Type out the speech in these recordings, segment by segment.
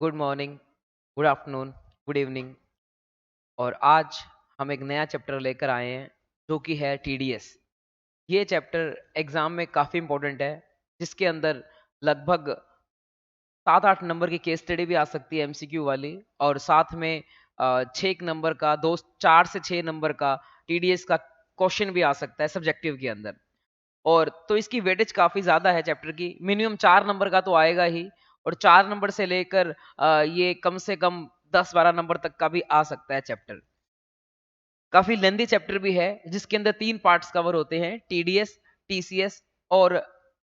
Good morning, good afternoon, good evening. और आज हम एक नया चैप्टर लेकर आए हैं जो कि है टीडीएस। ये चैप्टर एग्जाम में काफ़ी इंपॉर्टेंट है, जिसके अंदर लगभग 7-8 नंबर की केस स्टडी भी आ सकती है एमसीक्यू वाली, और साथ में 6 नंबर का, दो 4 से 6 नंबर का टीडीएस का क्वेश्चन भी आ सकता है सब्जेक्टिव के अंदर। और तो इसकी वेटेज काफ़ी ज़्यादा है चैप्टर की, मिनिमम 4 नंबर का तो आएगा ही। और 4 नंबर से लेकर ये कम से कम 10-12 नंबर तक का भी आ सकता है चैप्टर। काफ़ी लेंदी चैप्टर भी है, जिसके अंदर 3 पार्ट्स कवर होते हैं: टीडीएस, टीसीएस और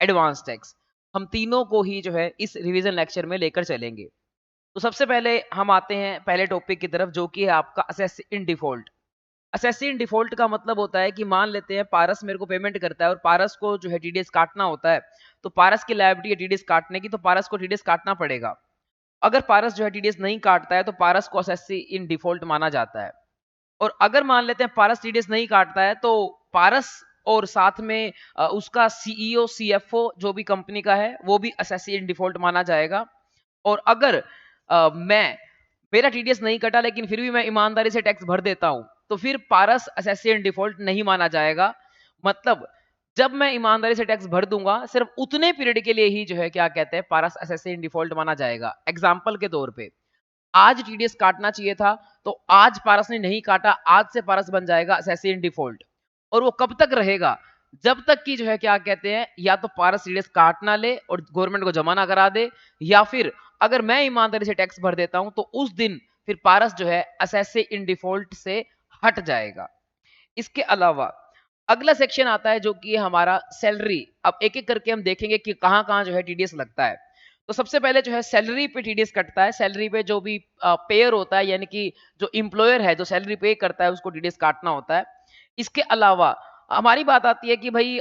एडवांस टैक्स। हम तीनों को ही जो है इस रिवीजन लेक्चर में लेकर चलेंगे। तो सबसे पहले हम आते हैं पहले टॉपिक की तरफ, जो कि है आपका assess in default. Assess in default का मतलब होता है कि मान लेते हैं पारस मेरे को पेमेंट करता है और पारस को जो है टीडीएस काटना होता है। तो पारस की लायबिलिटी है टीडीएस काटने की, तो पारस को टीडीएस काटना पड़ेगा। अगर पारस जो है टीडीएस नहीं काटता है तो पारस को असेस इन डिफॉल्ट माना जाता है। और अगर मान लेते हैं पारस टीडीएस नहीं काटता है, तो पारस और साथ में उसका सीईओ सीएफओ जो भी कंपनी का है वो भी असेस इन डिफॉल्ट माना जाएगा। और अगर मैं मेरा टीडीएस नहीं कटा लेकिन फिर भी मैं ईमानदारी से टैक्स भर देता हूं, तो फिर पारस असेसिएंट डिफॉल्ट नहीं माना जाएगा। मतलब जब मैं ईमानदारी से टैक्स भर दूंगा, सिर्फ उतने पीरियड के लिए ही जो है क्या कहते हैं पारस असेसिएंट डिफॉल्ट माना जाएगा। एग्जाम्पल के तौर पे आज टीडीएस काटना चाहिए था, तो आज पारस ने नहीं काटा, आज से पारस बन जाएगा असेसिएंट डिफॉल्ट। और वो कब तक रहेगा? जब तक कि जो है क्या कहते हैं, या तो पारस टीडीएस काट ना ले और गवर्नमेंट को जमा ना करा दे, या फिर अगर मैं ईमानदारी से टैक्स भर देता हूं तो उस दिन फिर पारस जो है असेसे इन डिफॉल्ट से हट जाएगा। इसके अलावा अगला सेक्शन आता है जो कि हमारा सैलरी। अब एक एक करके हम देखेंगे कि कहां कहां जो है टीडीएस लगता है। तो सबसे पहले जो है सैलरी पे टीडीएस कटता है। सैलरी पे जो भी पेयर होता है, यानी कि जो एम्प्लॉयर है जो सैलरी पे करता है, उसको टीडीएस काटना होता है। इसके अलावा हमारी बात आती है कि भाई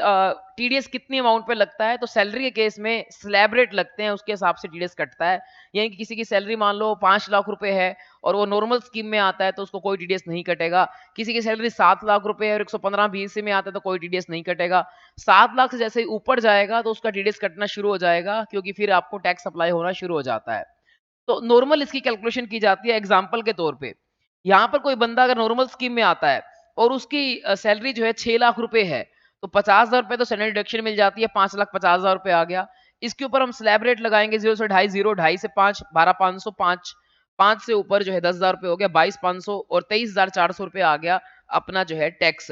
टीडीएस कितनी अमाउंट पे लगता है, तो सैलरी के केस में स्लैब रेट लगते हैं, उसके हिसाब से टीडीएस कटता है। यानी कि किसी की सैलरी मान लो 5 लाख रुपए है और वो नॉर्मल स्कीम में आता है, तो उसको कोई टीडीएस नहीं कटेगा। किसी की सैलरी 7 लाख रुपए है और 115 बीसी में आता है, तो कोई टीडीएस नहीं कटेगा। 7 लाख से जैसे ही ऊपर जाएगा तो उसका टीडीएस कटना शुरू हो जाएगा, क्योंकि फिर आपको टैक्स अप्लाई होना शुरू हो जाता है। तो नॉर्मल इसकी कैलकुलेशन की जाती है एग्जांपल के तौर पे। यहाँ पर कोई बंदा अगर नॉर्मल स्कीम में आता है और उसकी सैलरी जो है 6 लाख रुपए है, तो 50,000 रुपए तो सैलरी डिडक्शन मिल जाती है, 5,50,000 रुपए आ गया। इसके ऊपर हम स्लैब रेट लगाएंगे 0 से 2.5, 0 2.5 से 5, 12,500, 5 से ऊपर जो है 10,000 रुपए हो गया, 22,500, और 23,400 रुपए आ गया अपना जो है टैक्स।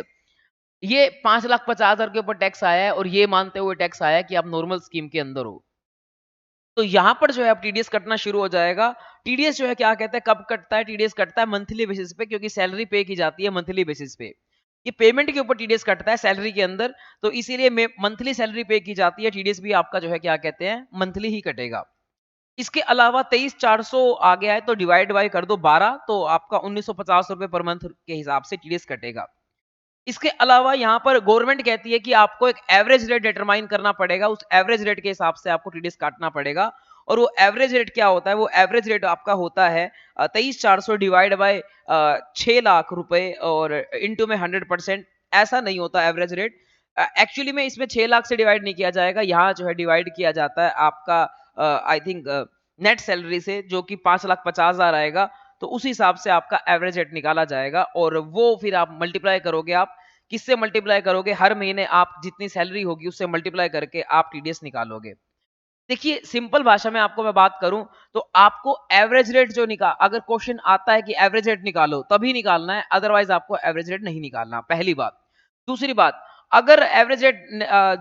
ये 5,50,000 के ऊपर टैक्स आया है, और ये मानते हुए टैक्स आया है कि आप नॉर्मल स्कीम के अंदर हो। तो यहाँ पर जो है अब टीडीएस कटना शुरू हो जाएगा। टीडीएस जो है क्या कहते हैं कब कटता है? टीडीएस कटता है मंथली बेसिस पे, क्योंकि सैलरी पे की जाती है मंथली बेसिस पे। ये पेमेंट के ऊपर टीडीएस कटता है सैलरी के अंदर, तो इसीलिए मंथली सैलरी पे की जाती है। टीडीएस भी आपका जो है क्या कहते हैं मंथली ही कटेगा। इसके अलावा 23,400 आ गया है, तो डिवाइड बाय कर दो 12, तो आपका 1,950 रुपए पर मंथ के हिसाब से टीडीएस कटेगा। इसके अलावा यहाँ पर गवर्नमेंट कहती है कि आपको एक एवरेज रेट डिटरमाइन करना पड़ेगा, उस एवरेज रेट के हिसाब से आपको टीडीएस काटना पड़ेगा। और वो एवरेज रेट क्या होता है? वो एवरेज रेट आपका होता है 23,400 डिवाइड बाय 6 लाख रुपए और इंटू में 100%। ऐसा नहीं होता एवरेज रेट। एक्चुअली में इसमें 6 लाख से डिवाइड नहीं किया जाएगा, यहाँ जो है डिवाइड किया जाता है आपका आई थिंक नेट सैलरी से, जो कि 5,50,000 आएगा। तो उस हिसाब से आपका एवरेज रेट निकाला जाएगा, और वो फिर आप मल्टीप्लाई करोगे। आप किससे मल्टीप्लाई करोगे? हर महीने आप जितनी सैलरी होगी उससे मल्टीप्लाई करके आप टीडीएस निकालोगे। देखिए सिंपल भाषा में आपको मैं बात करूं, तो आपको एवरेज रेट जो निकाल, अगर क्वेश्चन आता है कि एवरेज रेट निकालो, तभी निकालना है, अदरवाइज आपको एवरेज रेट नहीं निकालना। पहली बात। दूसरी बात, अगर एवरेज रेट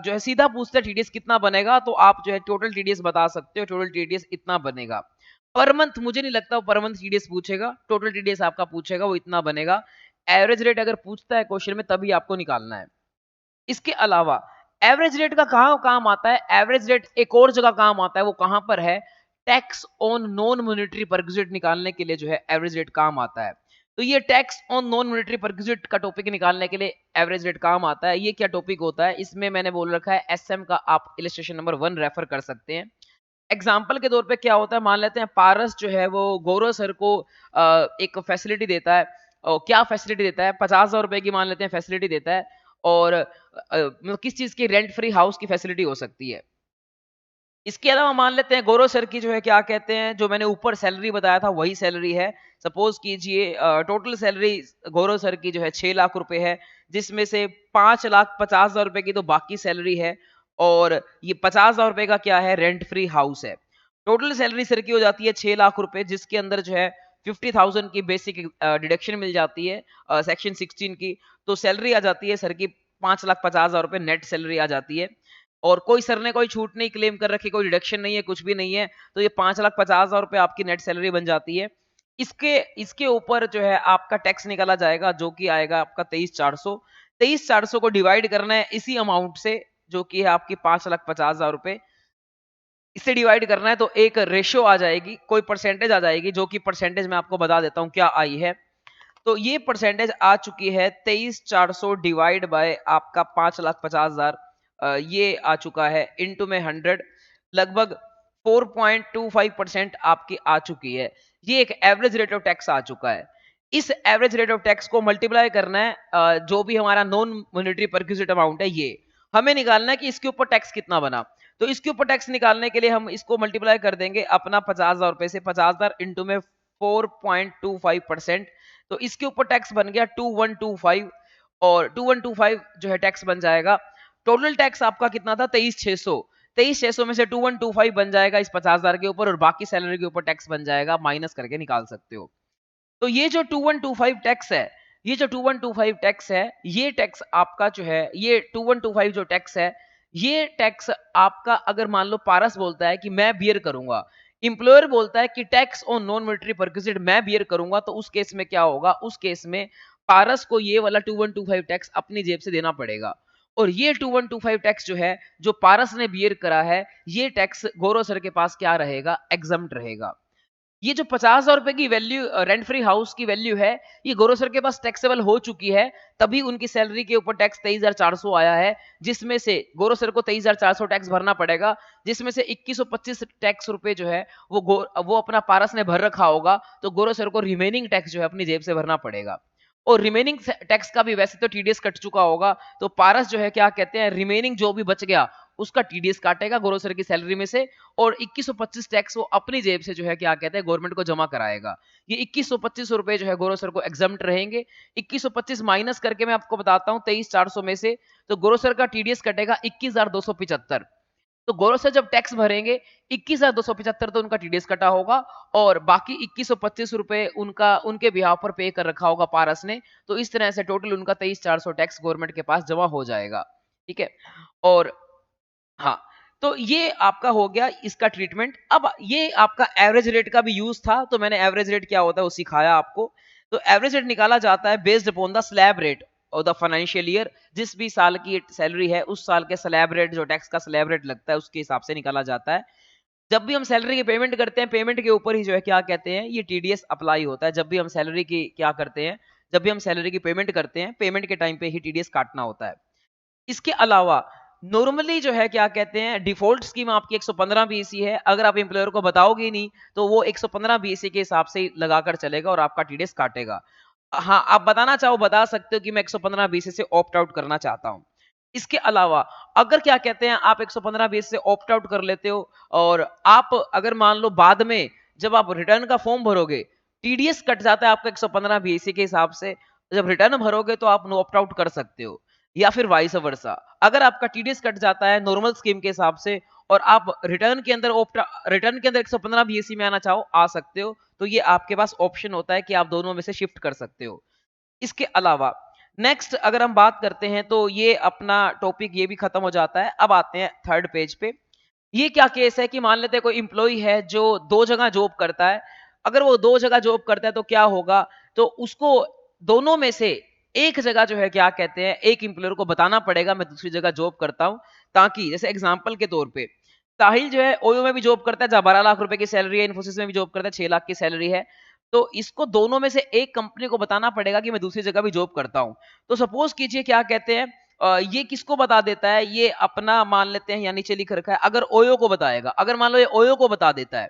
जो है सीधा पूछते टीडीएस कितना बनेगा, तो आप जो है टोटल टीडीएस बता सकते हो, टोटल टीडीएस इतना बनेगा। पर मंथ मुझे नहीं लगता वो पर मंथ टीडीएस पूछेगा, टोटल टीडीएस आपका पूछेगा, वो इतना बनेगा। एवरेज रेट अगर पूछता है क्वेश्चन में, तभी आपको निकालना है। इसके अलावा एवरेज रेट का कहां काम आता है? एवरेज रेट एक और जगह काम आता है। वो कहां पर है? Tax on non monetary perquisite निकालने के लिए जो है एवरेज रेट काम आता है। तो ये tax on non monetary perquisite का टॉपिक निकालने के लिए एवरेज रेट काम आता है। ये क्या टॉपिक होता है? इसमें मैंने बोल रखा है एसएम का, आप इलस्ट्रेशन नंबर 1 रेफर कर सकते हैं। एग्जाम्पल के तौर पे क्या होता है, मान लेते हैं पारस जो है वो गौरव सर को एक फैसिलिटी देता है। और क्या फैसिलिटी देता है? 50,000 रुपए की मान लेते हैं फैसिलिटी देता है। और मतलब किस चीज की? रेंट फ्री हाउस की फैसिलिटी हो सकती है। इसके अलावा मान लेते हैं गौरव सर की जो है क्या कहते हैं, जो मैंने ऊपर सैलरी बताया था वही सैलरी है। सपोज कीजिए टोटल सैलरी गौरव सर की जो है 6 लाख रुपए है, जिसमें से 5,50,000 रुपए की तो बाकी सैलरी है, और ये 50,000 रुपए का क्या है, रेंट फ्री हाउस है। टोटल सैलरी सर की हो जाती है 6 लाख रुपए, जिसके अंदर जो है 50,000 की बेसिक डिडक्शन मिल जाती है सेक्शन 16 की। तो सैलरी आ जाती है सर की 5,50,000 रुपए नेट सैलरी आ जाती है। और कोई सर ने कोई छूट नहीं क्लेम कर रखी, कोई डिडक्शन नहीं है, कुछ भी नहीं है, तो ये 5,50,000 रुपए आपकी नेट सैलरी बन जाती है। इसके इसके ऊपर जो है आपका टैक्स निकाला जाएगा, जो कि आएगा आपका 23,400। 23,400 को डिवाइड करना है इसी अमाउंट से, जो कि है आपकी 5,50,000 रुपए। इसे डिवाइड करना है तो एक रेशियो आ जाएगी, कोई परसेंटेज आ जाएगी, जो कि परसेंटेज मैं आपको बता देता हूं क्या आई है। तो ये परसेंटेज आ चुकी है 23,400 डिवाइड बाय आपका 5,50,000, ये आ चुका है इनटू में 100, लगभग 4.25% आपकी आ चुकी है। ये एक एवरेज रेट ऑफ टैक्स आ चुका है। इस एवरेज रेट ऑफ टैक्स को मल्टीप्लाई करना है, जो भी हमारा नॉन मॉनेटरी परक्विजिट अमाउंट है, ये हमें निकालना है कि इसके ऊपर टैक्स कितना बना। तो इसके ऊपर टैक्स निकालने के लिए हम इसको मल्टीप्लाई कर देंगे अपना 50,000 रुपए से, 50,000 इंटू में 4.25%। तो इसके ऊपर टैक्स बन गया 2125, और 2125 जो है टैक्स बन जाएगा। टोटल टैक्स आपका कितना था, 23,600। 23,600 में से 2125 बन जाएगा इस 50,000 के ऊपर, और बाकी सैलरी के ऊपर टैक्स बन जाएगा, माइनस करके निकाल सकते हो। तो ये जो 2125 टैक्स है, ये जो 2125 टैक्स है, ये टैक्स आपका जो है, ये 2125 जो टैक्स है, ये टैक्स आपका, अगर मान लो पारस बोलता है कि मैं बियर करूंगा, इंप्लॉयर बोलता है कि tax on non monetary perquisite मैं बियर करूंगा, तो उस केस में क्या होगा, उस केस में पारस को ये वाला 2125 टैक्स अपनी जेब से देना पड़ेगा। और ये 2125 टैक्स जो है, जो पारस ने बियर करा है, ये टैक्स गौरव सर के पास क्या रहेगा, एग्जम्प्ट रहेगा। ये जो 50,000 रुपए की वैल्यू, रेंट फ्री हाउस की वैल्यू है, ये गौरव सर के पास टैक्सेबल हो चुकी है, तभी उनकी सैलरी के ऊपर टैक्स 23,400 आया है, जिसमें से गौरव सर को 23,400 टैक्स भरना पड़ेगा, जिसमें से 2125 टैक्स रुपए जो है वो अपना पारस ने भर रखा होगा, तो गौरव सर को रिमेनिंग टैक्स जो है अपनी जेब से भरना पड़ेगा। और रिमेनिंग टैक्स का भी वैसे तो टीडीएस कट चुका होगा, तो पारस जो है क्या कहते हैं, रिमेनिंग जो भी बच गया उसका टीडीएस काटेगा गौरव सर की सैलरी में से, और 2125 टैक्स वो अपनी जेब से जो है क्या कहते हैं, गवर्नमेंट को जमा कराएगा। ये 2125 रुपए जो है गौरव सर को एग्जम्प्ट रहेंगे। 2125 माइनस करके मैं आपको बताता हूँ 23,400 में से, तो गौरव सर का टीडीएस कटेगा 21,275। तो गौरव सर जब टैक्स भरेंगे 21,275 तो उनका टीडीएस कटा होगा, और बाकी 2125 रुपए उनका उनके बिहाफ पर पे कर रखा होगा पारस ने। तो इस तरह से टोटल उनका 23,400 टैक्स गवर्नमेंट के पास जमा हो जाएगा। ठीक है। और हाँ, तो ये आपका हो गया इसका ट्रीटमेंट। अब ये आपका एवरेज रेट का भी यूज था, तो मैंने एवरेज रेट क्या होता है वो सिखाया आपको। तो एवरेज रेट निकाला जाता है based upon the slab rate और द फाइनेंशियल ईयर। जिस भी साल की सैलरी है उस साल के स्लैब रेट, जो टैक्स का स्लैब रेट लगता है, उसके हिसाब से निकाला जाता है। जब भी हम सैलरी की पेमेंट करते हैं, पेमेंट के ऊपर ही जो है क्या कहते हैं, ये टीडीएस अप्लाई होता है। जब भी हम सैलरी की क्या करते हैं, जब भी हम सैलरी की पेमेंट करते हैं, पेमेंट के टाइम पे ही टीडीएस काटना होता है। इसके अलावा नॉर्मली जो है क्या कहते हैं, डिफॉल्ट स्कीम आपकी 115 बीएसई है। अगर आप एम्प्लॉयर को बताओगे ही नहीं, तो वो 115 बीएसई के हिसाब से ही लगाकर चलेगा और आपका टीडीएस काटेगा। हाँ, आप बताना चाहो बता सकते हो कि मैं 115 बीएसई से ऑप्ट आउट करना चाहता हूँ। इसके अलावा अगर क्या कहते हैं, आप 115 बीएसई से ऑप्ट आउट कर लेते हो, और आप अगर मान लो बाद में जब आप रिटर्न का फॉर्म भरोगे, टीडीएस कट जाता है आपका 115 बीएसई के हिसाब से, जब रिटर्न भरोगे तो आप ऑप्ट आउट कर सकते हो। या फिर वाइस वर्सा, अगर आपका टीडीएस कट जाता है नॉर्मल स्कीम के हिसाब से, और आप रिटर्न के अंदर 115 बीएसई में आना चाहो, आ सकते हो। तो ये आपके पास ऑप्शन होता है कि आप दोनों में से शिफ्ट कर सकते हो। इसके अलावा नेक्स्ट अगर हम बात करते हैं, तो ये अपना टॉपिक ये भी खत्म हो जाता है। अब आते हैं थर्ड पेज पे। ये क्या केस है कि मान लेते हैं कोई इंप्लॉई है जो दो जगह जॉब करता है। अगर वो दो जगह जॉब करता है तो क्या होगा, तो उसको दोनों में से एक जगह जो है क्या कहते हैं, एक इंप्लॉयर को बताना पड़ेगा मैं दूसरी जगह जॉब करता हूं, ताकि जैसे एग्जांपल के तौर पे साहिल जो है ओयो में भी जॉब करता है, जहां 12 लाख रुपए की सैलरी है, इन्फोसिस में भी जॉब करता है, 6 लाख की सैलरी है। तो इसको दोनों में से एक कंपनी को बताना पड़ेगा कि मैं दूसरी जगह भी जॉब करता हूं। तो सपोज कीजिए क्या कहते हैं, ये किसको बता देता है, ये अपना मान लेते हैं, यहाँ नीचे लिख रखा है, अगर ओयो को बताएगा, अगर मान लो ये ओयो को बता देता है,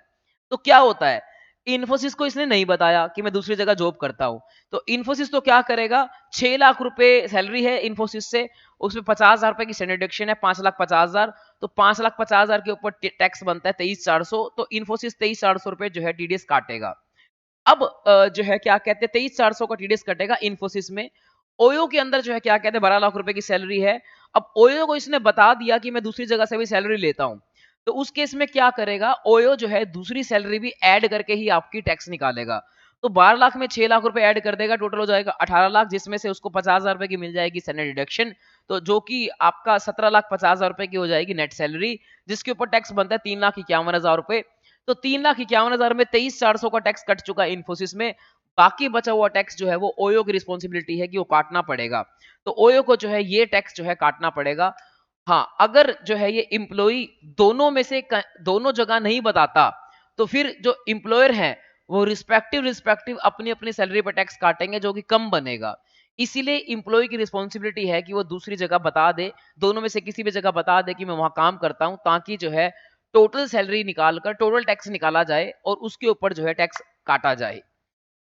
तो क्या होता है, इन्फोसिस को इसने नहीं बताया कि मैं दूसरी जगह जॉब करता हूं। तो इन्फोसिस तो क्या करेगा, 6 लाख रुपए सैलरी है इन्फोसिस से, उसमें 50,000 रुपए की स्टैंडर्ड डिडक्शन है, 5,50,000। तो 5,50,000 के ऊपर टैक्स बनता है 23,400। तो इन्फोसिस 23,400 रुपए जो है टीडीएस काटेगा। अब जो है क्या कहते हैं 23,400 का टीडीएस कटेगा इन्फोसिस में। ओयो के अंदर जो है क्या कहते हैं 12 लाख रुपए की सैलरी है। अब ओयो को इसने बता दिया कि मैं दूसरी जगह से भी सैलरी लेता हूं। तो उस केस में क्या करेगा, ओयो जो है दूसरी सैलरी भी ऐड करके ही आपकी टैक्स निकालेगा। तो 12 लाख में 6 लाख रुपए ऐड कर देगा, टोटल हो जाएगा 18 लाख, जिसमें से उसको 50,000 रुपए की मिल जाएगी स्टैंडर्ड डिडक्शन। तो जो कि आपका 17,50,000 रुपए की हो जाएगी नेट सैलरी, जिसके ऊपर टैक्स बनता है 3,51,000 रुपए। तो 3,51,000 में 23,400 का टैक्स कट चुका है इन्फोसिस में। बाकी बचा हुआ टैक्स जो है वो ओयो की रिस्पॉन्सिबिलिटी है कि वो काटना पड़ेगा। तो ओयो को जो है ये टैक्स जो है काटना पड़ेगा। हाँ, अगर जो है ये एम्प्लॉई दोनों में से दोनों जगह नहीं बताता, तो फिर जो एम्प्लॉयर है वो रिस्पेक्टिव अपनी अपनी सैलरी पर टैक्स काटेंगे, जो कि कम बनेगा। इसीलिए एम्प्लॉय की रिस्पॉन्सिबिलिटी है कि वो दूसरी जगह बता दे, दोनों में से किसी भी जगह बता दे कि मैं वहां काम करता हूं, ताकि जो है टोटल सैलरी निकालकर टोटल टैक्स निकाला जाए और उसके ऊपर जो है टैक्स काटा जाए।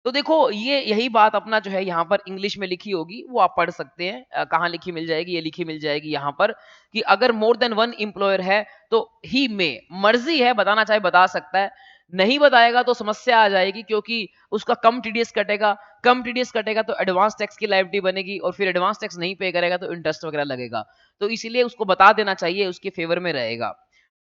तो देखो ये यही बात अपना जो है यहाँ पर इंग्लिश में लिखी होगी, वो आप पढ़ सकते हैं। कहाँ लिखी मिल जाएगी, ये लिखी मिल जाएगी यहाँ पर कि अगर मोर देन वन एम्प्लॉयर है तो ही में, मर्जी है बताना चाहे बता सकता है, नहीं बताएगा तो समस्या आ जाएगी, क्योंकि उसका कम टीडीएस कटेगा। कम टीडीएस कटेगा तो एडवांस टैक्स की लायबिलिटी बनेगी, और फिर एडवांस टैक्स नहीं पे करेगा तो इंटरेस्ट वगैरह लगेगा। तो इसीलिए उसको बता देना चाहिए, उसके फेवर में रहेगा।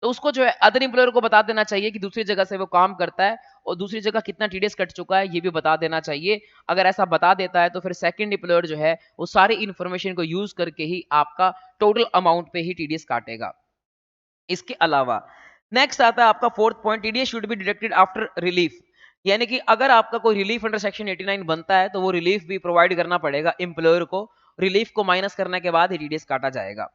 तो उसको जो है अदर एम्प्लॉयर को बता देना चाहिए कि दूसरी जगह से वो काम करता है और दूसरी जगह कितना टीडीएस कट चुका है, ये भी बता देना चाहिए। अगर ऐसा बता देता है तो फिर सेकंड एम्प्लॉयर जो है वो सारी इन्फॉर्मेशन को यूज करके ही आपका टोटल अमाउंट पे ही टीडीएस काटेगा। इसके अलावा नेक्स्ट आता है आपका fourth point, TDS should be deducted after relief. यानी कि अगर आपका कोई रिलीफ अंडर सेक्शन 89 बनता है तो वो रिलीफ भी प्रोवाइड करना पड़ेगा एम्प्लॉयर को। रिलीफ को माइनस करने के बाद ही टीडीएस काटा जाएगा।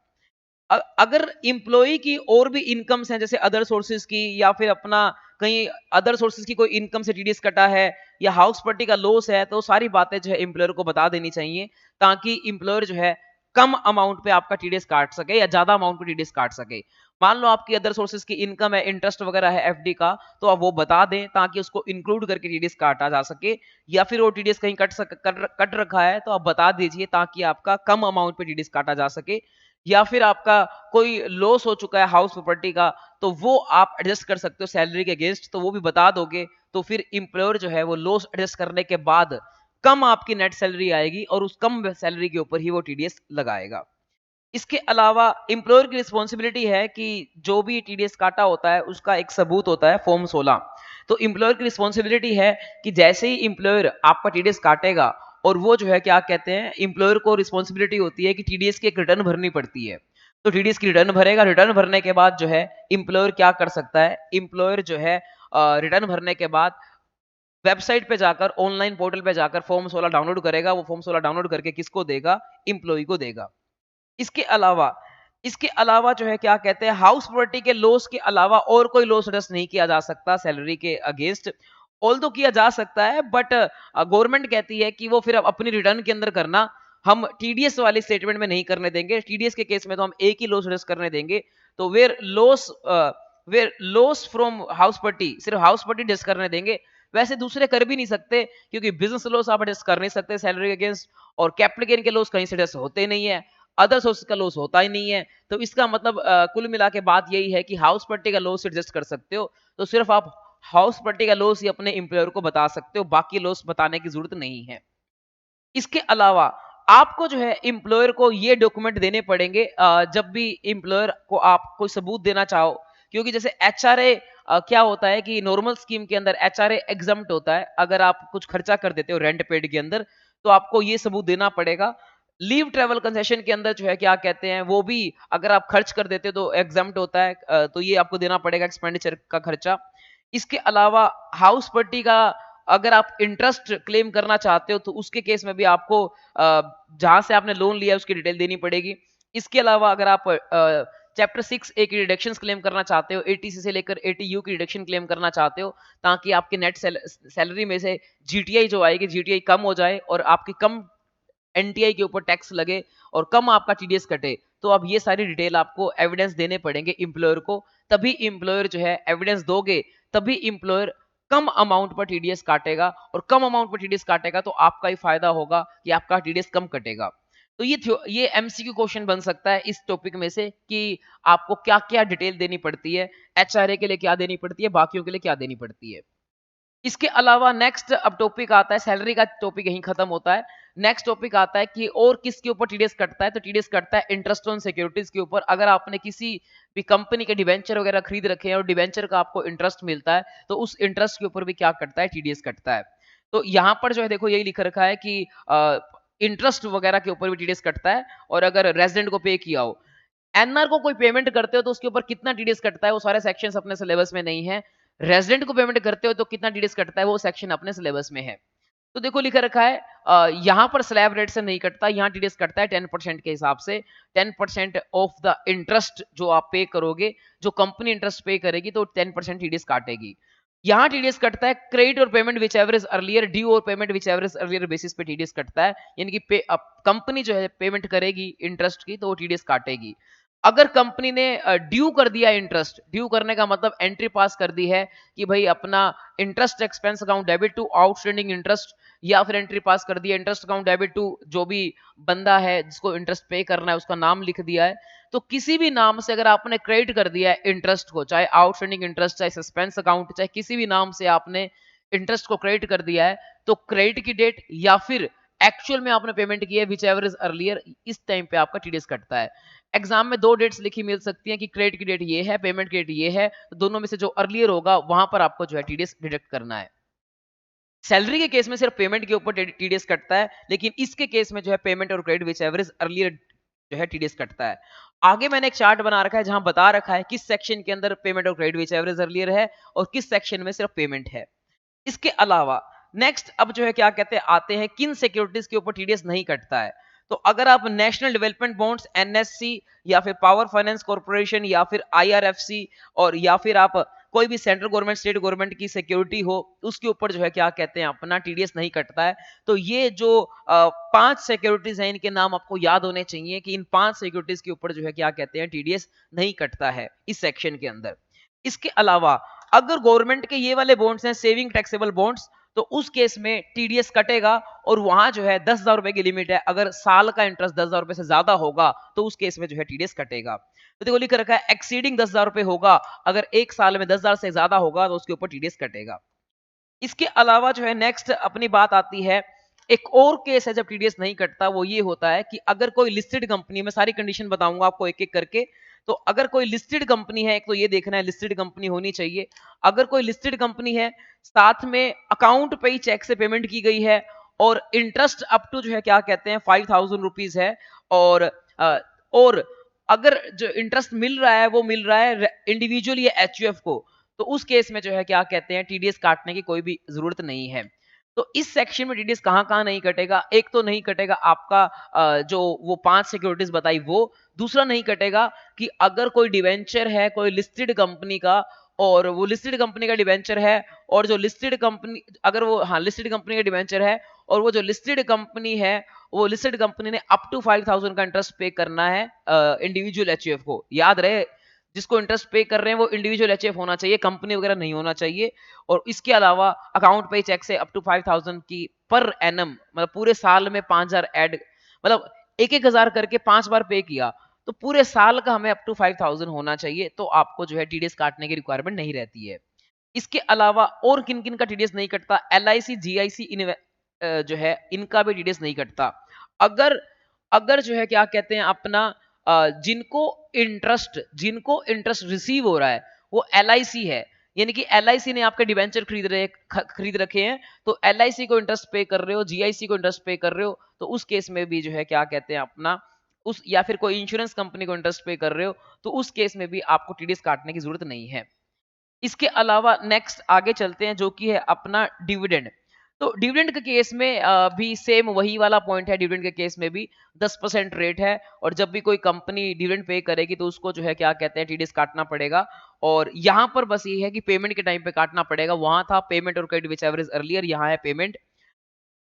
अगर एम्प्लॉई की और भी इनकम्स हैं, जैसे अदर सोर्सेज की, या फिर अपना कहीं अदर सोर्सेज की कोई इनकम से टीडीएस कटा है, या हाउस प्रॉपर्टी का लॉस है, तो सारी बातें जो है एम्प्लॉयर को बता देनी चाहिए, ताकि एम्प्लॉयर जो है कम अमाउंट पे आपका टीडीएस काट सके या ज्यादा अमाउंट पे टीडीएस काट सके। मान लो आपकी अदर सोर्सेज की इनकम है, इंटरेस्ट वगैरह है एफडी का, तो आप वो बता दें ताकि उसको इंक्लूड करके टीडीएस काटा जा सके। या फिर वो टीडीएस कहीं कट रखा है तो आप बता दीजिए ताकि आपका कम अमाउंट पे टीडीएस काटा जा सके। या फिर आपका कोई लॉस हो चुका है हाउस प्रॉपर्टी का, तो वो आप एडजस्ट कर सकते हो सैलरी के अगेंस्ट, तो वो भी बता दोगे। तो फिर एम्प्लॉयर जो है वो लॉस एडजस्ट करने के बाद कम आपकी नेट सैलरी आएगी और उस कम सैलरी के ऊपर ही वो टीडीएस लगाएगा। इसके अलावा एम्प्लॉयर की रिस्पॉन्सिबिलिटी है कि जो भी टीडीएस काटा होता है उसका एक सबूत होता है फॉर्म 16। तो एम्प्लॉयर की रिस्पॉन्सिबिलिटी है कि जैसे ही एम्प्लॉयर आपका टीडीएस काटेगा, और वो जो है क्या कहते हैं, एम्प्लॉयर को रिस्पॉन्सिबिलिटी होती है कि टीडीएस की एक रिटर्न भरनी पड़ती है। तो टीडीएस की रिटर्न भरेगा, रिटर्न भरने के बाद जो है एम्प्लॉयर क्या कर सकता है, एम्प्लॉयर जो है रिटर्न भरने के बाद वेबसाइट पे जाकर, ऑनलाइन पोर्टल पे जाकर फॉर्म 16 डाउनलोड करेगा। वो फॉर्म 16 डाउनलोड करके किसको देगा, एम्प्लॉय को देगा। इसके अलावा इसके अलावा जो है क्या कहते हैं, हाउस प्रॉपर्टी के लॉस के अलावा और कोई लॉस एडजस्ट नहीं किया जा सकता सैलरी के अगेंस्ट। ऑल तो किया जा सकता है, बट गवर्नमेंट कहती है कि वो फिर अपनी रिटर्न के अंदर करना, हम टीडीएस वाले स्टेटमेंट में नहीं करने देंगे। टीडीएस के केस में तो हम एक ही लॉस एडजस्ट करने देंगे। तो where loss from house property, सिर्फ हाउस प्रॉपर्टी एडजस्ट करने देंगे। वैसे दूसरे कर भी नहीं सकते, क्योंकि बिजनेस लॉस आप एडजस्ट कर नहीं सकते सैलरी के अगेंस्ट, और कैपिटल गेन के लॉस कहीं से एडजस्ट होते नहीं है, अदर सोर्स का लॉस होता ही नहीं है। तो इसका मतलब कुल मिला के बात यही है कि हाउस प्रॉपर्टी का लॉस एडजस्ट कर सकते हो, तो सिर्फ आप हाउस प्रॉपर्टी का लॉस ही अपने एम्प्लॉयर को बता सकते हो, बाकी लॉस बताने की जरूरत नहीं है। इसके अलावा आपको जो है एम्प्लॉयर को ये डॉक्यूमेंट देने पड़ेंगे जब भी एम्प्लॉयर को आप कोई सबूत देना चाहो। क्योंकि जैसे एचआरए क्या होता है कि नॉर्मल स्कीम के अंदर एचआरए एग्जम्प्ट होता है। अगर आप कुछ खर्चा कर देते हो रेंट पेड के अंदर, तो आपको ये सबूत देना पड़ेगा। लीव ट्रेवल कंसेशन के अंदर जो है क्या कहते हैं, वो भी अगर आप खर्च कर देते हो तो एग्जम्प्ट होता है, तो ये आपको देना पड़ेगा एक्सपेंडिचर का खर्चा। इसके अलावा हाउस प्रॉपर्टी का अगर आप इंटरेस्ट क्लेम करना चाहते हो, तो उसके केस में भी आपको जहां से आपने लोन लिया उसकी डिटेल देनी पड़ेगी। इसके अलावा अगर आप चैप्टर 6A की डिडक्शन क्लेम करना चाहते हो, एटीसी से लेकर एटीयू की डिडक्शन क्लेम करना चाहते हो, ताकि आपके नेट सैलरी में से जीटीआई जो आएगी, जीटीआई कम हो जाए और आपकी कम एनटीआई के ऊपर टैक्स लगे और कम आपका टीडीएस कटे, तो अब ये सारी डिटेल आपको एविडेंस देने पड़ेंगे एम्प्लॉयर को। तभी एम्प्लॉयर जो है एविडेंस दोगे, तभी एम्प्लॉयर कम अमाउंट पर टीडीएस काटेगा, और कम अमाउंट पर टीडीएस काटेगा तो आपका ही फायदा होगा कि आपका टीडीएस कम कटेगा। तो ये एमसीक्यू क्वेश्चन बन सकता है इस टॉपिक में से कि आपको क्या-क्या डिटेल देनी पड़ती है, एचआरए के लिए क्या देनी पड़ती है, बाकियों के लिए क्या देनी पड़ती है। इसके अलावा नेक्स्ट अब टॉपिक आता है, सैलरी का टॉपिक यहीं खत्म होता है। नेक्स्ट टॉपिक आता है कि और किसके ऊपर टीडीएस कटता है, तो टीडीएस कटता है इंटरेस्ट ऑन सिक्योरिटीज के ऊपर। अगर आपने किसी भी कंपनी के डिवेंचर वगैरह खरीद रखे हैं और डिवेंचर का आपको इंटरेस्ट मिलता है, तो उस इंटरेस्ट के ऊपर भी क्या कटता है, टीडीएस कटता है। तो यहाँ पर जो है देखो यही लिख रखा है कि इंटरेस्ट वगैरह के ऊपर भी टीडीएस कटता है, और अगर रेजिडेंट को पे किया हो, एनआर को कोई पेमेंट करते हो तो उसके ऊपर कितना टीडीएस कटता है वो सारे सेक्शंस अपने सिलेबस में नहीं है। रेजिडेंट को पेमेंट करते हो तो कितना टीडीएस कटता है वो सेक्शन अपने सिलेबस में है। तो देखो लिखा रखा है यहाँ पर स्लैब रेट से नहीं कटता, यहाँ टीडीएस कटता है 10% के हिसाब से। 10% ऑफ द इंटरेस्ट जो आप पे करोगे, जो कंपनी इंटरेस्ट पे करेगी तो 10% टीडीएस काटेगी। यहाँ टीडीएस कटता है क्रेडिट और payment whichever is earlier, due और payment whichever is earlier basis पे टीडीएस कटता है। यानी कि कंपनी जो है पेमेंट करेगी इंटरेस्ट की तो वो टीडीएस काटेगी। अगर कंपनी ने ड्यू कर दिया इंटरेस्ट, ड्यू करने का मतलब एंट्री पास कर दी है कि भाई अपना interest expense account debit to outstanding interest, या फिर एंट्री पास कर दिया इंटरेस्ट अकाउंट डेबिट टू जो भी बंदा है जिसको इंटरेस्ट पे करना है उसका नाम लिख दिया है। तो किसी भी नाम से अगर आपने क्रेडिट कर दिया है इंटरेस्ट को, चाहे आउटस्टैंडिंग इंटरेस्ट, चाहे सस्पेंस अकाउंट, चाहे किसी भी नाम से आपने इंटरेस्ट को क्रेडिट कर दिया है, तो क्रेडिट की डेट या फिर एक्चुअल में आपने पेमेंट की है विच एवर इज अर्लियर, इस टाइम पे आपका टीडीएस कटता है। एग्जाम में दो डेट्स लिखी मिल सकती हैं कि क्रेडिट की डेट ये है, पेमेंट की डेट ये है, तो दोनों में से जो अर्लियर होगा वहां पर आपको जो है टीडीएस डिडक्ट करना है। सैलरी के केस में सिर्फ पेमेंट के ऊपर टीडीएस कटता है, लेकिन इसके केस में जो है पेमेंट और क्रेडिट विच एवरेज अर्लियर जो है टीडीएस कटता है। आगे मैंने एक चार्ट बना रखा है जहां बता रखा है किस सेक्शन के अंदर पेमेंट और क्रेडिट विच एवरेज अर्लियर है और किस सेक्शन में सिर्फ पेमेंट है। इसके अलावा नेक्स्ट अब जो है क्या कहते हैं आते हैं किन सिक्योरिटीज के ऊपर टीडीएस नहीं कटता है। तो अगर आप नेशनल डेवलपमेंट बॉन्ड्स एनएससी या फिर पावर फाइनेंस कॉर्पोरेशन या फिर आईआरएफसी और या फिर आप कोई भी सेंट्रल गवर्नमेंट स्टेट गवर्नमेंट की सिक्योरिटी हो, उसके ऊपर जो है क्या कहते हैं अपना टीडीएस नहीं कटता है। तो ये जो 5 सिक्योरिटीज हैं इनके नाम आपको याद होने चाहिए कि इन 5 सिक्योरिटीज के ऊपर जो है क्या कहते हैं टीडीएस नहीं कटता है इस सेक्शन के अंदर। इसके अलावा अगर गवर्नमेंट के ये वाले बॉन्ड्स हैं सेविंग टैक्सेबल बॉन्ड्स, तो उस केस में टीडीएस कटेगा और वहां जो है 10,000 रुपए की लिमिट है। अगर साल का इंटरेस्ट 10,000 रुपए से ज्यादा होगा तो उस केस में जो है टीडीएस कटेगा। तो देखो लिख रखा है एक्सीडिंग 10,000 रुपए होगा, अगर एक साल में 10,000 से ज्यादा होगा तो उसके ऊपर टीडीएस कटेगा। इसके अलावा जो है नेक्स्ट अपनी बात आती है, एक और केस है जब टीडीएस नहीं कटता, वो ये होता है कि अगर कोई लिस्टेड कंपनी, मैं सारी कंडीशन बताऊंगा आपको एक एक करके। तो अगर कोई लिस्टेड कंपनी है, एक तो ये देखना है लिस्टेड कंपनी होनी चाहिए। अगर कोई लिस्टेड कंपनी है, साथ में अकाउंट पे ही चेक से पेमेंट की गई है और इंटरेस्ट अप टू जो है क्या कहते हैं 5,000 रुपीज है, और और अगर जो इंटरेस्ट मिल रहा है वो मिल रहा है इंडिविजुअल या एचयूएफ को, तो उस केस में जो है क्या कहते हैं टीडीएस काटने की कोई भी जरूरत नहीं है। तो इस सेक्शन में टीडीएस कहां-कहां नहीं कटेगा, एक तो नहीं कटेगा आपका जो वो 5 सिक्योरिटीज बताई वो। दूसरा नहीं कटेगा कि अगर कोई डिवेंचर है कोई लिस्टेड कंपनी का, और वो लिस्टेड कंपनी का डिवेंचर है, और जो लिस्टेड कंपनी अगर वो हाँ लिस्टेड कंपनी का डिवेंचर है, और वो जो लिस्टेड कंपनी है वो लिस्टेड कंपनी ने अप टू 5,000 का इंटरेस्ट पे करना है इंडिविजुअल एचयूएफ को। याद रहे जिसको इंटरेस्ट पे कर रहे हैं वो इंडिविजुअल एचएफ होना चाहिए, कंपनी वगैरह नहीं होना चाहिए। और इसके अलावा अकाउंट पे चेक से अप टू 5,000 की पर एनम, मतलब पूरे साल में 5,000 ऐड, मतलब 1,000 करके 5 बार पे किया तो पूरे साल का हमें अप टू 5,000 होना चाहिए, तो आपको जो है टीडीएस काटने की रिक्वायरमेंट नहीं रहती है। इसके अलावा और किन किन का टीडीएस नहीं कटता, एलआईसी जीआईसी जो है इनका भी टीडीएस नहीं कटता। अगर अगर जो है क्या कहते हैं अपना जिनको इंटरेस्ट रिसीव हो रहा है वो एलआईसी है, यानी कि एलआईसी ने आपके डिवेंचर खरीद रखे हैं, तो एलआईसी को इंटरेस्ट पे कर रहे हो, जीआईसी को इंटरेस्ट पे कर रहे हो, तो उस केस में भी जो है क्या कहते हैं अपना उस, या फिर कोई इंश्योरेंस कंपनी को इंटरेस्ट पे कर रहे हो, तो उस केस में भी आपको टीडीएस काटने की जरूरत नहीं है। इसके अलावा नेक्स्ट आगे चलते हैं जो कि है अपना डिविडेंड। तो डिविडेंड के केस में भी सेम वही वाला पॉइंट है, डिविडेंड के केस में भी 10% रेट है, और जब भी कोई कंपनी डिविडेंड पे करेगी तो उसको जो है क्या कहते हैं टीडीएस काटना पड़ेगा। और यहाँ पर बस ये है कि पेमेंट के टाइम पे काटना पड़ेगा, वहां था पेमेंट और क्रेडिट विच एवरेज अर्लियर, यहाँ है पेमेंट।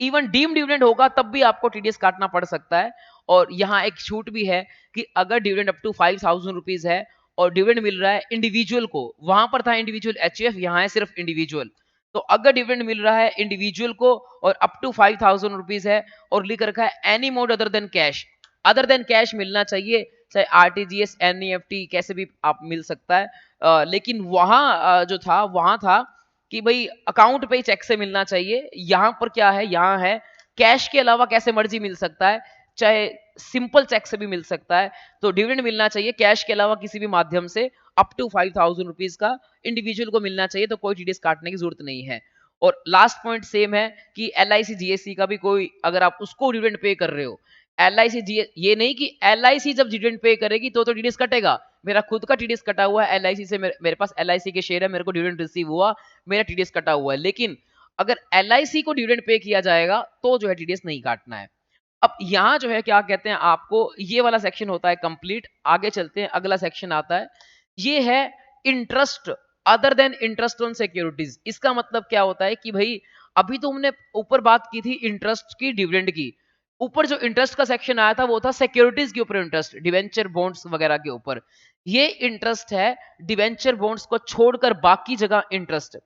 इवन डीम डिविडेंड होगा तब भी आपको टीडीएस काटना पड़ सकता है। और यहाँ एक छूट भी है कि अगर डिविडेंड अप टू 5,000 रुपीज है और डिविडेंड मिल रहा है इंडिविजुअल को, वहां पर था इंडिविजुअल एचएफ, यहाँ है सिर्फ इंडिविजुअल, तो अगर डिविडेंड मिल रहा है इंडिविजुअल को और अप टू 5,000 रुपीज है और लिख रखा है any mode other than cash मिलना चाहिए, चाहे आरटीजीएस एनईएफटी कैसे भी आप मिल सकता है। लेकिन वहां जो था वहां था कि भाई अकाउंट पे चेक से मिलना चाहिए। यहाँ पर क्या है, यहाँ है कैश के अलावा कैसे मर्जी मिल सकता है, चाहे सिंपल चेक से भी मिल सकता है। तो डिविडेंड मिलना चाहिए कैश के अलावा किसी भी माध्यम से अप टू 5,000 रुपीज का इंडिविजुअल को मिलना चाहिए, तो कोई टीडीएस काटने की जरूरत नहीं है। और लास्ट पॉइंट सेम है कि एलआईसी जीएससी का भी कोई अगर आप उसको डिविडेंड पे कर रहे हो, एलआईसी ये नहीं कि एलआईसी जब डिविडेंड पे करेगी तो टीडीएस कटेगा। मेरा खुद का टीडीएस कटा हुआ है एलआईसी से, मेरे पास एलआईसी के शेयर है, मेरे को डिविडेंड रिसीव हुआ, मेरा टीडीएस कटा हुआ है। लेकिन अगर एलआईसी को डिविडेंड पे किया जाएगा तो जो है टीडीएस नहीं काटना है। अब यहाँ जो है क्या कहते हैं, आपको ये वाला सेक्शन होता है कंप्लीट। आगे चलते हैं, अगला सेक्शन आता है, ये है interest other than interest on securities. इसका मतलब क्या होता है कि भाई अभी तो हमने ऊपर बात की थी इंटरेस्ट की, डिविडेंड की। ऊपर जो इंटरेस्ट का सेक्शन आया था वो था सिक्योरिटीज के ऊपर इंटरेस्ट, डिवेंचर बॉन्ड्स वगैरह के ऊपर। ये इंटरेस्ट है डिवेंचर बॉन्ड्स को छोड़कर बाकी जगह इंटरेस्ट।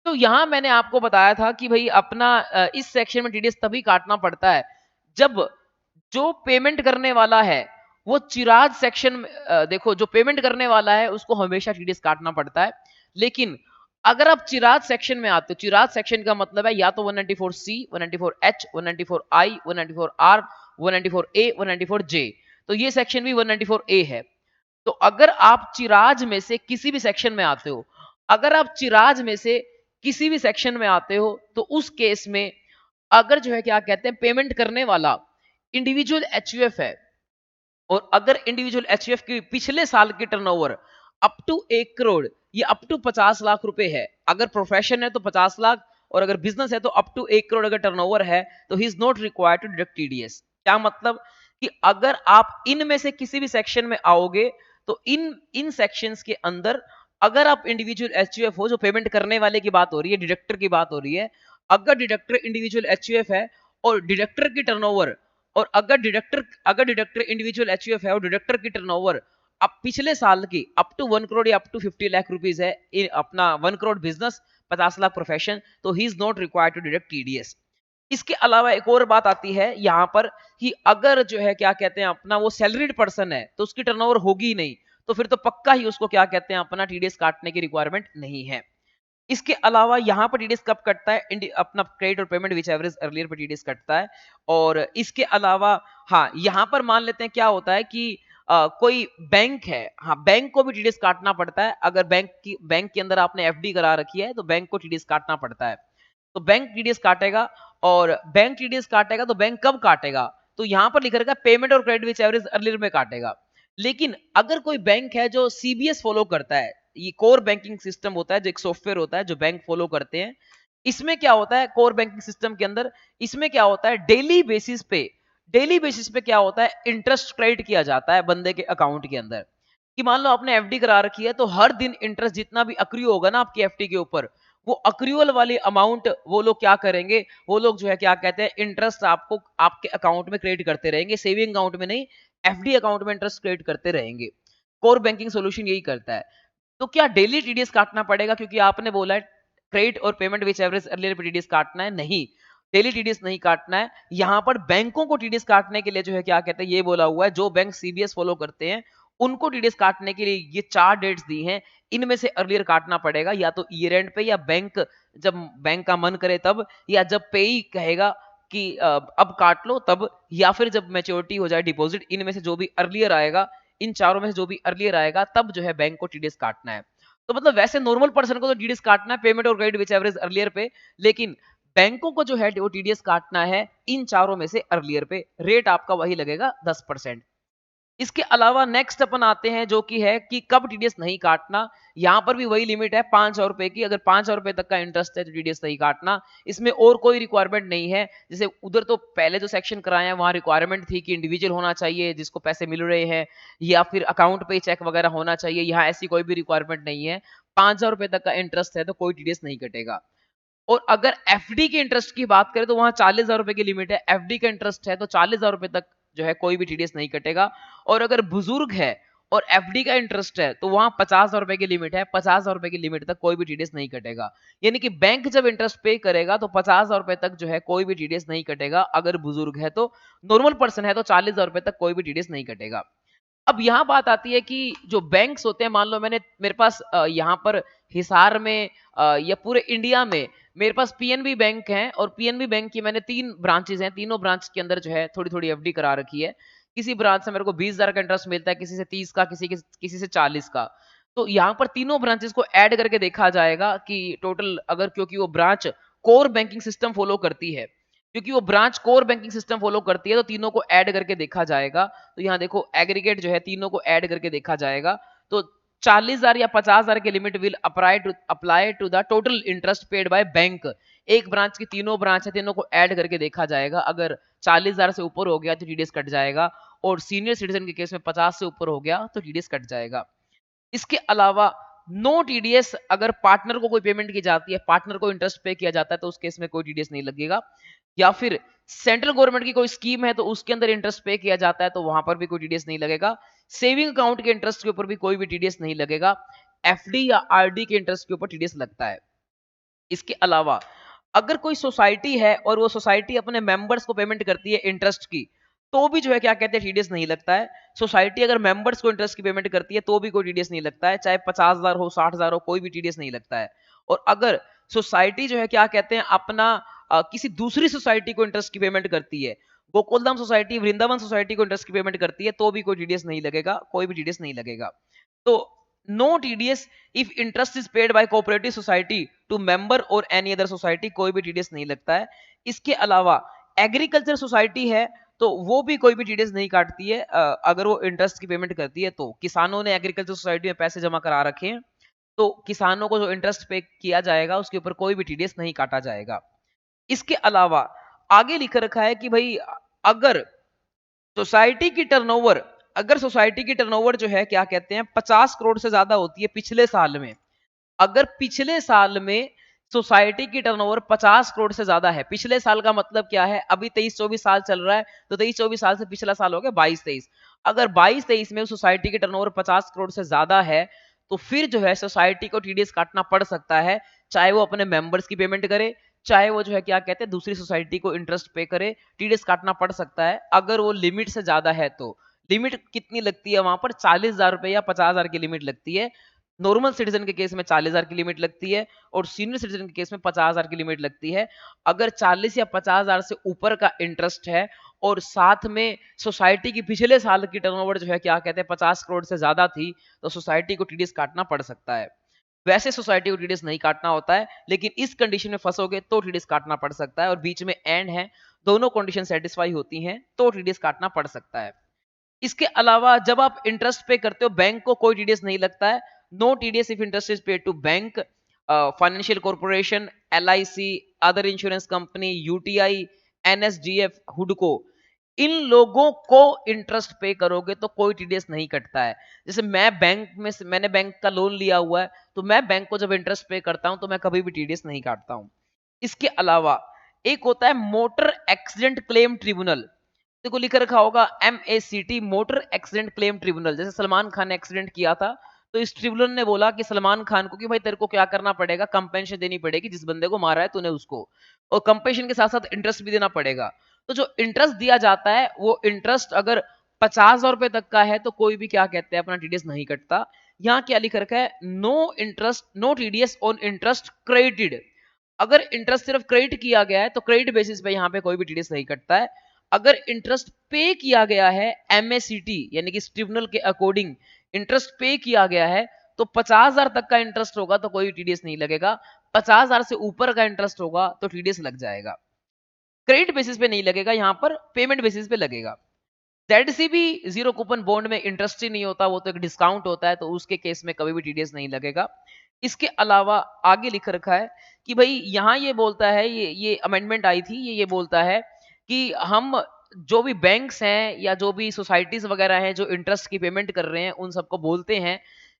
तो यहां मैंने आपको बताया था कि भाई अपना इस सेक्शन में टीडीएस तभी काटना पड़ता है जब जो पेमेंट करने वाला है वो चिराज सेक्शन में देखो जो पेमेंट करने वाला है उसको हमेशा टीडीएस काटना पड़ता है। लेकिन अगर आप चिराज सेक्शन में आते हो, चिराज सेक्शन का मतलब है या तो 194C, 194H, 194I, 194R, 194A, 194J। तो ये सेक्शन भी 194A है। तो अगर आप चिराज में से किसी भी सेक्शन में आते हो, अगर आप चिराज में से किसी भी सेक्शन में आते हो तो उस केस में अगर जो है क्या कहते हैं पेमेंट करने वाला इंडिविजुअल एचयूएफ है और अगर इंडिविजुअल एचयूएफ की पिछले साल की टर्नओवर अप टू 1 करोड़ या अप टू 50 लाख रुपए है, अगर प्रोफेशन है तो 50 लाख और अगर बिजनेस है तो अप टू 1 करोड़ अगर टर्नओवर है तो he is not required to deduct TDS. क्या मतलब कि अगर आप इनमें से किसी भी सेक्शन में आओगे तो इन इन सेक्शंस के अंदर अगर आप इंडिविजुअल एचयूएफ हो, जो पेमेंट करने वाले की बात हो रही है, डिडक्टर की बात हो रही है, अगर डिडक्टर इंडिविजुअल एचयूएफ है और डिडक्टर की टर्नओवर और अगर डिडक्टर इंडिविजुअल एचयूएफ है और डिडक्टर की टर्नओवर अब पिछले साल की अप टू 1 करोड़ या अप टू 50 लाख रुपीज है, अपना 1 करोड़ बिजनेस, 50 लाख प्रोफेशन, तो he is not required to deduct TDS. इसके अलावा एक और बात आती है यहाँ पर कि अगर जो है क्या कहते हैं अपना वो सैलरीड पर्सन है तो उसकी टर्नओवर होगी ही नहीं, तो फिर तो पक्का ही उसको क्या कहते हैं अपना टीडीएस काटने की रिक्वायरमेंट नहीं है। इसके अलावा यहाँ पर टीडीएस कब कटता है, अपना क्रेडिट और पेमेंट विच एवरेज अर्लियर पर टीडीएस कटता है। और इसके अलावा हाँ यहाँ पर मान लेते हैं क्या होता है कि कोई बैंक है, हाँ बैंक को भी टीडीएस काटना पड़ता है। अगर बैंक के अंदर आपने एफडी करा रखी है तो बैंक को टीडीएस काटना पड़ता है। तो बैंक टीडीएस काटेगा और बैंक टीडीएस काटेगा तो बैंक कब काटेगा, तो यहां पर लिखा रहेगा पेमेंट और क्रेडिट विच एवरेज अर्लियर में काटेगा। लेकिन अगर कोई बैंक है जो सीबीएस फॉलो करता है, ये कोर बैंकिंग सिस्टम होता है जो एक सॉफ्टवेयर होता है जो बैंक फॉलो करते हैं, इसमें क्या होता है कोर बैंकिंग सिस्टम के अंदर, इसमें क्या होता है डेली बेसिस पे क्या होता है इंटरेस्ट क्रेडिट किया जाता है बंदे के अकाउंट के अंदर। कि मान लो आपने एफडी करा रखी है तो हर दिन इंटरेस्ट जितना भी अक्रू होगा ना आपकी एफडी के ऊपर, वो अक्रूवल वाली अमाउंट वो लोग क्या करेंगे, वो लोग जो है क्या कहते हैं इंटरेस्ट आपको आपके अकाउंट में क्रेडिट करते रहेंगे, सेविंग अकाउंट में नहीं, एफडी अकाउंट में इंटरेस्ट क्रेडिट करते रहेंगे। कोर बैंकिंग सोल्यूशन यही करता है। तो क्या डेली टीडीएस काटना पड़ेगा क्योंकि आपने बोला है क्रेडिट और पेमेंट विच एवरेज अर्लियर पे टीडीएस काटना है? नहीं, डेली टीडीएस नहीं काटना है। यहां पर बैंकों को टीडीएस काटने के लिए जो है क्या कहते हैं ये बोला हुआ है, जो बैंक सीबीएस फॉलो करते हैं उनको टीडीएस काटने के लिए ये 4 डेट्स दी हैं, इनमें से अर्लियर काटना पड़ेगा, या तो ईयर एंड पे या जब बैंक का मन करे तब, या जब पेई कहेगा कि अब काट लो तब, या फिर जब मैच्योरिटी हो जाए डिपॉजिट, इनमें से जो भी अर्लियर आएगा, इन चारों में से जो भी अर्लियर आएगा तब जो है बैंक को टीडीएस काटना है। तो मतलब वैसे नॉर्मल पर्सन को तो टीडीएस काटना है पेमेंट और क्रेडिट विच एवरेज अर्लियर पे, लेकिन बैंकों को जो है वो टीडीएस काटना है इन चारों में से अर्लियर पे। रेट आपका वही लगेगा 10%। इसके अलावा नेक्स्ट अपन आते हैं जो कि है कि कब टीडीएस नहीं काटना। यहां पर भी वही लिमिट है 500 रुपए की, अगर 500 रुपए तक का इंटरेस्ट है तो टीडीएस नहीं काटना। इसमें और कोई रिक्वायरमेंट नहीं है। जैसे उधर तो पहले जो सेक्शन कराया है वहां रिक्वायरमेंट थी कि इंडिविजुअल होना चाहिए जिसको पैसे मिल रहे हैं, या फिर अकाउंट पे चेक वगैरह होना चाहिए। यहाँ ऐसी कोई भी रिक्वायरमेंट नहीं है। 500 रुपए तक का इंटरेस्ट है तो कोई टीडीएस नहीं कटेगा। और अगर एफडी के इंटरेस्ट की बात करें तो वहां 40,000 रुपए की लिमिट है। एफडी का इंटरेस्ट है तो 40,000 रुपए तक जो है कोई भी टीडीएस नहीं कटेगा। और अगर बुजुर्ग है और एफडी का इंटरेस्ट है तो वहां 50,000 रुपए की लिमिट है, 50,000 रुपए की लिमिट तक कोई भी टीडीएस नहीं कटेगा। यानी कि बैंक जब इंटरेस्ट पे करेगा तो 50,000 रुपए तक जो है कोई भी टीडीएस नहीं कटेगा। अगर बुजुर्ग है तो, नॉर्मल पर्सन है तो 40,000 रुपए तक कोई भी टीडीएस नहीं कटेगा। अब यहाँ बात आती है कि जो बैंक्स होते हैं, मान लो मेरे पास यहाँ पर हिसार में या पूरे इंडिया में मेरे पास पीएनबी बैंक है, और पीएनबी बैंक की मैंने 3 ब्रांचेस हैं, तीनों ब्रांच के अंदर जो है थोड़ी-थोड़ी एफडी करा रखी है। किसी ब्रांच से मेरे को 20,000 का इंटरेस्ट मिलता है, किसी से 30 का, किसी से 40 का। तो यहाँ पर तीनों ब्रांचेस को ऐड करके देखा जाएगा कि टोटल, अगर क्योंकि वो branch core banking system follow करती है, क्योंकि वो branch core banking system follow करती है, तो तीनों को ऐड करके देखा जाएगा। तो यहाँ देखो एग्रीगेट जो है तीनों को ऐड करके देखा जाएगा। तो 40,000 या 50,000 की limit will apply to the total interest paid by bank. एक ब्रांच की तीनों ब्रांच है, तीनों को ऐड करके देखा जाएगा। अगर 40,000 से ऊपर हो गया तो टीडीएस कट जाएगा, और सीनियर सिटीजन के केस में 50 से ऊपर हो गया तो टीडीएस कट जाएगा। इसके अलावा नो टीडीएस अगर पार्टनर को कोई पेमेंट की जाती है, पार्टनर को इंटरेस्ट पे किया जाता है, तो उस केस में कोई टीडीएस नहीं लगेगा। या फिर सेंट्रल गवर्नमेंट की कोई स्कीम है तो उसके अंदर इंटरेस्ट पे किया जाता है, तो वहां पर भी कोई टीडीएस नहीं लगेगा। सेविंग अकाउंट के इंटरेस्ट के ऊपर भी कोई भी टीडीएस नहीं लगेगा। एफडी या आरडी के इंटरेस्ट के ऊपर टीडीएस लगता है। इसके अलावा अगर कोई सोसाइटी है और वो सोसाइटी अपने मेंबर्स को पेमेंट करती है इंटरेस्ट की, तो भी जो है क्या कहते हैं टीडीएस नहीं लगता है। सोसाइटी अगर मेंबर्स को इंटरेस्ट की पेमेंट करती है तो भी कोई टीडीएस नहीं लगता है, चाहे 50,000 हो, 60,000 हो, कोई भी टीडीएस नहीं लगता है। और अगर सोसाइटी जो है क्या कहते हैं अपना किसी दूसरी सोसाइटी को इंटरेस्ट की पेमेंट करती है, गोकुलधाम सोसाइटी, वृंदावन सोसाइटी को इंटरेस्ट की पेमेंट करती है, तो भी कोई टीडीएस नहीं लगेगा, कोई भी टीडीएस नहीं लगेगा। तो no TDS if interest is paid by cooperative society to member और एनी अदर सोसाइटी, कोई भी टीडीएस नहीं लगता है। इसके अलावा एग्रीकल्चर सोसाइटी है तो वो भी कोई भी टीडीएस नहीं काटती है, अगर वो इंटरेस्ट की पेमेंट करती है तो। किसानों ने एग्रीकल्चर सोसाइटी में पैसे जमा करा रखे हैं, तो किसानों को जो इंटरेस्ट पे किया जाएगा उसके ऊपर कोई भी टीडीएस नहीं काटा जाएगा। इसके अलावा आगे लिख रखा है कि भाई अगर सोसाइटी की टर्नओवर, अगर सोसाइटी की टर्नओवर जो है क्या कहते हैं 50 करोड़ से ज्यादा होती है पिछले साल में, अगर पिछले साल में सोसाइटी की टर्नओवर 50 करोड़ से ज्यादा है, पिछले साल का मतलब क्या है, अभी 23-24 साल चल रहा है, तो 23-24 साल से पिछला साल हो गया 22-23। अगर 22-23 में सोसाइटी की टर्नओवर 50 करोड़ से ज्यादा है, तो फिर जो है सोसाइटी को टीडीएस काटना पड़ सकता है, चाहे वो अपने मेंबर्स की पेमेंट करे, चाहे वो जो है क्या कहते हैं दूसरी सोसाइटी को इंटरेस्ट पे करे, टीडीएस काटना पड़ सकता है अगर वो लिमिट से ज्यादा है तो। लिमिट कितनी लगती है वहां पर, 40,000 रुपए या 50,000 की लिमिट लगती है। नॉर्मल सिटीजन के केस में 40,000 की लिमिट लगती है, और सीनियर सिटीजन के केस में 50,000 की लिमिट लगती है। अगर 40 या 50,000 से ऊपर का इंटरेस्ट है और साथ में सोसाइटी की पिछले साल की टर्नओवर जो है क्या कहते हैं 50 करोड़ से ज्यादा थी, तो सोसाइटी को टीडीएस काटना पड़ सकता है। वैसे सोसाइटी को टीडीएस नहीं काटना होता है, लेकिन इस कंडीशन में फंसोगे तो टीडीएस काटना पड़ सकता है, और बीच में एंड है, दोनों कंडीशन सेटिस्फाई होती हैं तो टीडीएस काटना पड़ सकता है। इसके अलावा जब आप इंटरेस्ट पे करते हो बैंक को कोई टीडीएस नहीं लगता है। No TDS if interest is paid to bank, financial corporation, LIC, other insurance company, UTI, NSDF, हुडको, इन लोगों को इंटरेस्ट पे करोगे तो कोई टीडीएस नहीं कटता है। जैसे मैंने बैंक का लोन लिया हुआ है, तो मैं बैंक को जब इंटरेस्ट पे करता हूं तो मैं कभी भी टीडीएस नहीं काटता हूं। इसके अलावा एक होता है मोटर एक्सीडेंट क्लेम ट्रिब्यूनल, देखो लिख रखा होगा MACT, motor accident claim tribunal. जैसे सलमान खान ने एक्सीडेंट किया था, तो इस ट्रिब्यूनल ने बोला कि सलमान खान को कि भाई तेरे को क्या करना पड़ेगा, कंपेंसेशन देनी पड़ेगी, जिस बंदे को मारा है तूने उसको, और कंपेंसेशन के साथ साथ इंटरेस्ट भी देना पड़ेगा। तो जो इंटरेस्ट दिया जाता है वो इंटरेस्ट अगर 50,000 रुपए तक का है तो कोई भी क्या कहते हैं अपना टीडीएस नहीं कटता। यहाँ क्या लिख रखा है, no interest, no TDS on interest credited. अगर इंटरेस्ट सिर्फ क्रेडिट किया गया है तो क्रेडिट बेसिस पे यहाँ पे कोई भी टीडीएस नहीं कटता है। अगर इंटरेस्ट पे किया गया है MACT यानी कि ट्रिब्यूनल के अकॉर्डिंग इंटरेस्ट पे किया गया है, तो 50,000 तक का इंटरेस्ट होगा तो कोई टीडीएस नहीं लगेगा, 50,000 से ऊपर का इंटरेस्ट होगा तो टीडीएस लग जाएगा। क्रेडिट बेसिस पे नहीं लगेगा, यहाँ पर पेमेंट बेसिस पे लगेगा। ZC भी जीरो कूपन बॉन्ड में इंटरेस्ट ही नहीं होता, वो तो एक डिस्काउंट होता है, तो उसके केस में कभी भी टीडीएस नहीं लगेगा। इसके अलावा आगे लिख रखा है कि भाई यहाँ ये बोलता है, ये अमेंडमेंट आई थी, ये बोलता है कि हम जो भी बैंक्स हैं या जो भी सोसाइटीज वगैरह हैं जो इंटरेस्ट की पेमेंट कर रहे हैं, उन सबको बोलते हैं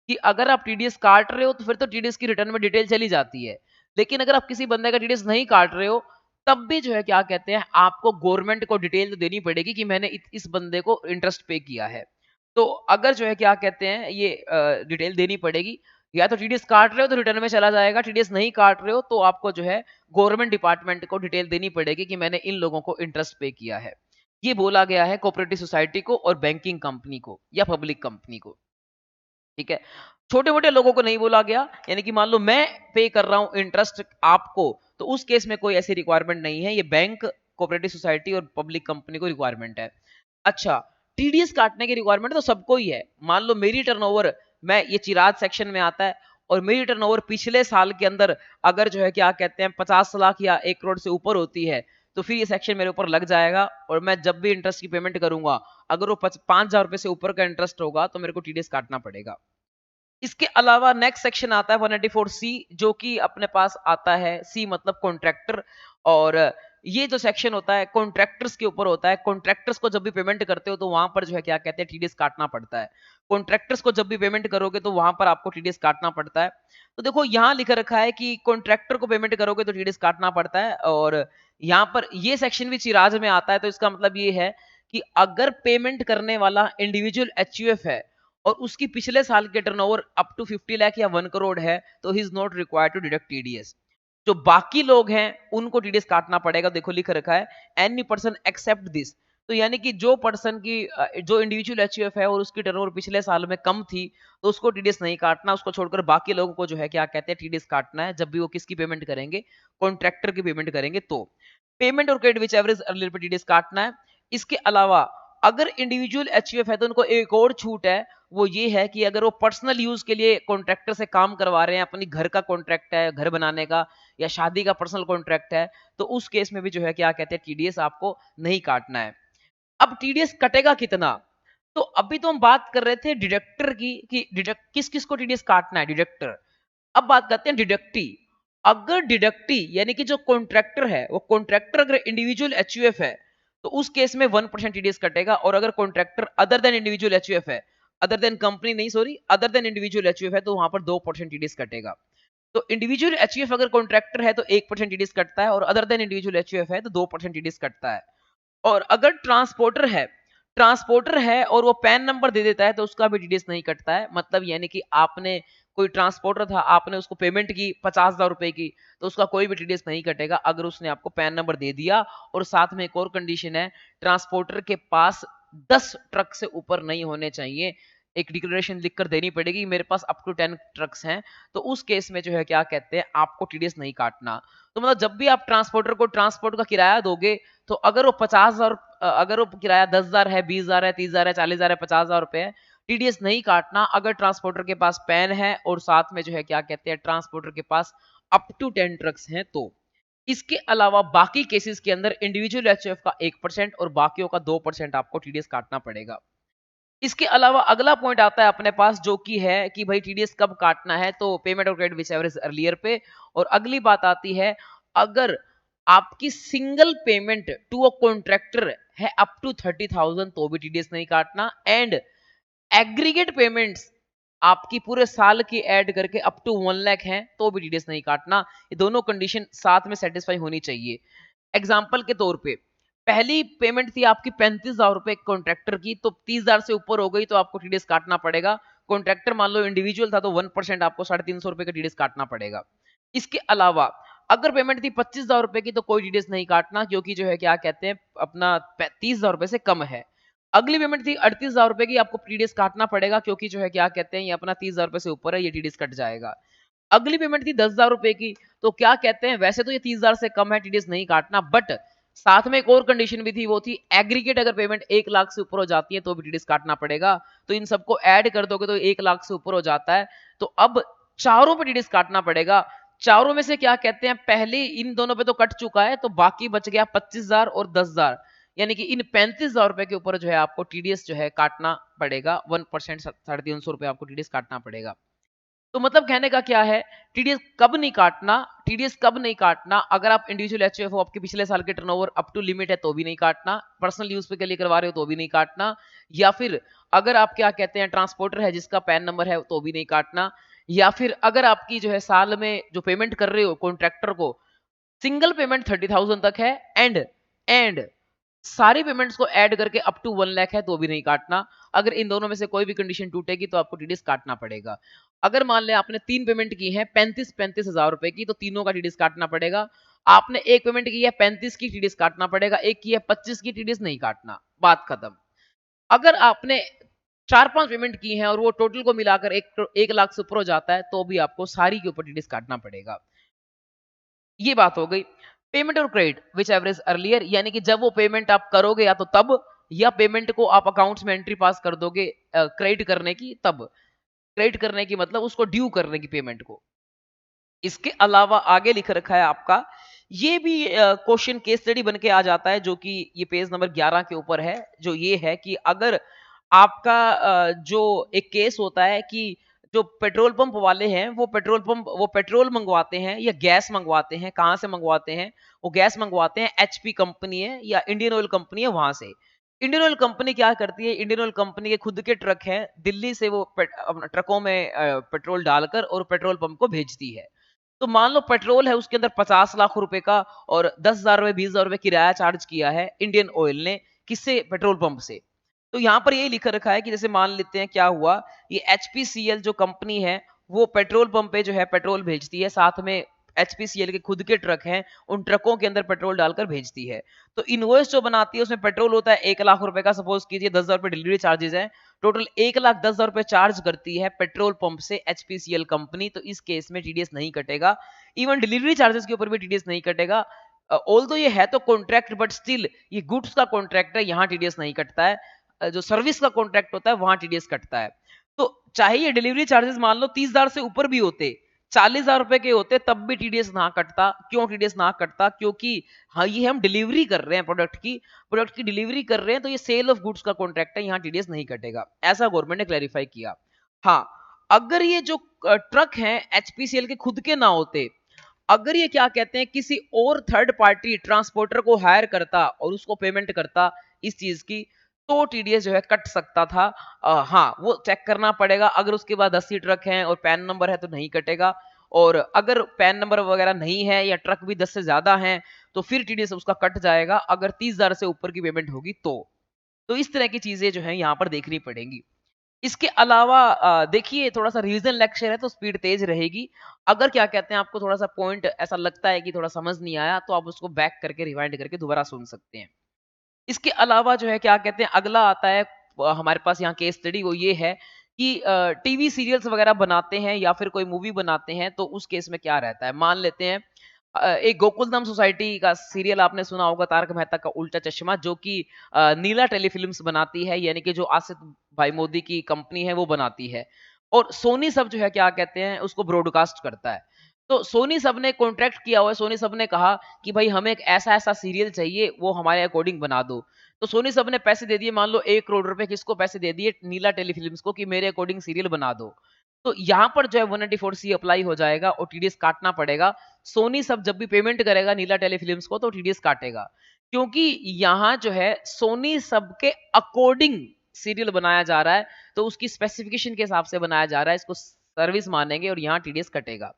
कि अगर आप टीडीएस काट रहे हो तो फिर तो टीडीएस की रिटर्न में डिटेल चली जाती है, लेकिन अगर आप किसी बंदे का टीडीएस नहीं काट रहे हो तब भी जो है क्या कहते हैं आपको गवर्नमेंट को डिटेल तो देनी पड़ेगी कि मैंने इस बंदे को इंटरेस्ट पे किया है। तो अगर जो है क्या कहते हैं ये डिटेल देनी पड़ेगी, या तो टीडीएस काट रहे हो तो रिटर्न में चला जाएगा, टीडीएस नहीं काट रहे हो तो आपको जो है गवर्नमेंट डिपार्टमेंट को डिटेल देनी पड़ेगी कि मैंने इन लोगों को इंटरेस्ट पे किया है। ये बोला गया है कोऑपरेटिव सोसाइटी को और बैंकिंग कंपनी को या पब्लिक कंपनी को। ठीक है, छोटे मोटे लोगों को नहीं बोला गया, यानी कि मान लो मैं पे कर रहा हूं इंटरेस्ट आपको, तो उस केस में कोई ऐसी रिक्वायरमेंट नहीं है, ये बैंक, कोऑपरेटिव सोसाइटी और पब्लिक कंपनी को रिक्वायरमेंट है। अच्छा, टीडीएस काटने की रिक्वायरमेंट तो सबको ही है। मान लो मेरी टर्नओवर, मैं ये चिराग सेक्शन में आता है, और मेरी टर्नओवर पिछले साल के अंदर अगर जो है क्या कहते हैं 50 लाख या 1 करोड़ से ऊपर होती है, तो फिर ये सेक्शन मेरे ऊपर लग जाएगा, और मैं जब भी इंटरेस्ट की पेमेंट करूंगा, अगर वो 5,000 रुपए से ऊपर का इंटरेस्ट होगा तो मेरे को टीडीएस काटना पड़ेगा। इसके अलावा नेक्स्ट सेक्शन आता है 184 सी, जो कि अपने पास आता है, सी मतलब कॉन्ट्रैक्टर। और ये जो सेक्शन होता है कॉन्ट्रैक्टर्स के ऊपर होता है। कॉन्ट्रैक्टर्स को जब भी पेमेंट करते हो तो वहां पर जो है क्या कहते हैं टीडीएस काटना पड़ता है। कॉन्ट्रैक्टर्स को जब भी पेमेंट करोगे तो वहां पर आपको टीडीएस काटना पड़ता है। तो देखो यहाँ लिखा रखा है कि कॉन्ट्रैक्टर को पेमेंट करोगे तो टीडीएस काटना पड़ता है, और यहाँ पर ये सेक्शन भी चिराज में आता है। तो इसका मतलब ये है कि अगर पेमेंट करने वाला इंडिविजुअल एचयूएफ है और उसकी पिछले साल के टर्नओवर अप टू 50 लाख या 1 करोड़ है, तो he is not required to deduct TDS. जो बाकी लोग हैं उनको टीडीएस काटना पड़ेगा। देखो लिख रखा है एनी पर्सन एक्सेप्ट दिस। तो यानी कि जो पर्सन की जो इंडिविजुअल एचयूएफ है और उसकी टर्नओवर पिछले साल में कम थी, तो उसको टीडीएस नहीं काटना। उसको छोड़कर बाकी लोगों को जो है क्या कहते हैं टीडीएस काटना है, जब भी वो किसकी पेमेंट करेंगे, कॉन्ट्रैक्टर की पेमेंट करेंगे। तो पेमेंट और क्रेडिट विच एवरेज अर्लियर पे टीडीएस काटना है। इसके अलावा अगर इंडिविजुअल एचयूएफ है तो उनको एक और छूट है, वो ये है कि अगर वो पर्सनल यूज के लिए कॉन्ट्रैक्टर से काम करवा रहे हैं, अपनी घर का कॉन्ट्रैक्ट है, घर बनाने का या शादी का पर्सनल कॉन्ट्रैक्ट है, तो उस केस में भी जो है क्या कहते हैं टीडीएस आपको नहीं काटना है। अब टीडीएस कटेगा कितना? तो अभी तो हम बात कर रहे थे डिडक्टर की कि डिडक्ट किस किस को टीडीएस काटना है, डिडक्टर। अब बात करते हैं डिडक्टी। अगर डिडक्टी यानी कि जो कॉन्ट्रैक्टर है, वो कॉन्ट्रैक्टर अगर इंडिविजुअल एचयूएफ है तो उस केस में 1% टीडीएस कटेगा। और अगर contractor other than individual HUF है, अदर देन कंपनी नहीं, sorry, other than individual HUF है, तो वहां पर 2% टीडीएस कटेगा। तो इंडिविजुअल एचयूएफ अगर कॉन्ट्रैक्टर है तो 1% टीडीएस कटता है, और अदर देन इंडिविजुअल एचयूएफ है तो 2% टीडीएस कटता है। और अगर ट्रांसपोर्टर है और वो पैन नंबर दे देता है तो उसका भी टीडीएस नहीं कटता है। मतलब यानी कि आपने कोई ट्रांसपोर्टर था, आपने उसको पेमेंट की 50,000 रुपए की, तो उसका कोई भी टीडीएस नहीं कटेगा अगर उसने आपको पैन नंबर दे दिया। और साथ में एक और कंडीशन है, ट्रांसपोर्टर के पास 10 ट्रक से ऊपर नहीं होने चाहिए। एक डिक्लेरेशन लिखकर देनी पड़ेगी मेरे पास अप टू 10 ट्रक्स हैं, तो उस केस में जो है क्या कहते हैं आपको टीडीएस नहीं काटना। तो मतलब जब भी आप ट्रांसपोर्टर को ट्रांसपोर्ट का किराया दोगे, तो अगर वो 50,000, अगर वो किराया 10,000 है, 20,000 है, 30,000 है, 40,000 है, 50,000 रुपए है, टीडीएस नहीं काटना अगर ट्रांसपोर्टर के पास पैन है और साथ में जो है क्या कहते हैं ट्रांसपोर्टर के पास अप टू 10 ट्रक्स हैं तो। इसके अलावा बाकी केसेस के अंदर इंडिविजुअल एचएफ का 1% और बाकियों का 2% आपको टीडीएस काटना पड़ेगा। इसके अलावा अगला पॉइंट आता है अपने पास, जो कि है कि भाई टीडीएस कब काटना है, तो पेमेंट और क्रेडिट विच एवरेज अर्लियर पे। और अगली बात आती है, अगर आपकी single payment to a contractor है अप टू 30,000 तो भी टीडीएस नहीं काटना। एंड एग्रीगेट पेमेंट्स आपकी पूरे साल की ऐड करके अप टू 1 लाख हैं तो भी टीडीएस नहीं काटना। ये दोनों कंडीशन साथ में सेटिस्फाई होनी चाहिए। एग्जाम्पल के तौर पे, पहली पेमेंट थी आपकी 35,000 रुपए कॉन्ट्रैक्टर की, तो 30,000 से ऊपर हो गई तो आपको टीडीएस काटना पड़ेगा। कॉन्ट्रैक्टर मान लो इंडिविजुअल था तो 1% आपको 350 रुपए का टीडीएस काटना पड़ेगा। इसके अलावा अगर पेमेंट थी 25,000 रुपए की तो कोई टीडीएस नहीं काटना, क्योंकि जो है क्या कहते हैं अपना 30,000 रुपए से कम है। अगली पेमेंट थी 38,000 रुपए की, आपको टीडीएस काटना पड़ेगा, क्योंकि जो है क्या कहते हैं ये अपना 30,000 रुपए से ऊपर है, ये टीडीएस कट जाएगा। अगली पेमेंट थी 10,000 रुपए की, तो क्या कहते हैं वैसे तो ये 30,000 से कम है, टीडीएस नहीं काटना, बट साथ में एक और कंडीशन भी थी, वो थी एग्रीगेट अगर पेमेंट 1 लाख से ऊपर हो जाती है तो भी टीडीएस काटना पड़ेगा। तो इन सबको ऐड कर दोगे तो 1 लाख से ऊपर हो जाता है, तो अब चारों पे टीडीएस काटना पड़ेगा। चारों में से क्या कहते हैं पहले इन दोनों पे तो कट चुका है, तो बाकी बच गया 25,000 और 10,000, यानी कि इन 35,000 रुपए के ऊपर जो है आपको टीडीएस जो है काटना पड़ेगा। 1% 350 रुपए आपको टीडीएस काटना पड़ेगा। तो मतलब कहने का क्या है, टीडीएस कब नहीं काटना, टीडीएस कब नहीं काटना, अगर आप इंडिविजुअल एचयूएफ हो, आपके पिछले साल के टर्नओवर अप टू लिमिट है तो भी नहीं काटना, पर्सनल यूज पे के लिए करवा रहे हो तो भी नहीं काटना, या फिर अगर आप क्या कहते हैं ट्रांसपोर्टर है जिसका पैन नंबर है तो भी नहीं काटना, या फिर अगर आपकी जो है साल में जो पेमेंट कर रहे हो कॉन्ट्रैक्टर को सिंगल पेमेंट 30,000 तक है, एंड सारी पेमेंट्स को ऐड करके अप टू 1 लाख है तो भी नहीं काटना। अगर इन दोनों में से कोई भी कंडीशन टूटेगी तो आपको टीडीएस काटना पड़ेगा। अगर मान लें आपने 3 पेमेंट की है 35-35 हज़ार रुपए की, तो तीनों का टीडीएस काटना पड़ेगा। आपने एक पेमेंट की है 35 की, टीडीएस काटना पड़ेगा। एक की है 25 की, टीडीएस नहीं काटना, बात खत्म। अगर आपने 4-5 पेमेंट की हैं और वो टोटल को मिलाकर 1 लाख से ऊपर हो जाता है तो भी आपको सारी के ऊपर टीडीएस काटना पड़ेगा। ये बात हो गई। पेमेंट और क्रेडिट व्हिच एवरेज अर्लियर, यानी कि जब वो पेमेंट आप करोगे या तो तब, या पेमेंट को आप अकाउंट्स में एंट्री पास कर दोगे क्रेडिट करने की तब। क्रेडिट करने की मतलब उसको ड्यू करने की पेमेंट को। इसके अलावा आगे लिख रखा है आपका, ये भी क्वेश्चन केस स्टडी बन के आ जाता है, जो कि ये पेज नंबर 11 के ऊपर है, जो ये है कि अगर आपका जो एक केस होता है कि जो पेट्रोल पंप वाले हैं वो पेट्रोल मंगवाते हैं या गैस मंगवाते हैं, कहाँ से मंगवाते हैं? वो गैस मंगवाते हैं, एचपी कंपनी है या इंडियन ऑयल कंपनी है वहां से। इंडियन ऑयल कंपनी क्या करती है? इंडियन ऑयल कंपनी के खुद के ट्रक हैं, दिल्ली से वो अपना ट्रकों में पेट्रोल डालकर और पेट्रोल पंप को भेजती है। तो मान लो पेट्रोल है उसके अंदर 50 लाख रुपए का, और 10,000 रुपए 20,000 रुपए किराया चार्ज किया है इंडियन ऑयल ने, किससे? पेट्रोल पंप से। तो यहाँ पर यही लिखा रखा है कि जैसे मान लेते हैं क्या हुआ, ये एचपीसीएल जो कंपनी है वो पेट्रोल पंप पे जो है पेट्रोल भेजती है, साथ में एचपीसीएल के खुद के ट्रक हैं, उन ट्रकों के अंदर पेट्रोल डालकर भेजती है। तो इनवॉइस जो बनाती है उसमें पेट्रोल होता है 1 लाख रुपए का, सपोज कीजिए 10,000 रुपए डिलीवरी चार्जेस है, टोटल 1,10,000 रुपए चार्ज करती है पेट्रोल पंप से एचपीसीएल कंपनी। तो इस केस में टीडीएस नहीं कटेगा, इवन डिलीवरी चार्जेस के ऊपर भी टीडीएस नहीं कटेगा। ऑल तो ये है तो कॉन्ट्रैक्ट, बट स्टिल ये गुड्स का कॉन्ट्रैक्ट है, यहाँ टीडीएस नहीं कटता है। जो सर्विस का कॉन्ट्रैक्ट होता है वहां टीडीएस कटता है। तो चाहे ये डिलीवरी चार्जेस मान लो 30,000 से ऊपर भी होते, 40,000 रुपए के होते, तब भी टीडीएस ना कटता। क्यों टीडीएस ना कटता? क्योंकि हाँ, ये हम डिलीवरी कर रहे हैं प्रोडक्ट की डिलीवरी कर रहे हैं, तो ये सेल ऑफ गुड्स का कॉन्ट्रैक्ट है, यहाँ टीडीएस नहीं कटेगा, ऐसा गवर्नमेंट ने क्लैरिफाई किया। हाँ, अगर ये जो ट्रक हैं एचपीसीएल के खुद के ना होते, अगर ये क्या कहते हैं किसी और थर्ड पार्टी ट्रांसपोर्टर को हायर करता और उसको पेमेंट करता इस चीज की, तो टीडीएस जो है कट सकता था। हाँ, वो चेक करना पड़ेगा, अगर उसके बाद 80 ट्रक हैं और पैन नंबर है तो नहीं कटेगा, और अगर पैन नंबर वगैरह नहीं है या ट्रक भी 10 से ज्यादा हैं तो फिर टीडीएस उसका कट जाएगा, अगर 30,000 से ऊपर की पेमेंट होगी तो इस तरह की चीजें जो है यहाँ पर देखनी पड़ेंगी। इसके अलावा देखिए, थोड़ा-सा रिवीजन लेक्चर है तो स्पीड तेज रहेगी। अगर क्या कहते हैं आपको थोड़ा-सा पॉइंट ऐसा लगता है कि थोड़ा समझ नहीं आया, तो आप उसको बैक करके रिवाइंड करके दोबारा सुन सकते हैं। इसके अलावा जो है क्या कहते हैं अगला आता है हमारे पास यहाँ केस स्टडी, वो ये है कि टीवी सीरियल्स वगैरह बनाते हैं या फिर कोई मूवी बनाते हैं तो उस केस में क्या रहता है। मान लेते हैं एक गोकुलधाम सोसाइटी का सीरियल आपने सुना होगा, तारक मेहता का उल्टा चश्मा, जो कि नीला टेलीफिल्म्स बनाती है, यानी कि जो आसिफ भाई मोदी की कंपनी है वो बनाती है, और सोनी सब जो है क्या कहते हैं उसको ब्रॉडकास्ट करता है। तो सोनी सब ने कॉन्ट्रैक्ट किया हुआ है, सोनी सब ने कहा कि भाई हमें एक ऐसा ऐसा सीरियल चाहिए, वो हमारे अकॉर्डिंग बना दो। तो सोनी सब ने पैसे दे दिए, मान लो 1 करोड़ रुपए किसको पैसे दे दिए? नीला टेलीफिल्म्स को, कि मेरे अकॉर्डिंग सीरियल बना दो। तो यहाँ पर जो है 194C अप्लाई हो जाएगा और टीडीएस काटना पड़ेगा। सोनी सब जब भी पेमेंट करेगा नीला टेलीफिल्म्स को तो टीडीएस काटेगा, क्योंकि यहाँ जो है सोनी सब के अकॉर्डिंग सीरियल बनाया जा रहा है, तो उसकी स्पेसिफिकेशन के हिसाब से बनाया जा रहा है, इसको सर्विस मानेंगे और यहाँ टीडीएस कटेगा।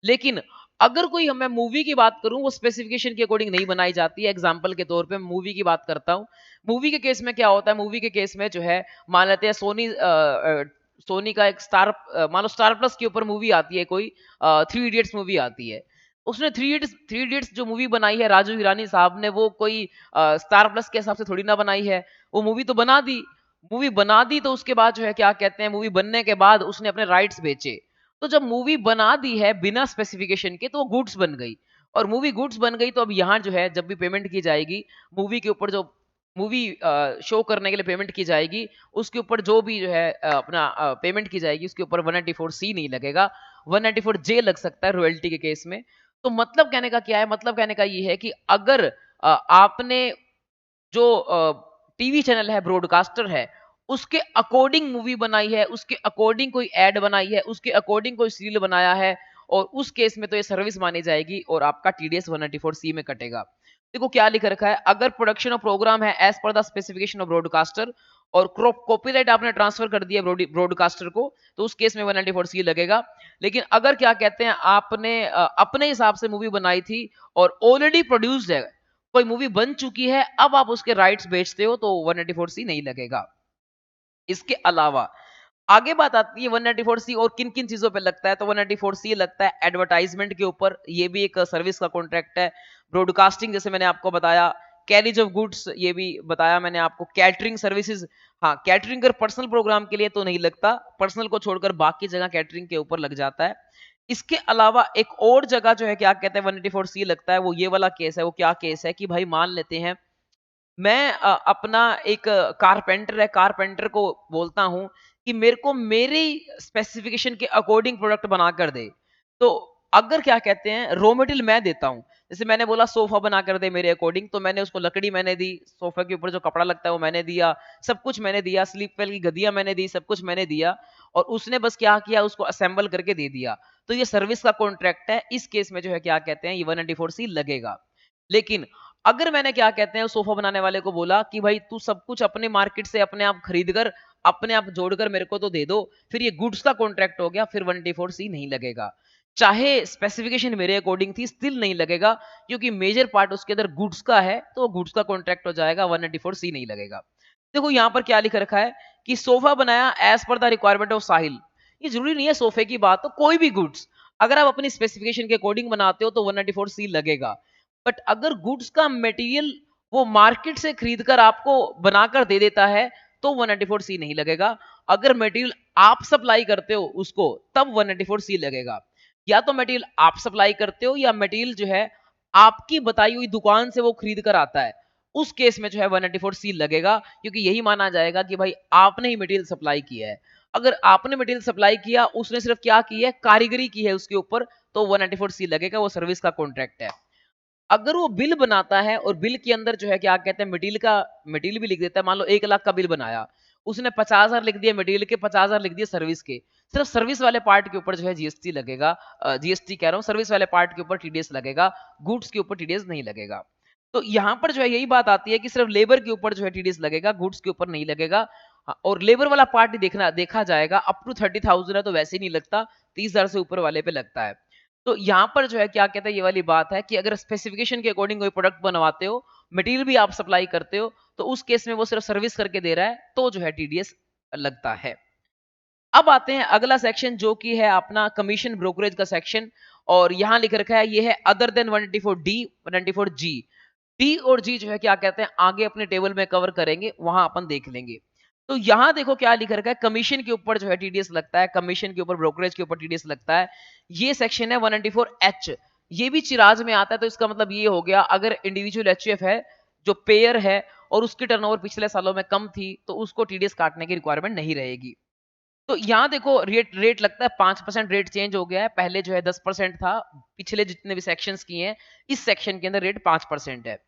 लेकिन अगर कोई मैं मूवी की बात करूं, वो स्पेसिफिकेशन के अकॉर्डिंग नहीं बनाई जाती है। एग्जांपल के तौर पे मूवी की बात करता हूं। मूवी के केस में क्या होता है? मूवी के केस में जो है मान लेते हैं सोनी का एक मान लो स्टार प्लस के ऊपर मूवी आती है कोई, थ्री इडियट्स मूवी आती है। उसने थ्री इडियट्स जो मूवी बनाई है राजू हिरानी साहब ने, वो कोई स्टार प्लस के हिसाब से थोड़ी ना बनाई है। वो मूवी बना दी तो उसके बाद जो है क्या कहते हैं, मूवी बनने के बाद उसने अपने राइट्स बेचे। तो जब मूवी बना दी है बिना स्पेसिफिकेशन के तो वो गुड्स बन गई, और मूवी गुड्स बन गई तो अब यहाँ जो है जब भी पेमेंट की जाएगी, मूवी के ऊपर जो मूवी शो करने के लिए पेमेंट की जाएगी, उसके ऊपर जो भी जो है अपना पेमेंट की जाएगी उसके ऊपर 194C नहीं लगेगा, 194J लग सकता है रॉयल्टी के केस में। तो मतलब कहने का क्या है? मतलब कहने का ये है कि अगर आपने जो टीवी चैनल है, ब्रॉडकास्टर है, उसके अकॉर्डिंग मूवी बनाई है, उसके अकॉर्डिंग कोई एड बनाई है, उसके अकॉर्डिंग कोई सीरियल बनाया है, और उस केस में तो ये सर्विस मानी जाएगी और आपका टीडीएस 194C में कटेगा। देखो क्या लिख रखा है, अगर प्रोडक्शन ऑफ प्रोग्राम है as per the specification of broadcaster, और कॉपीराइट आपने ट्रांसफर कर दिया ब्रॉडकास्टर को, तो उस केस में 194C लगेगा। लेकिन अगर क्या कहते हैं आपने अपने हिसाब से मूवी बनाई थी और ऑलरेडी प्रोड्यूस्ड है, कोई मूवी बन चुकी है, अब आप उसके राइट्स बेचते हो तो 194 सी नहीं लगेगा। इसके अलावा आगे बात आती है 194 सी और किन किन चीजों पे लगता है। तो 194 सी लगता है एडवर्टाइजमेंट के ऊपर, ये भी एक सर्विस का कॉन्ट्रैक्ट है। ब्रॉडकास्टिंग जैसे मैंने आपको बताया, कैरिज ऑफ गुड्स ये भी बताया मैंने आपको, कैटरिंग सर्विसेज, हाँ कैटरिंग अगर पर्सनल प्रोग्राम के लिए तो नहीं लगता, पर्सनल को छोड़कर बाकी जगह कैटरिंग के ऊपर लग जाता है। इसके अलावा एक और जगह जो है क्या कहते हैं 194 सी लगता है, वो ये वाला केस है। वो क्या केस है कि भाई मान लेते हैं मैं अपना एक कारपेंटर है, कारपेंटर को बोलता हूँ कि मेरे को मेरी स्पेसिफिकेशन के अकॉर्डिंग प्रोडक्ट बना कर दे। तो अगर क्या कहते हैं रॉ मटेरियल मैं देता हूँ, जैसे मैंने बोला सोफा बना कर दे मेरे अकॉर्डिंग, तो मैंने उसको लकड़ी मैंने दी, सोफे के ऊपर जो कपड़ा लगता है वो मैंने दिया, सब कुछ मैंने दिया, स्लीप वेल की गद्दियां मैंने दी, सब कुछ मैंने दिया, और उसने बस क्या किया उसको असेंबल करके दे दिया। तो ये सर्विस का कॉन्ट्रैक्ट है। इस केस में जो है क्या कहते हैं ये 194 सी लगेगा। लेकिन अगर मैंने क्या कहते हैं सोफा बनाने वाले को बोला कि भाई तू सब कुछ अपने मार्केट से अपने आप खरीद कर अपने आप जोड़कर मेरे को तो दे दो, फिर ये गुड्स का कॉन्ट्रैक्ट हो गया, फिर 194 सी नहीं लगेगा। चाहे स्पेसिफिकेशन मेरे अकॉर्डिंग थी स्टिल नहीं लगेगा, क्योंकि मेजर पार्ट उसके अंदर गुड्स का है, तो गुड्स का कॉन्ट्रैक्ट हो जाएगा, 194 सी नहीं लगेगा। देखो यहां पर क्या लिख रखा है कि सोफा बनाया as per the requirement of साहिल। ये जरूरी नहीं है सोफे की बात, तो कोई भी गुड्स अगर आप अपनी स्पेसिफिकेशन के अकॉर्डिंग बनाते हो तो 194 सी लगेगा। बट अगर गुड्स का मटेरियल वो मार्केट से खरीद कर आपको बनाकर दे देता है तो 194 सी नहीं लगेगा। अगर मटेरियल आप सप्लाई करते हो उसको तब 194 सी लगेगा। या तो मटेरियल आप सप्लाई करते हो या मटेरियल जो है आपकी बताई हुई दुकान से वो खरीद कर आता है, उस केस में जो है 194 सी लगेगा, क्योंकि यही माना जाएगा कि भाई आपने ही मटेरियल सप्लाई किया है। अगर आपने मटेरियल सप्लाई किया, उसने सिर्फ क्या की है कारीगरी की है उसके ऊपर, तो 194 सी लगेगा, वो सर्विस का कॉन्ट्रैक्ट है। अगर वो बिल बनाता है और बिल के अंदर जो है क्या कहते हैं मटेरियल भी लिख देता है, मान लो 1 लाख का बिल बनाया, उसने 50,000 लिख दिया मटेरियल के, 50,000 लिख दिया सर्विस के, सिर्फ सर्विस वाले पार्ट के ऊपर जो है जीएसटी लगेगा। जीएसटी कह रहा हूँ, सर्विस वाले पार्ट के ऊपर टीडीएस लगेगा, गुड्स के ऊपर टीडीएस नहीं लगेगा। तो यहाँ पर जो है यही बात आती है कि सिर्फ लेबर के ऊपर जो है टीडीएस लगेगा, गुड्स के ऊपर नहीं लगेगा। हाँ, और लेबर वाला पार्ट ही देखा जाएगा, अप टू 30,000 है तो वैसे ही नहीं लगता, 30,000 से ऊपर वाले पे लगता है। तो यहाँ पर जो है क्या कहते हैं ये वाली बात है कि अगर स्पेसिफिकेशन के अकॉर्डिंग कोई प्रोडक्ट बनवाते हो, मटेरियल भी आप सप्लाई करते हो, तो उस केस में वो सिर्फ सर्विस करके दे रहा है तो जो है टीडीएस लगता है। अब आते हैं अगला सेक्शन जो कि है अपना कमीशन ब्रोकरेज का सेक्शन, और यहाँ लिख रखा है ये है अदर देन 194 डी 194 जी। डी और जी जो है क्या कहते हैं आगे अपने टेबल में कवर करेंगे, वहां अपन देख लेंगे। तो यहां देखो क्या लिख रखा है, कमीशन के ऊपर जो है टीडीएस लगता है, कमीशन के ऊपर ब्रोकरेज के ऊपर टीडीएस लगता है। ये सेक्शन है 194 एच। ये भी चिराज में आता है, तो इसका मतलब ये हो गया अगर इंडिविजुअल एचयूएफ है जो पेयर है और उसकी टर्नओवर पिछले सालों में कम थी तो उसको टीडीएस काटने की रिक्वायरमेंट नहीं रहेगी। तो यहाँ देखो रेट रेट लगता है 5% रेट चेंज हो गया है, पहले जो है 10% था। पिछले जितने भी सेक्शंस किए हैं इस सेक्शन के अंदर रेट 5% है।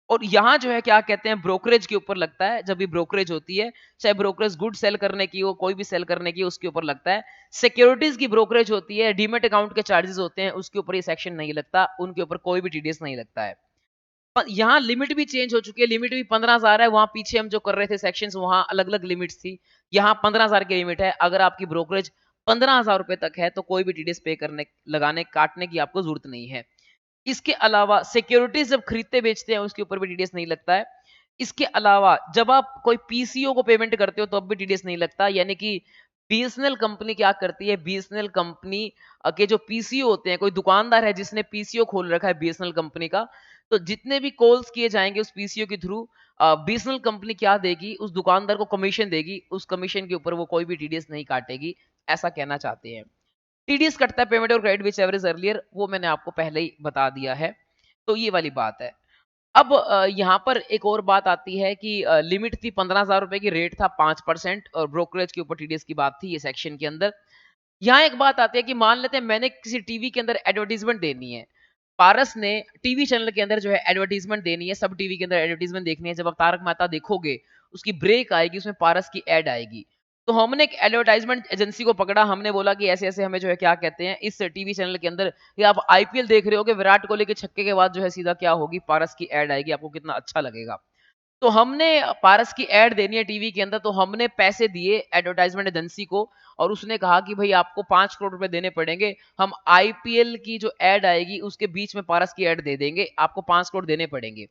और यहाँ जो है क्या कहते हैं ब्रोकरेज के ऊपर लगता है, जब भी ब्रोकरेज होती है, चाहे ब्रोकरेज गुड सेल करने की हो, कोई भी सेल करने की, उसके ऊपर लगता है। सिक्योरिटीज की ब्रोकरेज होती है, डीमेट अकाउंट के चार्जेस होते हैं, उसके ऊपर ये सेक्शन नहीं लगता, उनके ऊपर कोई भी टीडीएस नहीं लगता है। यहाँ लिमिट भी चेंज हो चुकी है, लिमिट भी 15,000 है, वहां पीछे हम जो कर रहे थे सेक्शंस वहां अलग अलग लिमिट्स थी, यहाँ 15,000 की लिमिट है। अगर आपकी ब्रोकरेज 15,000 रुपए तक है तो कोई भी टीडीएस पे करने लगाने काटने की आपको जरूरत नहीं है। इसके अलावा सिक्योरिटीज जब खरीदते बेचते हैं उसके ऊपर भी टीडीएस नहीं लगता है। इसके अलावा जब आप कोई पीसीओ को पेमेंट करते हो तो अब भी टीडीएस नहीं लगता, यानी कि बीएसएनएल कंपनी क्या करती है, बीएसएनएल कंपनी के जो पीसीओ होते हैं, कोई दुकानदार है जिसने पीसीओ खोल रखा है बीएसएनएल कंपनी का, तो जितने भी कॉल्स किए जाएंगे उस पीसीओ के थ्रू बीएसएनएल कंपनी क्या देगी, उस दुकानदार को कमीशन देगी, उस कमीशन के ऊपर वो कोई भी टीडीएस नहीं काटेगी, ऐसा कहना चाहते हैं। टीडीएस कटता है पेमेंट और क्रेडिट विच एवरेज अर्लियर, वो मैंने आपको पहले ही बता दिया है। तो ये वाली बात है। अब यहाँ पर एक और बात आती है कि लिमिट थी 15,000 रुपए की, रेट था 5% और ब्रोकरेज के ऊपर टीडीएस की बात थी ये सेक्शन के अंदर। यहाँ एक बात आती है कि मान लेते हैं मैंने किसी टीवी के अंदर एडवर्टीजमेंट देनी है, पारस ने टीवी चैनल के अंदर जो है एडवर्टीजमेंट देनी है, सब टीवी के अंदर एडवर्टीजमेंट देखनी है। जब आप तारक मेहता देखोगे उसकी ब्रेक आएगी, उसमें पारस की एड आएगी। तो हमने एक एडवर्टाइजमेंट एजेंसी को पकड़ा, हमने बोला कि ऐसे ऐसे हमें जो है क्या कहते हैं इस टीवी चैनल के अंदर, या आप आईपीएल देख रहे होगे, विराट कोहली के छक्के के बाद जो है सीधा क्या होगी, पारस की एड आएगी, आपको कितना अच्छा लगेगा। तो हमने पारस की एड देनी है टीवी के अंदर, तो हमने पैसे दिए एडवर्टाइजमेंट एजेंसी को, और उसने कहा कि भाई आपको 5 करोड़ रुपए देने पड़ेंगे, हम आईपीएल की जो एड आएगी उसके बीच में पारस की एड दे देंगे, आपको 5 करोड़ देने पड़ेंगे।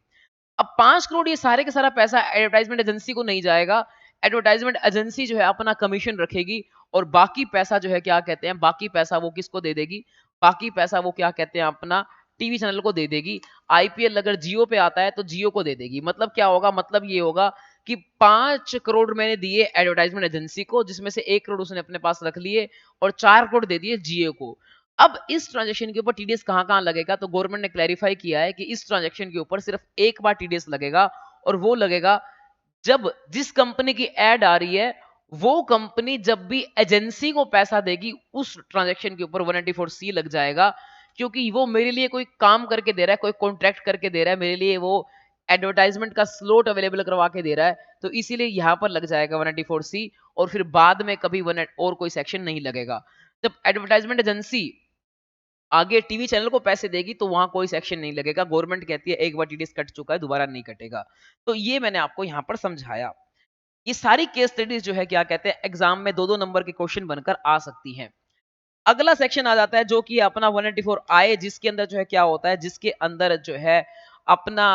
अब 5 करोड़ ये सारे का सारा पैसा एडवर्टाइजमेंट एजेंसी को नहीं जाएगा। एडवर्टाइजमेंट एजेंसी जो है अपना कमीशन रखेगी और बाकी पैसा जो है क्या कहते हैं, बाकी पैसा वो किसको दे देगी, बाकी पैसा वो क्या कहते हैं अपना टीवी चैनल को दे देगी। आईपीएल अगर जियो पे आता है तो जियो को दे देगी। मतलब क्या होगा, मतलब ये होगा कि 5 करोड़ मैंने दिए एडवर्टाइजमेंट एजेंसी को, जिसमें से 1 करोड़ उसने अपने पास रख लिए और 4 करोड़ दे दिए जियो को। अब इस ट्रांजैक्शन के ऊपर टीडीएस कहाँ-कहाँ लगेगा, तो गवर्नमेंट ने क्लैरिफाई किया है कि इस ट्रांजैक्शन के ऊपर सिर्फ एक बार टीडीएस लगेगा और वो लगेगा जब जिस कंपनी की एड आ रही है, वो कंपनी जब भी एजेंसी को पैसा देगी, उस ट्रांजैक्शन के ऊपर 194C लग जाएगा, क्योंकि वो मेरे लिए कोई काम करके दे रहा है, कोई कॉन्ट्रैक्ट करके दे रहा है, मेरे लिए वो एडवर्टाइजमेंट का स्लॉट अवेलेबल करवा के दे रहा है, तो इसीलिए यहाँ पर लग जाएगा 194C और फिर बाद में कभी वन और कोई सेक्शन नहीं लगेगा। जब एडवर्टाइजमेंट एजेंसी आगे टीवी चैनल को पैसे देगी तो वहां कोई सेक्शन नहीं लगेगा। गवर्नमेंट कहती है एक बार टीडीएस कट चुका है, दोबारा नहीं कटेगा। तो ये मैंने आपको यहाँ पर समझाया। ये सारी केस स्टडीज जो है क्या कहते हैं एग्जाम में 2-2 नंबर के क्वेश्चन बनकर आ सकती हैं। अगला सेक्शन आ जाता है जो कि अपना 194 आए, जिसके अंदर जो है क्या होता है, जिसके अंदर जो है अपना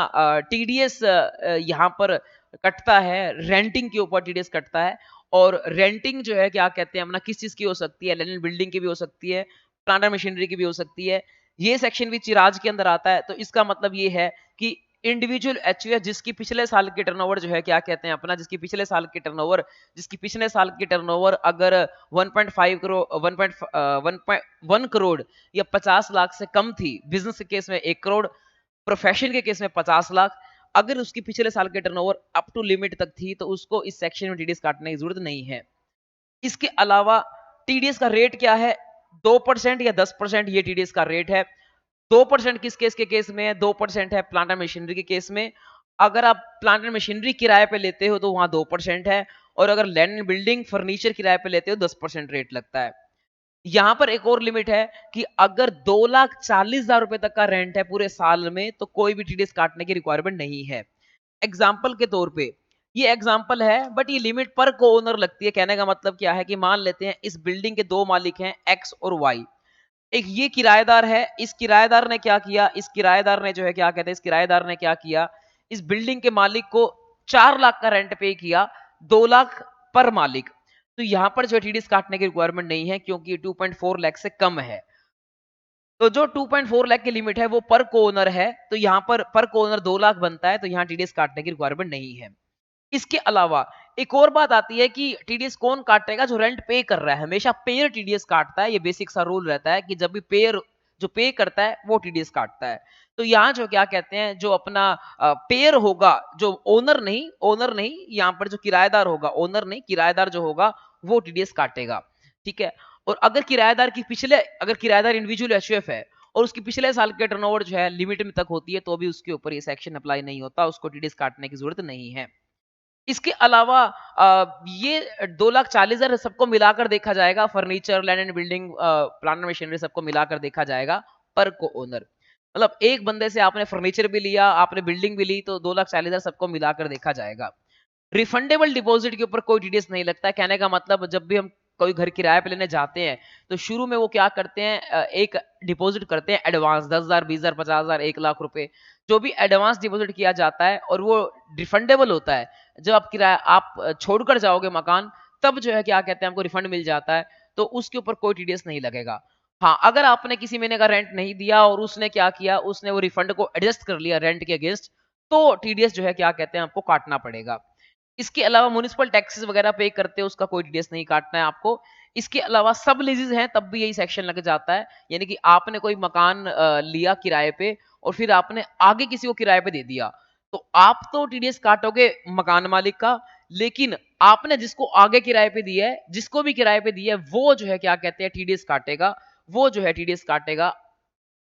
टीडीएस यहाँ पर कटता है, रेंटिंग के ऊपर टीडीएस कटता है। और रेंटिंग जो है क्या कहते हैं अपना किस चीज की हो सकती है, लैंड एंड बिल्डिंग की भी हो सकती है, प्लांट एंड मशीनरी की भी हो सकती है। ये सेक्शन भी चिराज के अंदर आता है। तो इसका मतलब ये है कि इंडिविजुअल एचयूएफ जिसकी पिछले साल की टर्नओवर जो है क्या कहते हैं अपना, जिसकी पिछले साल की टर्नओवर, जिसकी पिछले साल की टर्नओवर अगर 1.5 करोड़ 1.1 करोड़ या 50 लाख से कम थी, बिजनेस के केस में 1 करोड़, प्रोफेशन के केस में 50 लाख, अगर उसकी पिछले साल के टर्नओवर अप टू लिमिट तक थी तो उसको इस सेक्शन में टीडीएस काटने की जरूरत नहीं है। इसके अलावा टीडीएस का रेट क्या है, 2% या 10% ये टीडीएस का रेट है। 2% किस केस के केस में है, 2% है प्लांट एंड मशीनरी के केस में। अगर आप प्लांट एंड मशीनरी किराए पे लेते हो तो वहां 2% है, और अगर लैंड एंड बिल्डिंग फर्नीचर किराए पे लेते हो 10% रेट लगता है। यहां पर एक और लिमिट है कि अगर 2,40,000 रुपए तक का रेंट है पूरे साल में तो कोई भी टीडीएस काटने की रिक्वायरमेंट नहीं है। एग्जाम्पल के तौर पे ये एग्जाम्पल है, बट ये लिमिट पर को ओनर लगती है। कहने का मतलब क्या है कि मान लेते हैं इस बिल्डिंग के दो मालिक हैं, एक्स और वाई। एक ये किराएदार है, इस किराएदार ने क्या किया, इस किराएदार ने जो है क्या कहते हैं, इस किराएदार ने क्या किया, इस बिल्डिंग के मालिक को 4 लाख का रेंट पे किया, 2 लाख पर मालिक। तो यहां पर जो टीडीएस काटने की रिक्वायरमेंट नहीं है क्योंकि 2.4 लाख से कम है। तो जो 2.4 लाख की लिमिट है वो पर को ओनर है, तो यहां पर को ओनर 2 लाख बनता है, तो यहां टीडीएस काटने की रिक्वायरमेंट नहीं है। इसके अलावा एक और बात आती है कि टीडीएस कौन काटेगा, जो रेंट पे कर रहा है। हमेशा पेयर टीडीएस काटता है, ये बेसिक सा रूल रहता है कि जब भी पेयर जो पे करता है वो टीडीएस काटता है। तो यहाँ जो क्या कहते हैं, जो अपना पेयर होगा, जो ओनर नहीं, यहाँ पर जो किराएदार होगा, ओनर नहीं किराएदार जो होगा वो टीडीएस काटेगा। ठीक है। और अगर किराएदार इंडिविजुअल एचयूएफ है और उसकी पिछले साल के टर्नओवर जो है लिमिट में तक होती है, तो भी उसके ऊपर ये सेक्शन अप्लाई नहीं होता, उसको टीडीएस काटने की जरूरत नहीं है। इसके अलावा ये 2,40,000 सबको मिलाकर देखा जाएगा, furniture, land and building, plant and machinery सबको मिलाकर देखा जाएगा पर को ओनर। मतलब एक बंदे से आपने फर्नीचर भी लिया, आपने बिल्डिंग भी ली, तो 2,40,000 सबको मिलाकर देखा जाएगा। रिफंडेबल डिपॉजिट के ऊपर कोई टीडीएस नहीं लगता है। कहने का मतलब जब भी हम कोई घर किराए पे लेने जाते हैं तो शुरू में वो क्या करते हैं, एक डिपॉजिट करते हैं एडवांस, 10,000, 20,000, 50,000, 1 लाख रुपए, जो भी एडवांस डिपॉजिट किया जाता है और वो रिफंडेबल होता है। जब आप छोड़कर जाओगे मकान, तब जो है क्या कहते हैं आपको रिफंड मिल जाता है, तो उसके ऊपर कोई टीडीएस नहीं लगेगा। हाँ, अगर आपने किसी महीने का रेंट नहीं दिया और उसने क्या किया, उसने वो रिफंड को एडजस्ट कर लिया रेंट के अगेंस्ट, तो टीडीएस जो है क्या कहते हैं आपको काटना पड़ेगा। इसके अलावा म्युनिसिपल टैक्सेस वगैरह पे करते हैं, उसका कोई टीडीएस नहीं काटना है आपको। इसके अलावा सब लीजेस हैं तब भी यही सेक्शन लग जाता है। यानी कि आपने कोई मकान लिया किराए पे और फिर आपने आगे किसी को किराए पे दे दिया, तो आप तो टीडीएस काटोगे मकान मालिक का, लेकिन आपने जिसको आगे किराए पे दिया है, जिसको भी किराए पे दिया है, वो जो है क्या कहते हैं टीडीएस काटेगा, वो जो है टीडीएस काटेगा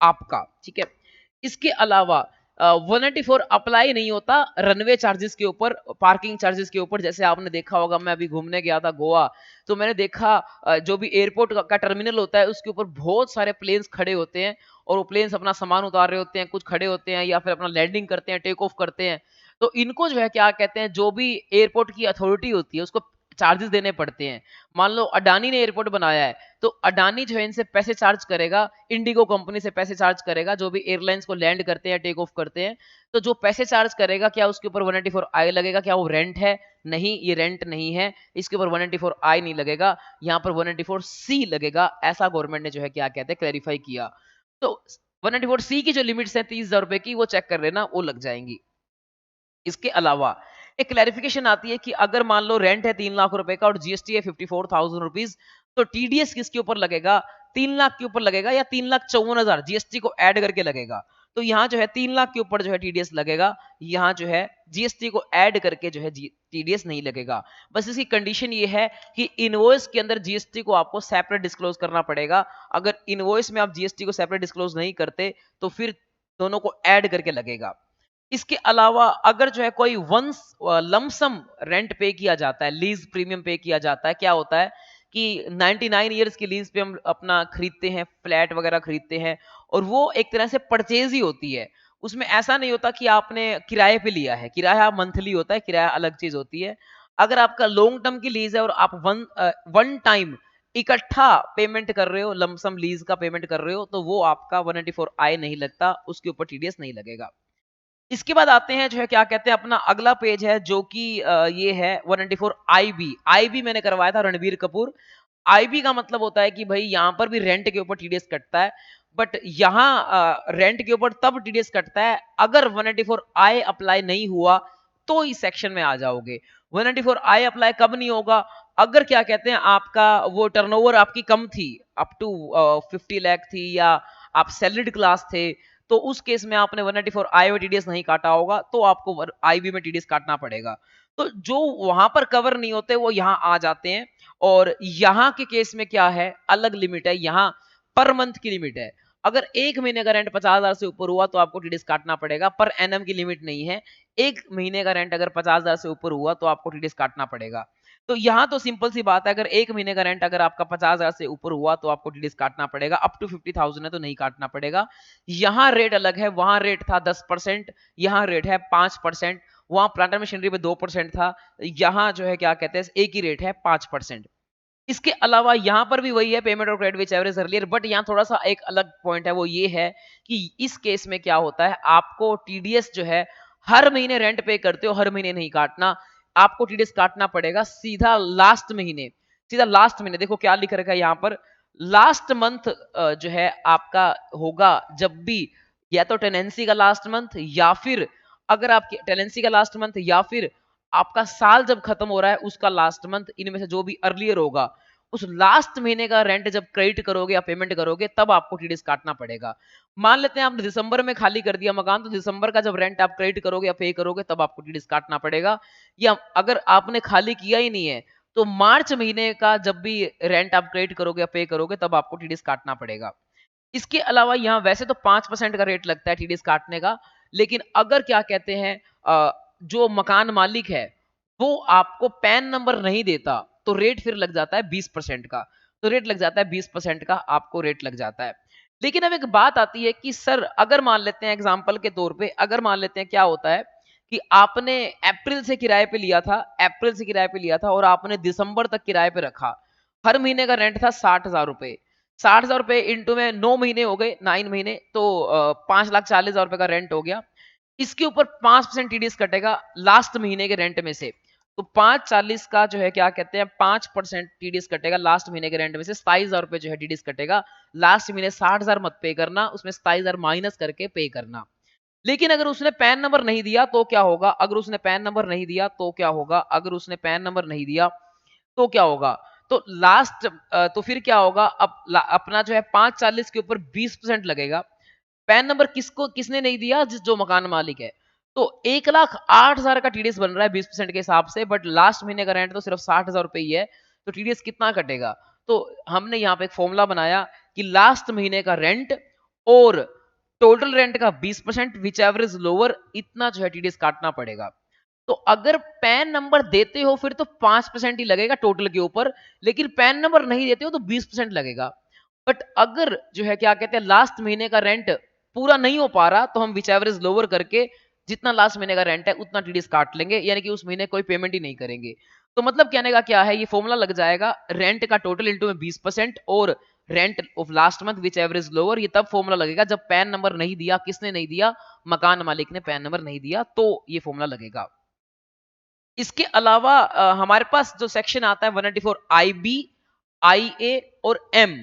आपका। ठीक है। इसके अलावा 194 अप्लाई नहीं होता रनवे चार्जेस के ऊपर, पार्किंग चार्जेस के ऊपर। जैसे आपने देखा होगा, मैं अभी घूमने गया था गोवा, तो मैंने देखा जो भी एयरपोर्ट का टर्मिनल होता है उसके ऊपर बहुत सारे प्लेन्स खड़े होते हैं और वो प्लेन्स अपना सामान उतार रहे होते हैं, कुछ खड़े होते हैं या फिर अपना लैंडिंग करते हैं, टेक ऑफ करते हैं। तो इनको जो है क्या कहते हैं, जो भी एयरपोर्ट की अथॉरिटी होती है उसको चार्जेस देने पड़ते हैं। मान लो अडानी ने एयरपोर्ट बनाया है, तो अडानी जो है इनसे पैसे चार्ज करेगा, इंडिगो कंपनी से पैसे चार्ज करेगा, जो भी एयरलाइंस को लैंड करते हैं, टेक ऑफ करते हैं, तो जो पैसे चार्ज करेगा, क्या उसके ऊपर 184 आई लगेगा? क्या वो रेंट है? नहीं, ये रेंट नहीं है, इसके ऊपर 184 आई नहीं लगेगा, यहाँ पर 184 सी लगेगा। ऐसा गवर्नमेंट ने जो है क्या कहते हैं क्लैरिफाई किया। तो 184 सी की जो लिमिट्स है 30,000 रुपए की, वो चेक कर लेना, वो लग जाएंगी। इसके अलावा एक क्लैरिफिकेशन आती है कि अगर मान लो रेंट है 3 लाख रुपए का और जीएसटी है 54,000 रुपीज, तो टीडीएस किसके ऊपर लगेगा? 3 लाख के ऊपर लगेगा या 3,54,000 जीएसटी को ऐड करके लगेगा? तो यहाँ जो है 3 लाख के ऊपर जो है टीडीएस लगेगा, यहाँ जो है जीएसटी को ऐड करके जो है टीडीएस नहीं लगेगा। बस इसकी कंडीशन ये है कि इनवॉइस के अंदर जीएसटी को आपको सेपरेट डिस्क्लोज करना पड़ेगा। अगर इनवॉइस में आप जीएसटी को सेपरेट डिस्क्लोज नहीं करते, तो फिर दोनों को ऐड करके लगेगा। इसके अलावा अगर जो है कोई वंस लमसम रेंट पे किया जाता है, लीज प्रीमियम पे किया जाता है, क्या होता है कि 99 ईयर्स की लीज पे हम अपना खरीदते हैं, फ्लैट वगैरह खरीदते हैं, और वो एक तरह से परचेज ही होती है। उसमें ऐसा नहीं होता कि आपने किराए पे लिया है, किराया मंथली होता है, किराया अलग चीज होती है। अगर आपका लॉन्ग टर्म की लीज है और आप वन टाइम इकट्ठा पेमेंट कर रहे हो, लमसम लीज का पेमेंट कर रहे हो, तो वो आपका 184 आई नहीं लगता, उसके ऊपर टीडीएस नहीं लगेगा। इसके बाद आते हैं जो है क्या कहते हैं, अपना अगला पेज है जो कि ये है 194 आईबी। आईबी मैंने करवाया था रणबीर कपूर। आईबी का मतलब होता है कि भाई यहां पर भी रेंट के ऊपर टीडीएस कटता है, बट यहां रेंट के ऊपर तब टीडीएस कटता है अगर 194 आई अप्लाई नहीं हुआ, तो इस सेक्शन में आ जाओगे। 194 आई अप्लाई कब नहीं होगा? अगर क्या कहते हैं आपका वो टर्नओवर आपकी कम थी, अप टू 50 लाख थी, या आप सैलरीड क्लास थे, तो उस केस में आपने 194 आई में टीडीएस नहीं काटा होगा, तो आपको आईबी में टीडीएस काटना पड़ेगा। तो जो वहां पर कवर नहीं होते वो यहां आ जाते हैं। और यहां के केस में क्या है, अलग लिमिट है, यहां पर मंथ की लिमिट है। अगर एक महीने का रेंट 50,000 से ऊपर हुआ तो आपको टीडीएस काटना पड़ेगा, पर एनएम की लिमिट नहीं है। एक महीने का रेंट अगर 50,000 से ऊपर हुआ तो आपको टीडीएस काटना पड़ेगा। तो यहाँ तो सिंपल सी बात है, अगर एक महीने का रेंट अगर आपका 50,000 से ऊपर हुआ तो आपको टीडीएस काटना पड़ेगा, अप टू 50,000 है तो नहीं काटना पड़ेगा। यहाँ रेट अलग है, वहां रेट था 10%, यहाँ रेट है 5%, वहां प्लांट मशीनरी पे 2% था, यहाँ जो है क्या कहते हैं एक ही रेट है 5%। इसके अलावा यहाँ पर भी वही है, पेमेंट और credit which average earlier, but यहाँ थोड़ा सा एक अलग पॉइंट है, वो ये है कि इस केस में क्या होता है, आपको टीडीएस जो है हर महीने रेंट पे करते हो, हर महीने नहीं काटना, आपको टीडीएस काटना पड़ेगा सीधा लास्ट महीने। सीधा लास्ट महीने, देखो क्या लिख रखा है यहाँ पर, लास्ट मंथ जो है आपका होगा जब भी, या तो टेनेंसी का लास्ट मंथ, या फिर अगर आपकी टेनेंसी का लास्ट मंथ, या फिर आपका साल जब खत्म हो रहा है उसका लास्ट मंथ, इनमें से जो भी अर्लियर होगा, उस लास्ट महीने का रेंट जब क्रेडिट करोगे या पेमेंट करोगे, तब आपको टीडीएस काटना पड़ेगा। मान लेते हैं आपने दिसंबर में खाली कर दिया मकान, तो दिसंबर का जब रेंट आप क्रेडिट करोगे या पे करोगे तब आपको टीडीएस काटना पड़ेगा। या अगर आपने खाली किया ही नहीं है, तो मार्च महीने का जब भी रेंट आप क्रेडिट करोगे या पे करोगे तब आपको टीडीएस काटना पड़ेगा। इसके अलावा यहाँ वैसे तो 5% का रेट लगता है टीडीएस काटने का, लेकिन अगर क्या कहते हैं जो मकान मालिक है वो आपको पैन नंबर नहीं देता, तो रेट फिर लग जाता है 20% का। तो रेट लग जाता है 20% का, आपको रेट लग जाता है। लेकिन अब एक बात आती है कि सर अगर मान लेते हैं एग्जाम्पल के तौर पे, अगर मान लेते हैं क्या होता है कि आपने अप्रैल से किराए पे लिया था, अप्रैल से किराए पे लिया था और आपने दिसंबर तक किराए पे रखा, हर महीने का रेंट था 60,000 रुपए। 60,000 रुपए इंटू में 9 महीने हो गए, 9 महीने, तो 5,40,000 रुपए का रेंट हो गया। इसके ऊपर 5% टीडीएस कटेगा लास्ट महीने के रेंट में से। तो 540 का जो है क्या कहते हैं 5% टीडीएस कटेगा लास्ट महीने के रेंट में से, 27,000 रुपए जो है टीडीएस कटेगा। लास्ट महीने 60,000 मत पे करना, उसमें 27,000 माइनस करके पे करना। लेकिन अगर उसने पैन नंबर नहीं दिया तो क्या होगा, अगर उसने पैन नंबर नहीं दिया तो क्या होगा, अगर उसने पैन नंबर नहीं दिया तो क्या होगा, तो लास्ट तो फिर क्या होगा, अपना जो है 540 के ऊपर 20% लगेगा। पैन नंबर किसको किसने नहीं दिया, जिस जो मकान मालिक है। तो 1,08,000 का टीडीएस बन रहा है 20% के हिसाब से, बट लास्ट महीने का रेंट तो सिर्फ 60,000 रुपए ही है, तो टीडीएस कितना कटेगा। तो हमने यहाँ पे एक फॉर्मूला बनाया कि लास्ट महीने का रेंट और टोटल रेंट का 20% विच एवरेज लोअर, इतना जो है टीडीएस काटना पड़ेगा। तो अगर पैन नंबर देते हो फिर तो 5% ही लगेगा टोटल के ऊपर, लेकिन पैन नंबर नहीं देते हो तो 20% लगेगा। बट अगर जो है क्या कहते हैं लास्ट महीने का रेंट पूरा नहीं हो पा रहा, तो हम विच एवरेज लोअर करके जितना लास्ट महीने का रेंट है उतना टीडीएस काट लेंगे, यानी कि उस महीने कोई पेमेंट ही नहीं करेंगे। तो मतलब कहने का क्या है, ये फॉर्मूला लग जाएगा रेंट का टोटल इंटू में 20% और rent of last month which average lower. ये तब फॉर्मूला लगेगा जब पैन नंबर नहीं दिया, किसने नहीं दिया, मकान मालिक ने पैन नंबर नहीं दिया, तो ये फॉर्मूला लगेगा। इसके अलावा हमारे पास जो सेक्शन आता है 194 आईबी, आईए और एम,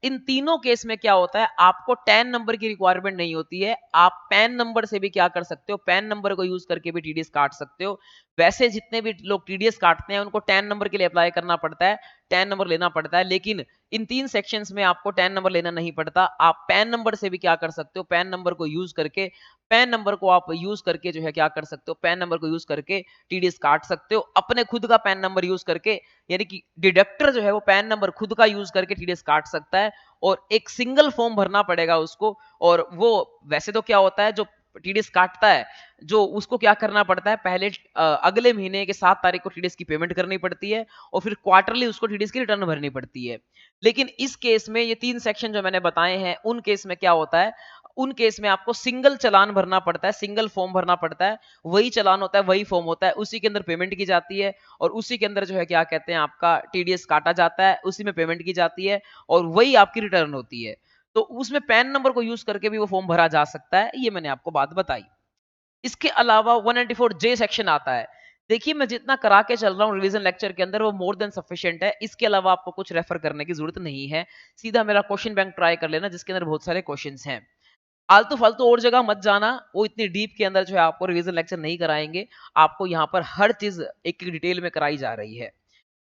इन तीनों केस में क्या होता है, आपको टैन नंबर की रिक्वायरमेंट नहीं होती है, आप पैन नंबर से भी क्या कर सकते हो, पैन नंबर को यूज करके भी टीडीएस काट सकते हो। वैसे जितने भी लोग टीडीएस काटते हैं उनको टैन नंबर के लिए अप्लाई करना पड़ता है, टैन नंबर लेना पड़ता है, लेकिन इन तीन सेक्शंस में आपको टैन नंबर लेना नहीं पड़ता। आप पैन नंबर से भी क्या कर सकते हो, पैन नंबर को यूज करके, पैन नंबर को आप यूज करके जो है क्या कर सकते हो, पैन नंबर को यूज करके टीडीएस काट सकते हो अपने खुद का पैन नंबर यूज करके, यानी कि डिडक्टर जो है वो पैन नंबर खुद का यूज करके टीडीएस काट सकता है और एक सिंगल फॉर्म भरना पड़ेगा उसको। और वो वैसे तो क्या होता है, जो टीडीएस काटता है जो उसको क्या करना पड़ता है, पहले अगले महीने के 7 तारीख को टीडीएस की पेमेंट करनी पड़ती है और फिर क्वार्टरली उसको टीडीएस की रिटर्न भरनी पड़ती है। लेकिन इस केस में ये 3 सेक्शन जो मैंने बताए हैं उन केस में क्या होता है, उन केस में आपको सिंगल चालान भरना पड़ता है, सिंगल फॉर्म भरना पड़ता है, वही चालान होता है, वही फॉर्म होता है, उसी के अंदर पेमेंट की जाती है और उसी के अंदर जो है क्या कहते हैं आपका टीडीएस काटा जाता है, उसी में पेमेंट की जाती है और वही आपकी रिटर्न होती है। तो उसमें पैन नंबर को यूज करके भी वो फॉर्म भरा जा सकता है, ये मैंने आपको बात बताई। इसके अलावा 194 जे सेक्शन आता है। देखिए मैं जितना करा के चल रहा हूँ रिवीजन लेक्चर के अंदर वो मोर देन सफिशिएंट है, इसके अलावा आपको कुछ रेफर करने की जरूरत नहीं है। सीधा मेरा क्वेश्चन बैंक ट्राई कर लेना जिसके अंदर बहुत सारे क्वेश्चंस हैं। आलतू फालतू और जगह मत जाना, वो इतनी डीप के अंदर जो है आपको रिवीजन लेक्चर नहीं कराएंगे, आपको यहाँ पर हर चीज एक एक डिटेल में कराई जा रही है।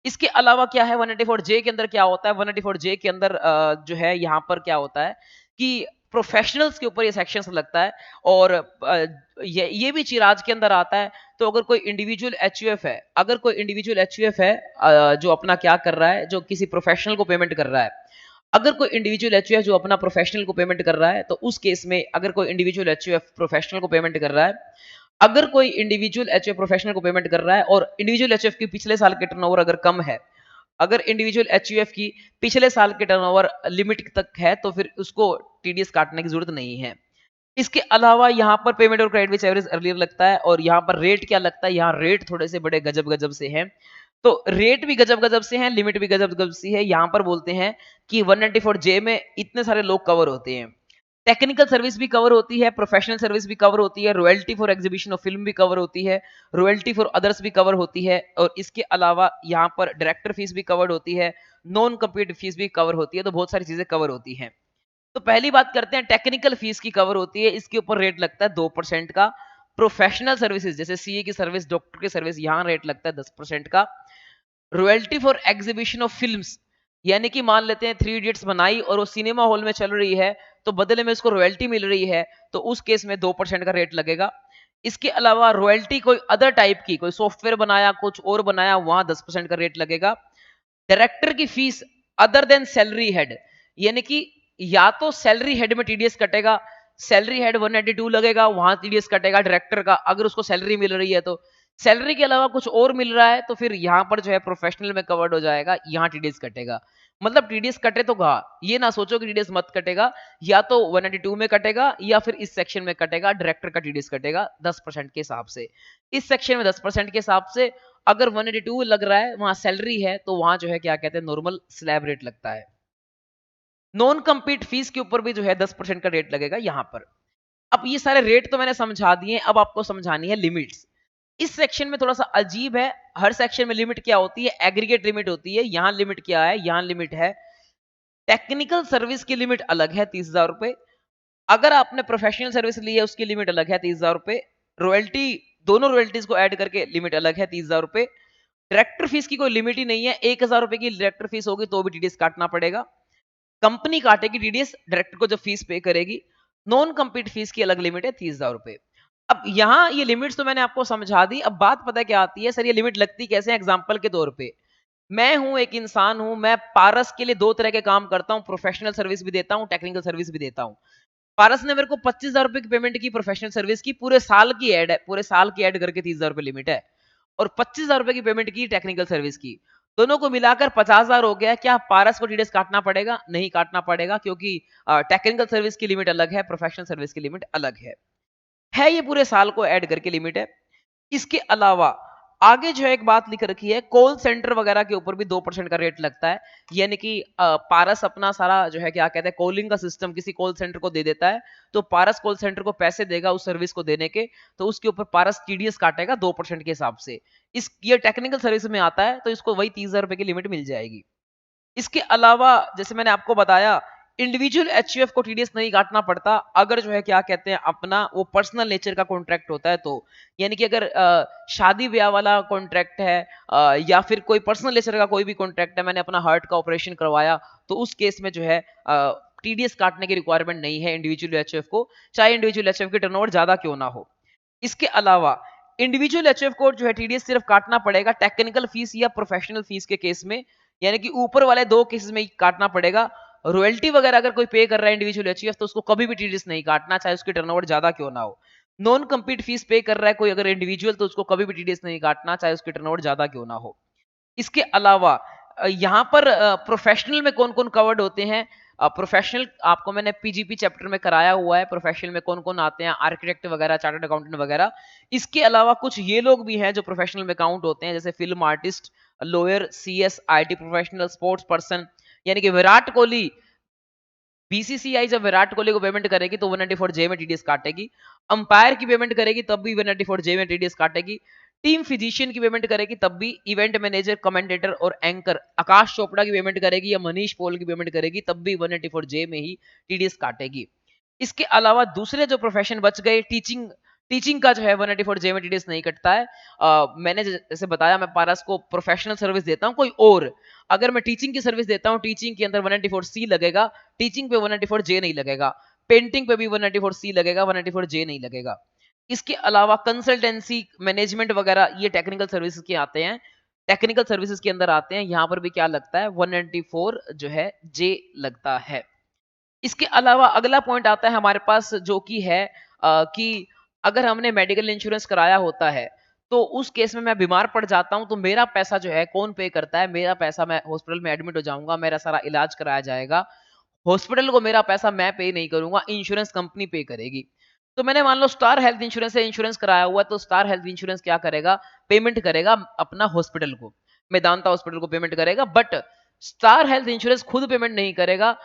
इसके अलावा क्या है 194 जे के अंदर क्या होता है, 194 जे के अंदर जो है यहाँ पर क्या होता है कि प्रोफेशनल्स के ऊपर ये सेक्शन लगता है और ये भी चिराज के अंदर आता है। तो अगर कोई इंडिविजुअल एचयूएफ है, अगर कोई इंडिविजुअल एचयूएफ है जो अपना क्या कर रहा है, जो किसी प्रोफेशनल को पेमेंट कर रहा है, अगर कोई इंडिविजुअल एचयूएफ जो अपना प्रोफेशनल को पेमेंट कर रहा है, तो उस केस में अगर कोई इंडिविजुअल एचयूएफ प्रोफेशनल को पेमेंट कर रहा है, अगर कोई इंडिविजुअल एचयूएफ प्रोफेशनल को पेमेंट कर रहा है और इंडिविजुअल एचयूएफ की पिछले साल के टर्नओवर अगर कम है, अगर इंडिविजुअल एचयूएफ की पिछले साल के टर्नओवर लिमिट तक है, तो फिर उसको टीडीएस काटने की जरूरत नहीं है। इसके अलावा यहाँ पर पेमेंट और क्रेडिट विच एवरेज अर्लियर लगता है और यहाँ पर रेट क्या लगता है, यहाँ रेट थोड़े से बड़े गजब गजब से हैं। तो रेट भी गजब गजब से हैं, लिमिट भी गजब गजब सी है। यहाँ पर बोलते हैं कि 194 जे में इतने सारे लोग कवर होते हैं, टेक्निकल सर्विस भी कवर होती है, प्रोफेशनल सर्विस भी कवर होती है, royalty for exhibition of film भी कवर होती है, रॉयल्टी फॉर अदर्स भी कवर होती है और इसके अलावा यहाँ पर डायरेक्टर फीस भी कवर होती है, नॉन कंप्लीट फीस भी कवर होती है। तो बहुत सारी चीजें कवर होती हैं। तो पहली बात करते हैं, टेक्निकल फीस की कवर होती है, इसके ऊपर रेट लगता है 2% का। प्रोफेशनल सर्विसेज जैसे सीए की सर्विस, डॉक्टर की सर्विस, यहाँ रेट लगता है 10% का। Royalty for exhibition of films, यानी कि मान लेते हैं 3 इडियट्स बनाई और वो सिनेमा हॉल में चल रही है, तो बदले में उसको रॉयल्टी मिल रही है, तो उस केस में 2% का रेट लगेगा। इसके अलावा रॉयल्टी कोई अदर टाइप की, कोई सॉफ्टवेयर बनाया, कुछ और बनाया, वहां 10% का रेट लगेगा। डायरेक्टर की fees other than salary head, यानी कि या तो सैलरी हेड में टीडीएस कटेगा, सैलरी हेड 192 लगेगा, वहां टीडीएस कटेगा डायरेक्टर का, अगर उसको सैलरी मिल रही है तो। सैलरी के अलावा कुछ और मिल रहा है तो फिर यहाँ पर जो है प्रोफेशनल में कवर्ड हो जाएगा, यहाँ टीडीएस कटेगा। मतलब टीडीएस कटे तो कहा, ये ना सोचो कि टीडीएस मत कटेगा, या तो 192 में कटेगा या फिर इस सेक्शन में कटेगा, डायरेक्टर का टीडीएस कटेगा 10% के हिसाब से। इस सेक्शन में 10% के हिसाब से, अगर 182 लग रहा है, वहां सैलरी है, तो वहां जो है क्या कहते हैं नॉर्मल स्लैब रेट लगता है। नॉन कंपीट फीस के ऊपर भी जो है 10% का रेट लगेगा यहां पर। अब ये सारे रेट तो मैंने समझा दिए, अब आपको समझानी है लिमिट्स। इस सेक्शन में थोड़ा सा अजीब है, हर सेक्शन में लिमिट क्या होती है, एग्रीगेट लिमिट होती है। यहां लिमिट क्या है, यहां लिमिट है टेक्निकल सर्विस की लिमिट अलग है 30,000 रुपए, अगर आपने प्रोफेशनल सर्विस ली है उसकी लिमिट अलग है 30,000 रुपए, रॉयल्टी, दोनों रॉयल्टीज को ऐड करके लिमिट अलग है 30,000 रुपए। डायरेक्टर फीस की कोई लिमिट ही नहीं है, 1,000 रुपए की डायरेक्टर फीस होगी तो भी टीडीएस काटना पड़ेगा, कंपनी काटेगी टीडीएस डायरेक्टर को जब फीस पे करेगी। नॉन कंपीट फीस की अलग लिमिट है 30,000 रुपए। अब यहाँ ये लिमिट्स तो मैंने आपको समझा दी, अब बात पता क्या आती है, सर ये लिमिट लगती कैसे है। एग्जाम्पल के तौर पे मैं हूं, एक इंसान हूं, मैं पारस के लिए 2 तरह के काम करता हूं, प्रोफेशनल सर्विस भी देता हूं, टेक्निकल सर्विस भी देता हूं। पारस ने मेरे को 25,000 रुपए की पेमेंट की प्रोफेशनल सर्विस की, पूरे साल की ऐड है, पूरे साल की ऐड करके 30,000 रुपए लिमिट है, और 25,000 रुपए की पेमेंट की टेक्निकल सर्विस की, दोनों को मिलाकर 50,000 हो गया। क्या पारस को टीडीएस काटना पड़ेगा? नहीं काटना पड़ेगा, क्योंकि टेक्निकल सर्विस की लिमिट अलग है, प्रोफेशनल सर्विस की लिमिट अलग है। है, ये पूरे साल को ऐड करके लिमिट है। इसके अलावा आगे जो है एक बात लिख रखी है, कॉल सेंटर वगैरह के ऊपर भी 2% का रेट लगता है। यानी कि पारस अपना सारा जो है क्या कहते हैं कॉलिंग का सिस्टम किसी कॉल सेंटर को दे देता है, तो पारस कॉल सेंटर को पैसे देगा उस सर्विस को देने के, तो उसके ऊपर पारस टीडीएस काटेगा 2% के हिसाब से। इस ये टेक्निकल सर्विस में आता है, तो इसको वही 30,000 रुपए की लिमिट मिल जाएगी। इसके अलावा जैसे मैंने आपको बताया, इंडिविजुअल एचयूएफ को टीडीएस नहीं काटना पड़ता अगर जो है क्या कहते हैं अपना वो पर्सनल नेचर का कॉन्ट्रैक्ट होता है, तो यानी कि अगर शादी ब्याह वाला कॉन्ट्रैक्ट है या फिर कोई पर्सनल नेचर का कोई भी कॉन्ट्रैक्ट है, मैंने अपना हार्ट का ऑपरेशन करवाया, तो उस केस में जो है टीडीएस काटने की रिक्वायरमेंट नहीं है इंडिविजुअल एचयूएफ को, चाहे इंडिविजुअल एचयूएफ की टर्नओवर ज्यादा क्यों ना हो। इसके अलावा इंडिविजुअल एचएफ को जो है टीडीएस सिर्फ काटना पड़ेगा टेक्निकल फीस या प्रोफेशनल फीस के केस में, यानी कि ऊपर वाले दो केसेस में ही काटना पड़ेगा। रॉयल्टी वगैरह अगर कोई पे कर रहा है इंडिविजुअल एचएफ, तो उसको कभी भी टीडीएस नहीं काटना, चाहे उसकी टर्नओवर ज्यादा क्यों ना हो। नॉन कम्पीट फीस पे कर रहा है कोई अगर इंडिविजुअल, तो उसको कभी भी टीडीएस नहीं काटना, चाहे उसकी टर्नओवर ज्यादा क्यों ना हो। इसके अलावा यहाँ पर प्रोफेशनल में कौन कौन कवर्ड होते हैं, प्रोफेशनल आपको मैंने पीजीपी चैप्टर में कराया हुआ है, प्रोफेशनल में कौन कौन आते हैं, आर्किटेक्ट वगैरह, चार्टर्ड अकाउंटेंट वगैरह। इसके अलावा कुछ ये लोग भी हैं जो प्रोफेशनल में काउंट होते हैं, जैसे film artist, lawyer, CS, IT professional, sports person, यानी कि विराट कोहली, बीसीसीआई जब विराट कोहली को पेमेंट करेगी तो 194 जे में टीडीएस काटेगी, अंपायर की पेमेंट करेगी तब भी 194 जे में टीडीएस काटेगी, टीम फिजिशियन की पेमेंट करेगी तब भी, इवेंट मैनेजर, कमेंटेटर और एंकर आकाश चोपड़ा की पेमेंट करेगी या मनीष पॉल की पेमेंट करेगी तब भी 194 जे में ही टीडीएस काटेगी। इसके अलावा दूसरे जो प्रोफेशन बच गए, टीचिंग, टीचिंग का जो है 194 जे में टीडीएस नहीं कटता है। मैंने जैसे बताया मैं पारस को प्रोफेशनल सर्विस देता हूँ कोई और, अगर मैं टीचिंग की सर्विस देता हूँ, टीचिंग के अंदर 194 सी लगेगा, टीचिंग पे 194 जे नहीं लगेगा, पेंटिंग पे भी 194 सी लगेगा, 194 जे नहीं लगेगा। इसके अलावा कंसल्टेंसी, मैनेजमेंट वगैरह ये टेक्निकल सर्विसेज के आते हैं, टेक्निकल सर्विसेज के अंदर आते हैं, यहां पर भी क्या लगता है 194 जो है जे लगता है। इसके अलावा अगला पॉइंट आता है हमारे पास जो कि है कि अगर हमने मेडिकल इंश्योरेंस कराया होता है, तो उस केस में मैं बीमार पड़ जाता हूं, तो मेरा पैसा जो है कौन पे करता है, मेरा पैसा, मैं हॉस्पिटल में एडमिट हो जाऊंगा, मेरा सारा इलाज कराया जाएगा, हॉस्पिटल को मेरा पैसा मैं पे नहीं करूंगा, इंश्योरेंस कंपनी पे करेगी। तो मैंने मान लो स्टार हेल्थ इंश्योरेंस से इंश्योरेंस कराया हुआ है, तो स्टार हेल्थ इंश्योरेंस क्या करेगा, पेमेंट करेगा अपना हॉस्पिटल को, मेदांता हॉस्पिटल को पेमेंट करेगा, बट स्टार हेल्थ इंश्योरेंस खुद पेमेंट नहीं करेगा,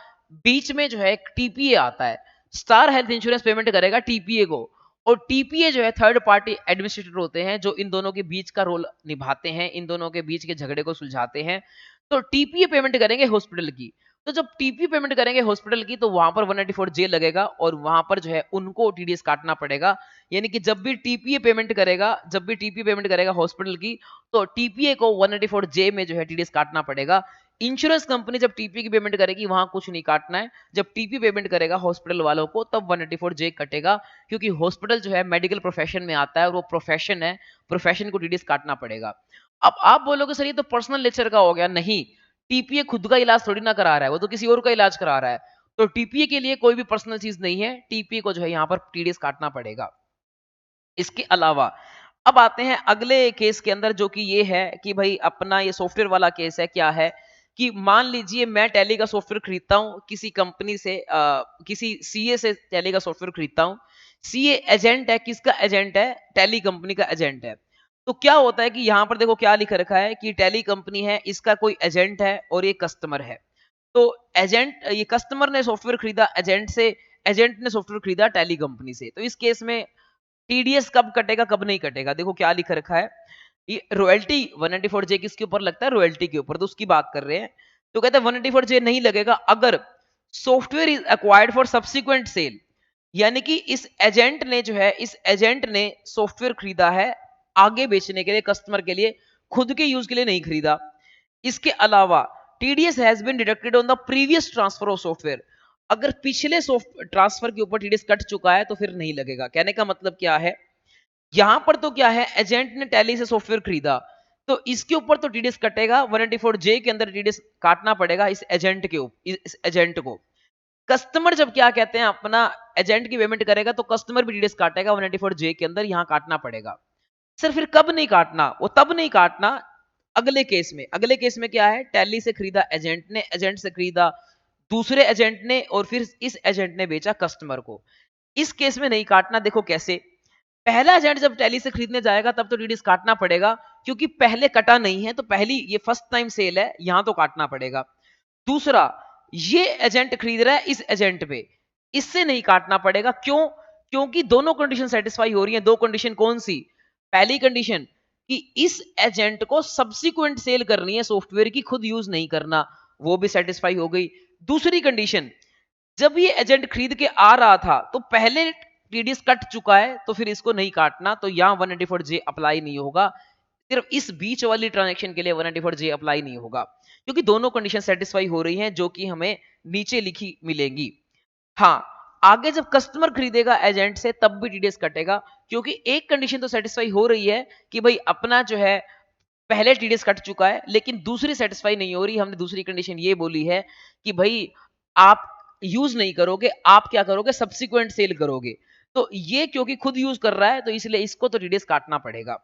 बीच में जो है एक टीपीए आता है, स्टार हेल्थ इंश्योरेंस पेमेंट करेगा टीपीए को, और टीपीए जो है थर्ड पार्टी एडमिनिस्ट्रेटर होते हैं जो इन दोनों के बीच का रोल निभाते हैं, इन दोनों के बीच के झगड़े को सुलझाते हैं। तो टीपीए पेमेंट करेंगे हॉस्पिटल की, तो जब टीपी पेमेंट करेंगे हॉस्पिटल की, तो वहां पर 194 जे लगेगा और वहां पर जो है उनको टीडीएस काटना पड़ेगा। यानी कि जब भी टीपीए पेमेंट करेगा, जब भी टीपी पेमेंट करेगा हॉस्पिटल की, तो टीपीए को 194 जे में जो है टीडीएस काटना पड़ेगा। इंश्योरेंस कंपनी जब टीपी की पेमेंट करेगी वहां कुछ नहीं काटना है, जब टीपी पेमेंट करेगा हॉस्पिटल वालों को तब 194 जे कटेगा, क्योंकि हॉस्पिटल जो है मेडिकल प्रोफेशन में आता है और वो प्रोफेशन है, प्रोफेशन को टीडीएस काटना पड़ेगा। अब आप बोलोगे सर ये तो पर्सनल नेचर का हो गया, नहीं, टीपीए खुद का इलाज थोड़ी ना करा रहा है, वो तो किसी और का इलाज करा रहा है, तो टीपीए के लिए कोई भी पर्सनल चीज नहीं है, टीपीए को जो है यहाँ पर टीडीएस काटना पड़ेगा। इसके अलावा अब आते हैं अगले केस के अंदर, जो कि ये है कि भाई अपना ये सॉफ्टवेयर वाला केस है, क्या है कि मान लीजिए मैं टैली का सॉफ्टवेयर खरीदता हूँ किसी कंपनी से, किसी सीए से टैली का सॉफ्टवेयर खरीदता हूँ, सीए एजेंट है, किसका एजेंट है, टैली कंपनी का एजेंट है। तो क्या होता है कि यहाँ पर देखो क्या लिख रखा है कि टैली कंपनी है, इसका कोई एजेंट है और ये कस्टमर है। तो एजेंट, ये कस्टमर ने सॉफ्टवेयर खरीदा एजेंट से, एजेंट ने सॉफ्टवेयर खरीदा टैली कंपनी से, तो इस केस में टीडीएस कब कटेगा कब नहीं कटेगा, देखो क्या लिख रखा है, ये रॉयल्टी 194 जे किसके ऊपर लगता है, रॉयल्टी के ऊपर, तो उसकी बात कर रहे हैं। तो कहते हैं 194 जे नहीं लगेगा अगर software is acquired for subsequent sale, यानी कि इस एजेंट ने जो है, इस एजेंट ने सॉफ्टवेयर खरीदा है आगे बेचने के लिए, कस्टमर के लिए, खुद के यूज के लिए नहीं खरीदा। इसके अलावा TDS has been deducted on the previous transfer of software, अगर पिछले ट्रांसफर के ऊपर टीडीएस कट चुका है तो फिर नहीं लगेगा। कहने का मतलब क्या है, यहां पर तो क्या है, एजेंट ने टैली से सॉफ्टवेयर खरीदा, तो इसके ऊपर तो टीडीएस कटेगा, 194 जे के अंदर टीडीएस काटना पड़ेगा इस एजेंट के ऊपर, इस एजेंट को। कस्टमर जब क्या कहते हैं अपना एजेंट की पेमेंट करेगा, तो कस्टमर भी टीडीएस काटेगा 194 जे के अंदर, यहां काटना पड़ेगा। सर फिर कब नहीं काटना, वो तब नहीं काटना अगले केस में, अगले केस में क्या है, टैली से खरीदा एजेंट ने, एजेंट से खरीदा दूसरे एजेंट ने, और फिर इस एजेंट ने बेचा कस्टमर को, इस केस में नहीं काटना। देखो कैसे, पहला एजेंट जब टैली से खरीदने जाएगा तब तो टीडीएस काटना पड़ेगा, क्योंकि पहले कटा नहीं है, तो पहली ये फर्स्ट टाइम सेल है, यहां तो काटना पड़ेगा। दूसरा, ये एजेंट खरीद रहा है इस एजेंट पे, इससे नहीं काटना पड़ेगा। क्यों? क्योंकि दोनों कंडीशन सेटिस्फाई हो रही हैं। दो कंडीशन कौन सी? पहली कंडीशन कि इस एजेंट को सब्सिक्वेंट सेल करनी है, सॉफ्टवेयर की खुद यूज नहीं करना, वो भी सेटिस्फाई हो गई। दूसरी कंडीशन, जब ये एजेंट खरीद के आ रहा था तो पहले टीडीएस कट चुका है, तो फिर इसको नहीं काटना, तो यहां 194J अप्लाई नहीं होगा। सिर्फ इस बीच वाली ट्रांजैक्शन के लिए 194J अप्लाई नहीं होगा, क्योंकि दोनों कंडीशन सेटिस्फाई हो रही हैं, जो कि हमें नीचे लिखी मिलेंगी। हाँ, आगे जब कस्टमर खरीदेगा एजेंट से तब भी टीडीएस कटेगा, क्योंकि एक कंडीशन तो सेटिस्फाई हो रही है कि भाई अपना जो है पहले टीडीएस कट चुका है, लेकिन दूसरी सेटिस्फाई नहीं हो रही। हमने दूसरी कंडीशन ये बोली है कि भाई आप यूज नहीं करोगे, आप क्या करोगे, सब्सिक्वेंट सेल करोगे। तो ये क्योंकि खुद यूज कर रहा है, तो इसलिए इसको तो टीडीएस काटना पड़ेगा।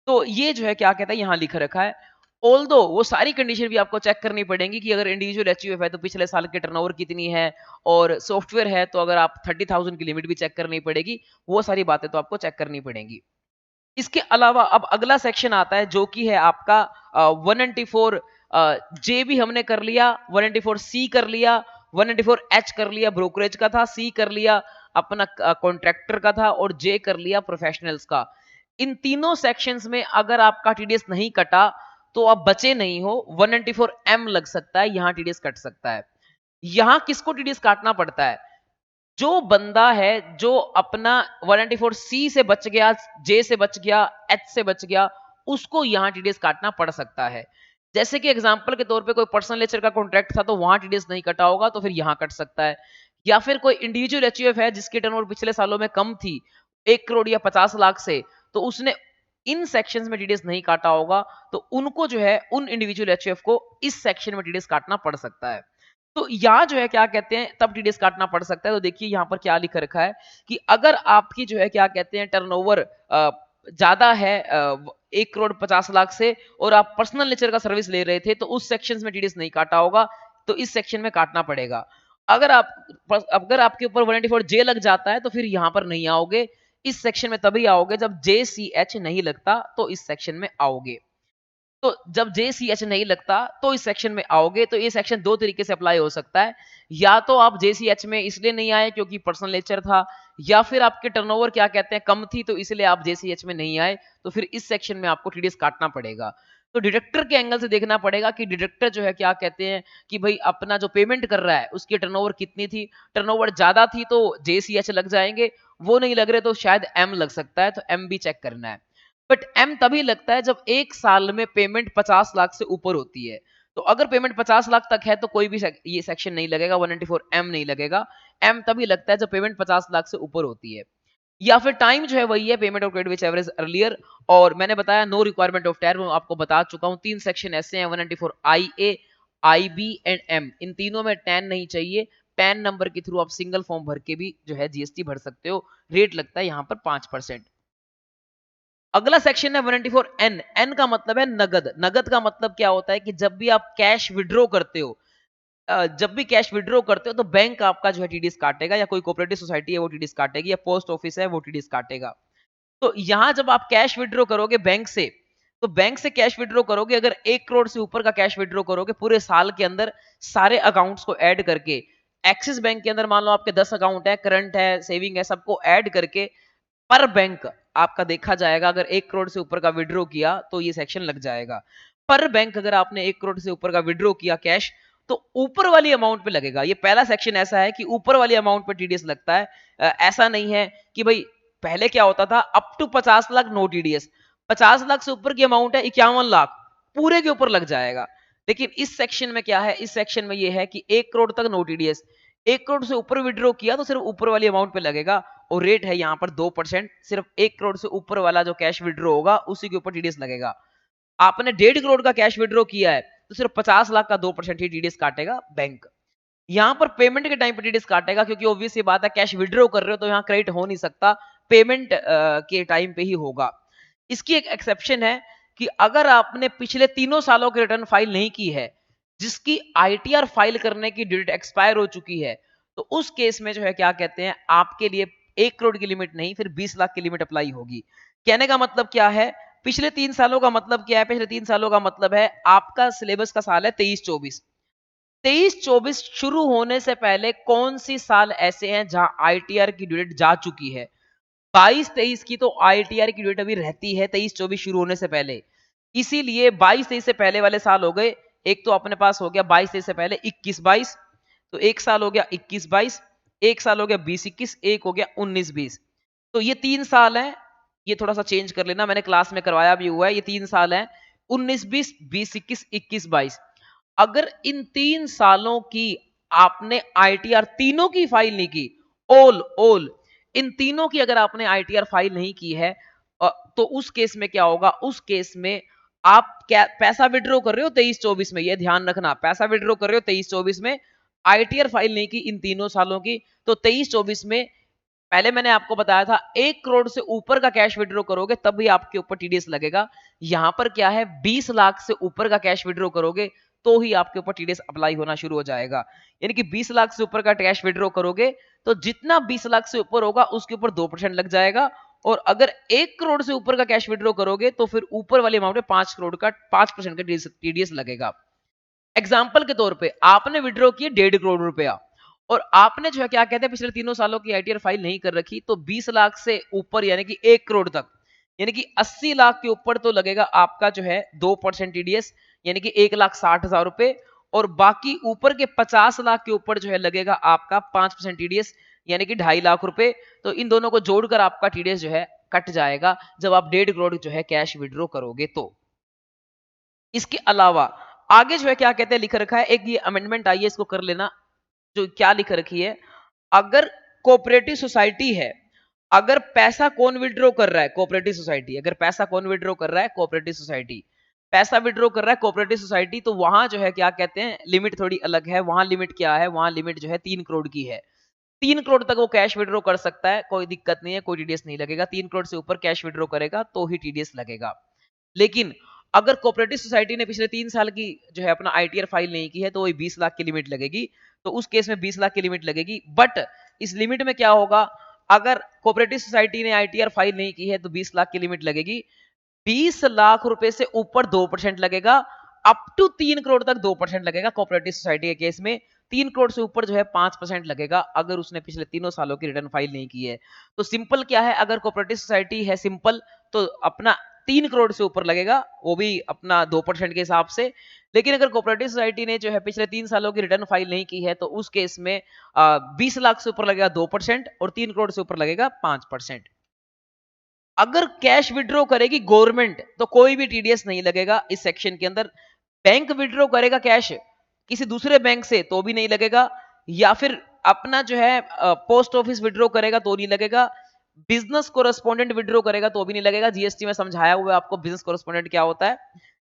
तो ये जो है क्या कहता है, यहां लिख रखा है। ऑल्दो वो सारी कंडीशन भी आपको चेक करनी पड़ेंगी कि अगर इंडिविजुअल एचयूएफ है तो पिछले साल के टर्नओवर कितनी है, और सॉफ्टवेयर है तो अगर आप 30,000 की लिमिट भी चेक करनी पड़ेगी। वो सारी बातें तो आपको चेक करनी पड़ेंगी। इसके अलावा अब अगला सेक्शन आता है, जो कि है आपका 194 जे भी हमने कर लिया, 194 सी कर लिया, 194 एच कर लिया, ब्रोकरेज का था, सी कर लिया अपना कॉन्ट्रैक्टर का था, और जे कर लिया प्रोफेशनल्स का। इन तीनों सेक्शंस में अगर आपका टीडीएस नहीं कटा तो आप बचे नहीं हो, 194 एम लग सकता है, यहां टीडीएस कट सकता है। यहां किसको टीडीएस काटना पड़ता है? जो बंदा है जो अपना 194 सी से बच गया, जे से बच गया, एच से बच गया, उसको यहां टीडीएस काटना पड़ सकता है। जैसे कि एग्जांपल के तौर पे कोई पर्सनल नेचर का कॉन्ट्रैक्ट था तो वहां टीडीएस नहीं कटा होगा, तो फिर यहां कट सकता है। या फिर कोई इंडिविजुअल एचयूएफ है जिसकी टर्नओवर पिछले सालों में कम थी 1 करोड़ या 50 लाख से, तो उसने इन सेक्शंस में टीडीएस नहीं काटा होगा, तो उनको जो है उन इंडिविजुअल एचयूएफ को इस सेक्शन में टीडीएस काटना पड़ सकता है। तो यहाँ जो है क्या कहते हैं, तब टीडीएस काटना पड़ सकता है। तो देखिए यहाँ पर क्या लिख रखा है कि अगर आपकी जो है क्या कहते हैं टर्नओवर ज्यादा है 1 करोड़ 50 लाख से, और आप पर्सनल नेचर का सर्विस ले रहे थे, तो उस सेक्शन में टीडीएस नहीं काटा होगा, तो इस सेक्शन में काटना पड़ेगा। अगर आपके ऊपर 194 जे लग जाता है तो फिर यहाँ पर नहीं आओगे, इस सेक्शन में तभी आओगे जब जे सी एच नहीं लगता, तो इस सेक्शन में आओगे। तो जब JCH नहीं लगता तो इस सेक्शन में आओगे। तो ये सेक्शन दो तरीके से अप्लाई हो सकता है, या तो आप JCH में इसलिए नहीं आए क्योंकि पर्सनल नेचर था, या फिर आपके टर्नओवर क्या कहते हैं कम थी, तो इसलिए आप JCH में नहीं आए, तो फिर इस सेक्शन में आपको टीडीएस काटना पड़ेगा। तो डिडक्टर के एंगल से देखना पड़ेगा कि डिडक्टर जो है क्या कहते हैं कि भाई अपना जो पेमेंट कर रहा है उसकी टर्नओवर कितनी थी। टर्नओवर ज्यादा थी तो JCH लग जाएंगे, वो नहीं लग रहे तो शायद M लग सकता है, तो M भी चेक करना है। बट एम तभी लगता है जब एक साल में पेमेंट 50 लाख से ऊपर होती है। तो अगर पेमेंट 50 लाख तक है तो कोई भी ये सेक्शन नहीं लगेगा, 194 एम नहीं लगेगा। एम तभी लगता है जब पेमेंट 50 लाख से ऊपर होती है। या फिर टाइम जो है वही है, payment of credit which average earlier. और मैंने बताया नो रिक्वायरमेंट ऑफ टर्म, आपको बता चुका हूं। तीन सेक्शन ऐसे हैं, 194 आई ए, आई बी एंड एम। इन तीनों में टैन नहीं चाहिए। पैन नंबर के थ्रू आप सिंगल फॉर्म भर के भी जो है जीएसटी भर सकते हो। रेट लगता है यहाँ पर 5%। अगला सेक्शन है 194 एन। एन का मतलब है नगद। नगद का मतलब क्या होता है कि जब भी आप कैश विड्रॉ करते हो, जब भी कैश विड्रॉ करते हो तो बैंक आपका जो है टीडीएस काटेगा, या कोई कोऑपरेटिव सोसाइटी है वो टीडीएस काटेगी, या पोस्ट ऑफिस है वो टीडीएस काटेगा। तो यहां जब आप कैश विड्रॉ करोगे बैंक से, तो बैंक से कैश विड्रॉ करोगे, अगर 1 करोड़ से ऊपर का कैश विड्रॉ करोगे पूरे साल के अंदर, सारे अकाउंट्स को ऐड करके, एक्सिस बैंक के अंदर मान लो आपके 10 अकाउंट है, करंट है, सेविंग है, सबको ऐड करके पर बैंक आपका देखा जाएगा। अगर 1 करोड़ से ऊपर का विड्रॉ किया तो ये सेक्शन लग जाएगा। पर बैंक अगर आपने 1 करोड़ से ऊपर का विड्रॉ किया कैश, तो ऊपर वाली अमाउंट पे लगेगा। ये पहला सेक्शन ऐसा है कि ऊपर वाली अमाउंट पे टीडीएस लगता है। ऐसा नहीं है कि भाई पहले क्या होता था, up to 50 lakh no TDS, 50 lakh से ऊपर की अमाउंट है 51 लाख, पूरे के ऊपर लग जाएगा। लेकिन इस सेक्शन में क्या है, इस सेक्शन में ये है कि 1 करोड़ तक नो टीडीएस, 1 करोड़ से ऊपर विड्रॉ किया तो सिर्फ ऊपर वाली अमाउंट पे लगेगा, और रेट है यहाँ पर 2%। सिर्फ 1 करोड़ से ऊपर वाला जो कैश विड्रॉ होगा उसी के ऊपर टीडीएस लगेगा। आपने 1.5 करोड़ का कैश विड्रॉ किया है तो सिर्फ 50 लाख का 2% ही टीडीएस काटेगा बैंक। यहाँ पर पेमेंट के टाइम पे टीडीएस काटेगा, क्योंकि ऑब्वियस सी बात है कैश विड्रॉ कर रहे हो तो यहाँ क्रेडिट हो नहीं सकता, पेमेंट के टाइम पे ही होगा। इसकी एक एक्सेप्शन है कि अगर आपने पिछले 3 सालों की रिटर्न फाइल नहीं की है, जिसकी आईटीआर फाइल करने की डेट एक्सपायर हो चुकी है, तो उस केस में जो है क्या कहते हैं आपके लिए 1 करोड़ की लिमिट नहीं, फिर 20 लाख की लिमिट अप्लाई होगी। कहने का मतलब क्या है, पिछले 3 सालों का मतलब क्या है, पिछले 3 सालों का मतलब है आपका सिलेबस का साल है 23-24। 23-24 शुरू होने से पहले कौन सी साल ऐसे हैं जहां आईटीआर की ड्यूरेट जा चुकी है। 22-23 की तो आईटीआर की ड्यूरेट अभी रहती है 23-24 शुरू होने से पहले। इसीलिए 22-23 से पहले वाले साल हो गए, एक तो अपने पास हो गया 22-23 से पहले 21-22, तो एक साल हो गया 21-22, एक साल हो गया 20-21, एक हो गया 19-20। तो ये 3 साल हैं, ये थोड़ा-सा चेंज कर लेना, मैंने क्लास में करवाया भी हुआ है, ये 3 साल हैं, 19-20, 20-21, 21-22। अगर इन 3 सालों की आपने आईटीआर तीनों की फाइल नहीं की, ऑल इन तीनों की अगर आपने आईटीआर फाइल नहीं की है, तो उस केस में क्या होगा, उस केस में आप क्या पैसा विड्रॉ कर रहे हो 23-24 में, ये ध्यान रखना, पैसा विड्रॉ कर रहे हो 23-24 में, आईटीआर फाइल नहीं की इन तीनों सालों की, तो 23-24 में पहले मैंने आपको बताया था 1 करोड़ से ऊपर का कैश विड्रॉ करोगे तब भी आपके ऊपर टीडीएस लगेगा। यहां पर क्या है, 20 लाख से ऊपर का कैश विड्रॉ करोगे तो ही आपके ऊपर टीडीएस अप्लाई होना शुरू हो जाएगा। यानी कि 20 लाख से ऊपर का कैश विड्रॉ करोगे तो जितना 20 लाख से ऊपर होगा उसके ऊपर 2% लग जाएगा, और अगर 1 करोड़ से ऊपर का कैश विड्रॉ करोगे तो फिर ऊपर वाले अमाउंट में 5 करोड़ का 5% का टीडीएस लगेगा। एग्जाम्पल के तौर पे आपने विड्रॉ किए 1.5 करोड़ रुपया, और आपने जो है क्या कहते हैं पिछले तीनों सालों की आईटीआर फाइल नहीं कर रखी, तो 20 लाख से ऊपर यानी कि 1 करोड़ तक, यानी कि 80 लाख के ऊपर तो लगेगा आपका जो है 2% टीडीएस, यानी कि 1,60,000 रुपए, और बाकी ऊपर के 50 लाख के ऊपर जो है लगेगा आपका 5% टीडीएस, यानी कि 2.5 लाख रुपए। तो इन दोनों को जोड़कर आपका टीडीएस जो है कट जाएगा जब आप 1.5 करोड़ जो है कैश विड्रॉ करोगे तो। इसके अलावा आगे जो है क्या कहते हैं लिख रखा है, एक ये अमेंडमेंट आई है, इसको कर लेना। जो क्या लिख रखी है, अगर कोऑपरेटिव सोसाइटी है, अगर पैसा कौन विड्रॉ कर रहा है, कोऑपरेटिव सोसाइटी, अगर पैसा कौन विड्रॉ कर रहा है, कोऑपरेटिव सोसाइटी पैसा विड्रॉ कर रहा है कोऑपरेटिव सोसाइटी, तो वहां जो है क्या कहते हैं लिमिट थोड़ी अलग है। वहां लिमिट क्या है, वहां लिमिट जो है 3 करोड़ की है। 3 करोड़ तक वो कैश विड्रॉ कर सकता है, कोई दिक्कत नहीं है, कोई टीडीएस नहीं लगेगा। 3 करोड़ से ऊपर कैश विड्रॉ करेगा तो ही टीडीएस लगेगा। लेकिन अगर कोऑपरेटिव सोसाइटी ने पिछले 3 साल की जो है अपना आईटीआर फाइल नहीं की है तो वही 20 लाख की लिमिट लगेगी, तो उस केस में 20 लाख की लिमिट लगेगी। बट इस लिमिट में क्या होगा, अगर कोऑपरेटिव सोसाइटी ने आईटीआर फाइल नहीं की है तो 20 लाख की लिमिट लगेगी, 20 लाख रुपए से ऊपर 2% लगेगा, अप टू 3 करोड़ तक 2% लगेगा कोऑपरेटिव सोसाइटी के केस में। 3 करोड़ से ऊपर जो है 5% लगेगा अगर उसने पिछले तीनों सालों की रिटर्न फाइल नहीं की है। तो सिंपल क्या है, अगर कोऑपरेटिव सोसाइटी है सिंपल तो अपना 3 करोड़ से ऊपर लगेगा, वो भी अपना 2% के हिसाब से। लेकिन अगर कोऑपरेटिव सोसाइटी ने जो है पिछले 3 सालों की रिटर्न फाइल नहीं की है तो उस केस में 20 लाख से ऊपर लगेगा 2% और 3 करोड़ से ऊपर लगेगा 5%। अगर कैश विड्रॉ करेगी गवर्नमेंट तो कोई भी टीडीएस नहीं लगेगा इस सेक्शन के अंदर। बैंक विड्रॉ करेगा कैश किसी दूसरे बैंक से तो भी नहीं लगेगा, या फिर अपना जो है पोस्ट ऑफिस विड्रॉ करेगा तो नहीं लगेगा, बिजनेस कोरेस्पोंडेंट विड्रॉ करेगा तो भी नहीं लगेगा। जीएसटी में समझाया हुआ है आपको बिजनेस कोरेस्पोंडेंट क्या होता है।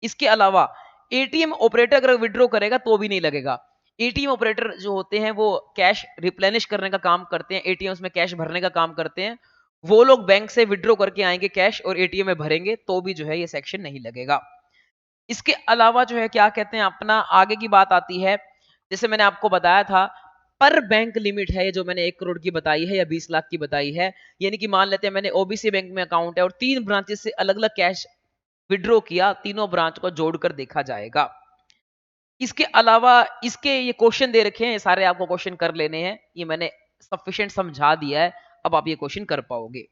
इसके अलावा एटीएम ऑपरेटर अगर विड्रॉ करेगा तो भी नहीं लगेगा। एटीएम ऑपरेटर जो होते हैं वो कैश रिप्लेनिश करने का काम करते हैं, एटीएम में कैश भरने का काम करते हैं। वो लोग बैंक से विड्रॉ करके आएंगे कैश और एटीएम में भरेंगे तो भी जो है ये सेक्शन नहीं लगेगा। इसके अलावा जो है क्या कहते हैं अपना आगे की बात आती है, जैसे मैंने आपको बताया था पर बैंक लिमिट है, ये जो मैंने 1 करोड़ की बताई है या 20 लाख की बताई है। यानी कि मान लेते हैं मैंने ओबीसी बैंक में अकाउंट है और 3 ब्रांचेस से अलग अलग कैश विड्रॉ किया, तीनों ब्रांच को जोड़कर देखा जाएगा। इसके अलावा इसके ये क्वेश्चन दे रखे हैं, ये सारे आपको क्वेश्चन कर लेने हैं, ये मैंने सफिशिएंट समझा दिया है, अब आप ये क्वेश्चन कर पाओगे।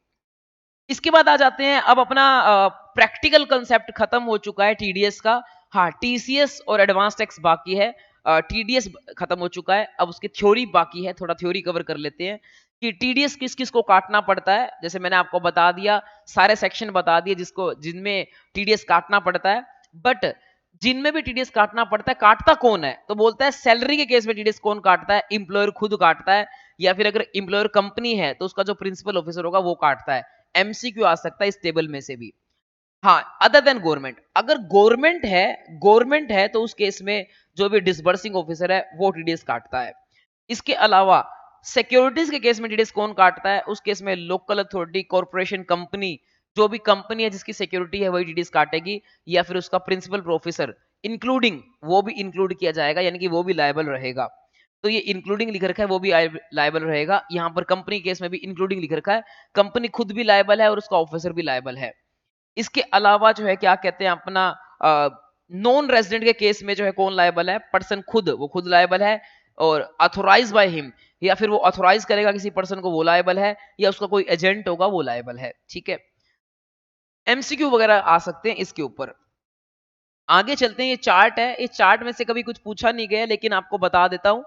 इसके बाद आ जाते हैं, अब अपना प्रैक्टिकल कंसेप्ट खत्म हो चुका है टीडीएस का। हाँ, टीसीएस और एडवांस टैक्स बाकी है। टीडीएस खत्म हो चुका है, अब उसकी थ्योरी बाकी है, थोड़ा थ्योरी कवर कर लेते हैं कि टीडीएस किस किस को काटना पड़ता है। जैसे मैंने आपको बता दिया, सारे सेक्शन बता दिए जिसको जिनमें टीडीएस काटना पड़ता है। बट जिनमें भी टीडीएस काटना पड़ता है, काटता कौन है, तो बोलता है सैलरी के केस में टीडीएस कौन काटता है, एम्प्लॉयर खुद काटता है, या फिर अगर एम्प्लॉयर कंपनी है तो उसका जो प्रिंसिपल ऑफिसर होगा वो काटता है। एमसीक्यू आ सकता है इस टेबल में से भी। हाँ, अदर देन गवर्नमेंट, अगर गवर्नमेंट है तो उस केस में जो भी डिसबर्सिंग ऑफिसर है वो टीडीएस काटता है। इसके अलावा सिक्योरिटीज के केस में टीडीएस कौन काटता है, उस केस में लोकल अथॉरिटी, कॉर्पोरेशन, कंपनी, जो भी कंपनी है जिसकी सिक्योरिटी है वही टीडीएस काटेगी, या फिर उसका प्रिंसिपल ऑफिसर इंक्लूडिंग वो भी इंक्लूड किया जाएगा, यानी कि वो भी लायबल रहेगा। तो ये इंक्लूडिंग लिख रखा है, वो भी लायबल रहेगा। यहाँ पर कंपनी केस में भी इंक्लूडिंग लिख रखा है, कंपनी खुद भी लायबल है और उसका ऑफिसर भी लायबल है। इसके अलावा जो है क्या कहते हैं अपना नॉन रेजिडेंट के केस में जो है कौन लायबल है, पर्सन खुद, वो खुद लायबल है, और अथोराइज बाय हिम, या फिर वो अथोराइज करेगा किसी पर्सन को, वो लायबल है, या उसका कोई एजेंट होगा वो लायबल है। ठीक है, एमसीक्यू वगैरह आ सकते हैं इसके ऊपर। आगे चलते हैं, ये चार्ट है, इस चार्ट में से कभी कुछ पूछा नहीं गया, लेकिन आपको बता देता हूं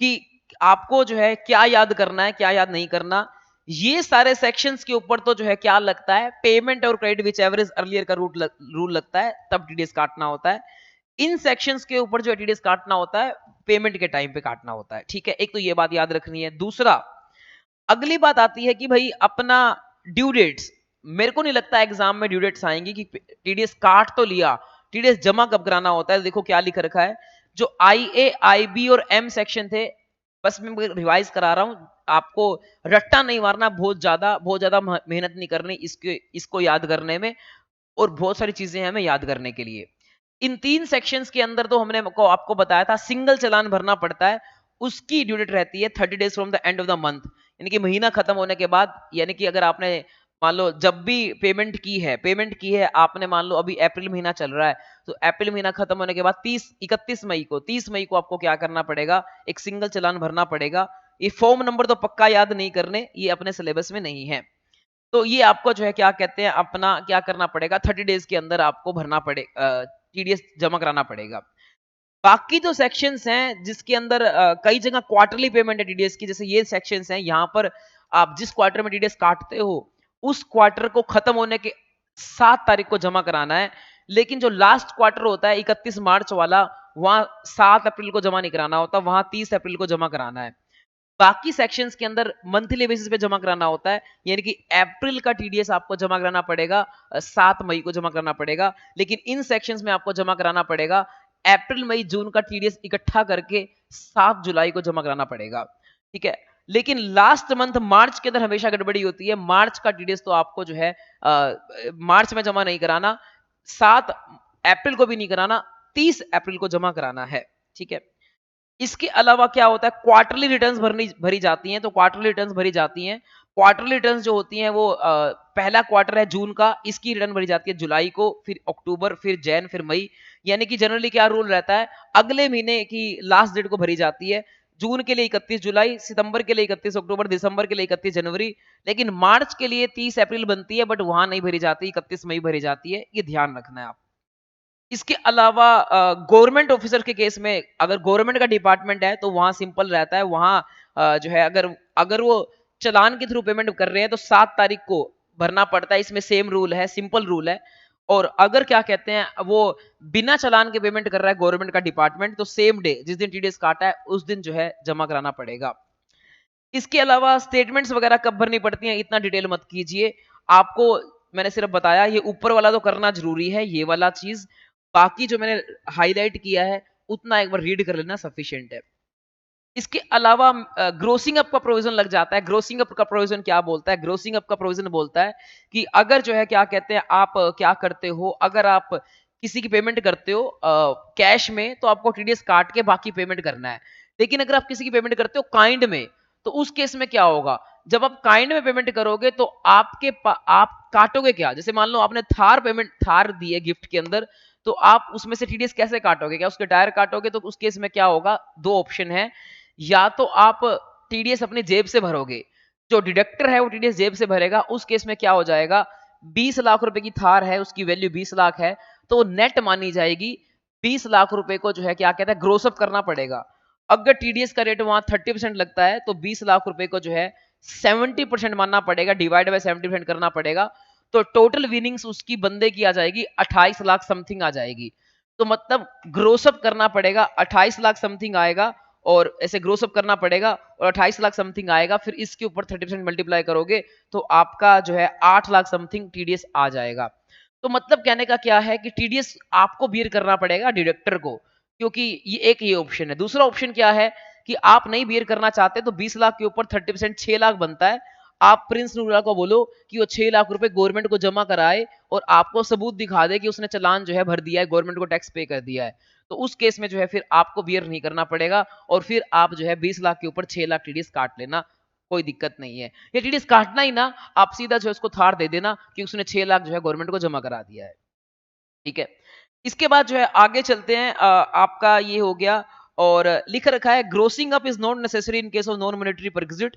कि आपको जो है क्या याद करना है, क्या याद नहीं करना। ये सारे सेक्शंस के ऊपर तो जो है क्या लगता है, पेमेंट और क्रेडिट विच एवरेज अर्लियर का रूल लगता है, तब टीडीएस काटना होता है। इन सेक्शंस के ऊपर जो टीडीएस काटना होता है पेमेंट के टाइम पे काटना होता है। ठीक है, एक तो ये बात याद रखनी है। दूसरा, अगली बात आती है कि भाई अपना ड्यू डेट्स, मेरे को नहीं लगता एग्जाम में ड्यू डेट्स आएंगी कि टीडीएस काट तो लिया, टीडीएस जमा कब कराना होता है। देखो क्या लिख रखा है, जो आई ए आई बी और एम सेक्शन थे, बस मैं रिवाइज करा रहा हूं आपको, रट्टा नहीं मारना, बहुत ज्यादा मेहनत नहीं करनी इसको याद करने में, और बहुत सारी चीजें हैं हमें याद करने के लिए। इन 3 सेक्शंस के अंदर तो हमने आपको बताया था सिंगल चालान भरना पड़ता है, उसकी ड्यू डेट रहती है 30 days from the end of the month, यानी कि महीना खत्म होने के बाद। यानी कि अगर आपने मान लो जब भी पेमेंट की है आपने, मान लो अभी अप्रैल महीना चल रहा है, तो अप्रैल महीना खत्म होने के बाद 31 मई को आपको क्या करना पड़ेगा, एक सिंगल चालान भरना पड़ेगा। ये फॉर्म नंबर तो पक्का याद नहीं करने, ये अपने सिलेबस में नहीं है। तो ये आपको जो है क्या कहते हैं अपना क्या करना पड़ेगा, 30 डेज के अंदर आपको भरना पड़ेगा, टीडीएस जमा कराना पड़ेगा। बाकी जो सेक्शंस हैं जिसके अंदर कई जगह क्वार्टरली पेमेंट है टीडीएस की, जैसे ये सेक्शंस हैं, यहाँ पर आप जिस क्वार्टर में टीडीएस काटते हो उस क्वार्टर को खत्म होने के 7 तारीख को जमा कराना है। लेकिन जो लास्ट क्वार्टर होता है 31 मार्च वाला, वहां 7 अप्रैल को जमा नहीं कराना होता, वहां 30 अप्रैल को जमा कराना है। बाकी सेक्शंस के अंदर मंथली बेसिस पे जमा कराना होता है, यानी कि अप्रैल का टीडीएस आपको जमा कराना पड़ेगा, 7 मई को जमा करना पड़ेगा। लेकिन इन सेक्शंस में आपको जमा कराना पड़ेगा अप्रैल मई जून का टीडीएस इकट्ठा करके 7 जुलाई को जमा कराना पड़ेगा। ठीक है, लेकिन लास्ट मंथ मार्च के अंदर हमेशा गड़बड़ी होती है, मार्च का टीडीएस तो आपको जो है मार्च में जमा नहीं कराना, 7 अप्रैल को भी नहीं कराना, 30 अप्रैल को जमा कराना है। ठीक है, इसके अलावा क्या होता है, क्वार्टरली रिटर्न्स भरी जाती हैं, तो क्वार्टरली रिटर्न्स भरी जाती हैं। क्वार्टरली रिटर्न्स जो होती हैं वो पहला क्वार्टर है जून का, इसकी रिटर्न भरी जाती है जुलाई को, फिर अक्टूबर, फिर जैन, फिर मई। यानी कि जनरली क्या रूल रहता है, अगले महीने की लास्ट डेट को भरी जाती है। जून के लिए 31 जुलाई, सितंबर के लिए 31 अक्टूबर, दिसंबर के लिए 31 जनवरी, लेकिन मार्च के लिए 30 अप्रैल बनती है, बट वहां नहीं भरी जाती, 31 मई भरी जाती है। ये ध्यान रखना है आप। इसके अलावा गवर्नमेंट ऑफिसर के केस में, अगर गवर्नमेंट का डिपार्टमेंट है तो वहां सिंपल रहता है, वहां जो है अगर अगर वो चलान के थ्रू पेमेंट कर रहे हैं तो 7 तारीख को भरना पड़ता है, इसमें सेम रूल है, सिंपल रूल है। और अगर क्या कहते हैं वो बिना चलान के पेमेंट कर रहा है गवर्नमेंट का डिपार्टमेंट, तो सेम डे जिस दिन टीडीएस काटा है उस दिन जो है जमा कराना पड़ेगा। इसके अलावा स्टेटमेंट्स वगैरह कब भरनी पड़ती हैं इतना डिटेल मत कीजिए, आपको मैंने सिर्फ बताया, ये ऊपर वाला तो करना जरूरी है, ये वाला चीज। बाकी जो मैंने हाईलाइट किया है उतना एक बार रीड कर लेना सफिशिएंट है। इसके अलावा ग्रोसिंग अप का प्रोविजन लग जाता है। ग्रोसिंग अप का प्रोविजन क्या बोलता है, ग्रोसिंग अप का प्रोविजन बोलता है कि अगर जो है क्या कहते हैं आप क्या करते हो, अगर आप किसी की पेमेंट करते हो कैश में, तो आपको टीडीएस काट के बाकी पेमेंट करना है। लेकिन अगर आप किसी की पेमेंट करते हो काइंड में, तो उस केस में क्या होगा, जब आप काइंड में पेमेंट करोगे तो आप काटोगे क्या, जैसे मान लो आपने थार दी है गिफ्ट के अंदर, तो आप उसमें से टीडीएस कैसे काटोगे, क्या उसके टायर काटोगे, तो उस केस में क्या होगा, दो ऑप्शन है, या तो आप टीडीएस अपनी जेब से भरोगे, जो डिडक्टर है वो टीडीएस जेब से भरेगा, उस केस में क्या हो जाएगा, 20 लाख रुपए की थार है, उसकी वैल्यू 20 लाख है, तो नेट मानी जाएगी। 20 लाख रुपए को जो है क्या कहता है ग्रोसअप करना पड़ेगा। अगर टीडीएस का रेट वहां 30% लगता है, तो 20 लाख रुपए को जो है 70% मानना पड़ेगा, डिवाइड बाय 70% करना पड़ेगा। तो टोटल विनिंग्स उसकी बंदे की आ जाएगी 28 लाख समथिंग आ जाएगी। तो मतलब ग्रोसअप करना पड़ेगा, 28 लाख समथिंग आएगा, और ऐसे ग्रोसअप करना पड़ेगा और 28 लाख समथिंग आएगा, फिर इसके ऊपर 30% मल्टीप्लाई करोगे तो आपका जो है 8 लाख समथिंग टीडीएस आ जाएगा। तो मतलब कहने का क्या है कि टीडीएस आपको बियर करना पड़ेगा डिडक्टर को, क्योंकि ये ऑप्शन है। दूसरा ऑप्शन क्या है कि आप नहीं बियर करना चाहते, तो 20 लाख के ऊपर 30% 6 लाख बनता है, आप प्रिंस नूरा को बोलो कि वो 6 लाख रुपए गवर्नमेंट को जमा कराए और आपको सबूत दिखा दे कि उसने चालान जो है भर दिया है, गवर्नमेंट को टैक्स पे कर दिया है, तो उस केस में जो है फिर आपको बियर नहीं करना पड़ेगा और फिर आप जो है 20 लाख के ऊपर 6 लाख टीडीएस काट लेना, कोई दिक्कत नहीं है। या टीडीएस काटना ही ना, आप सीधा जो है उसको थार दे देना कि उसने 6 लाख जो है गवर्नमेंट को जमा करा दिया है। ठीक है। इसके बाद जो है आगे चलते हैं, आपका ये हो गया। और लिख रखा है grossing up is not necessary in case of non monetary perquisite.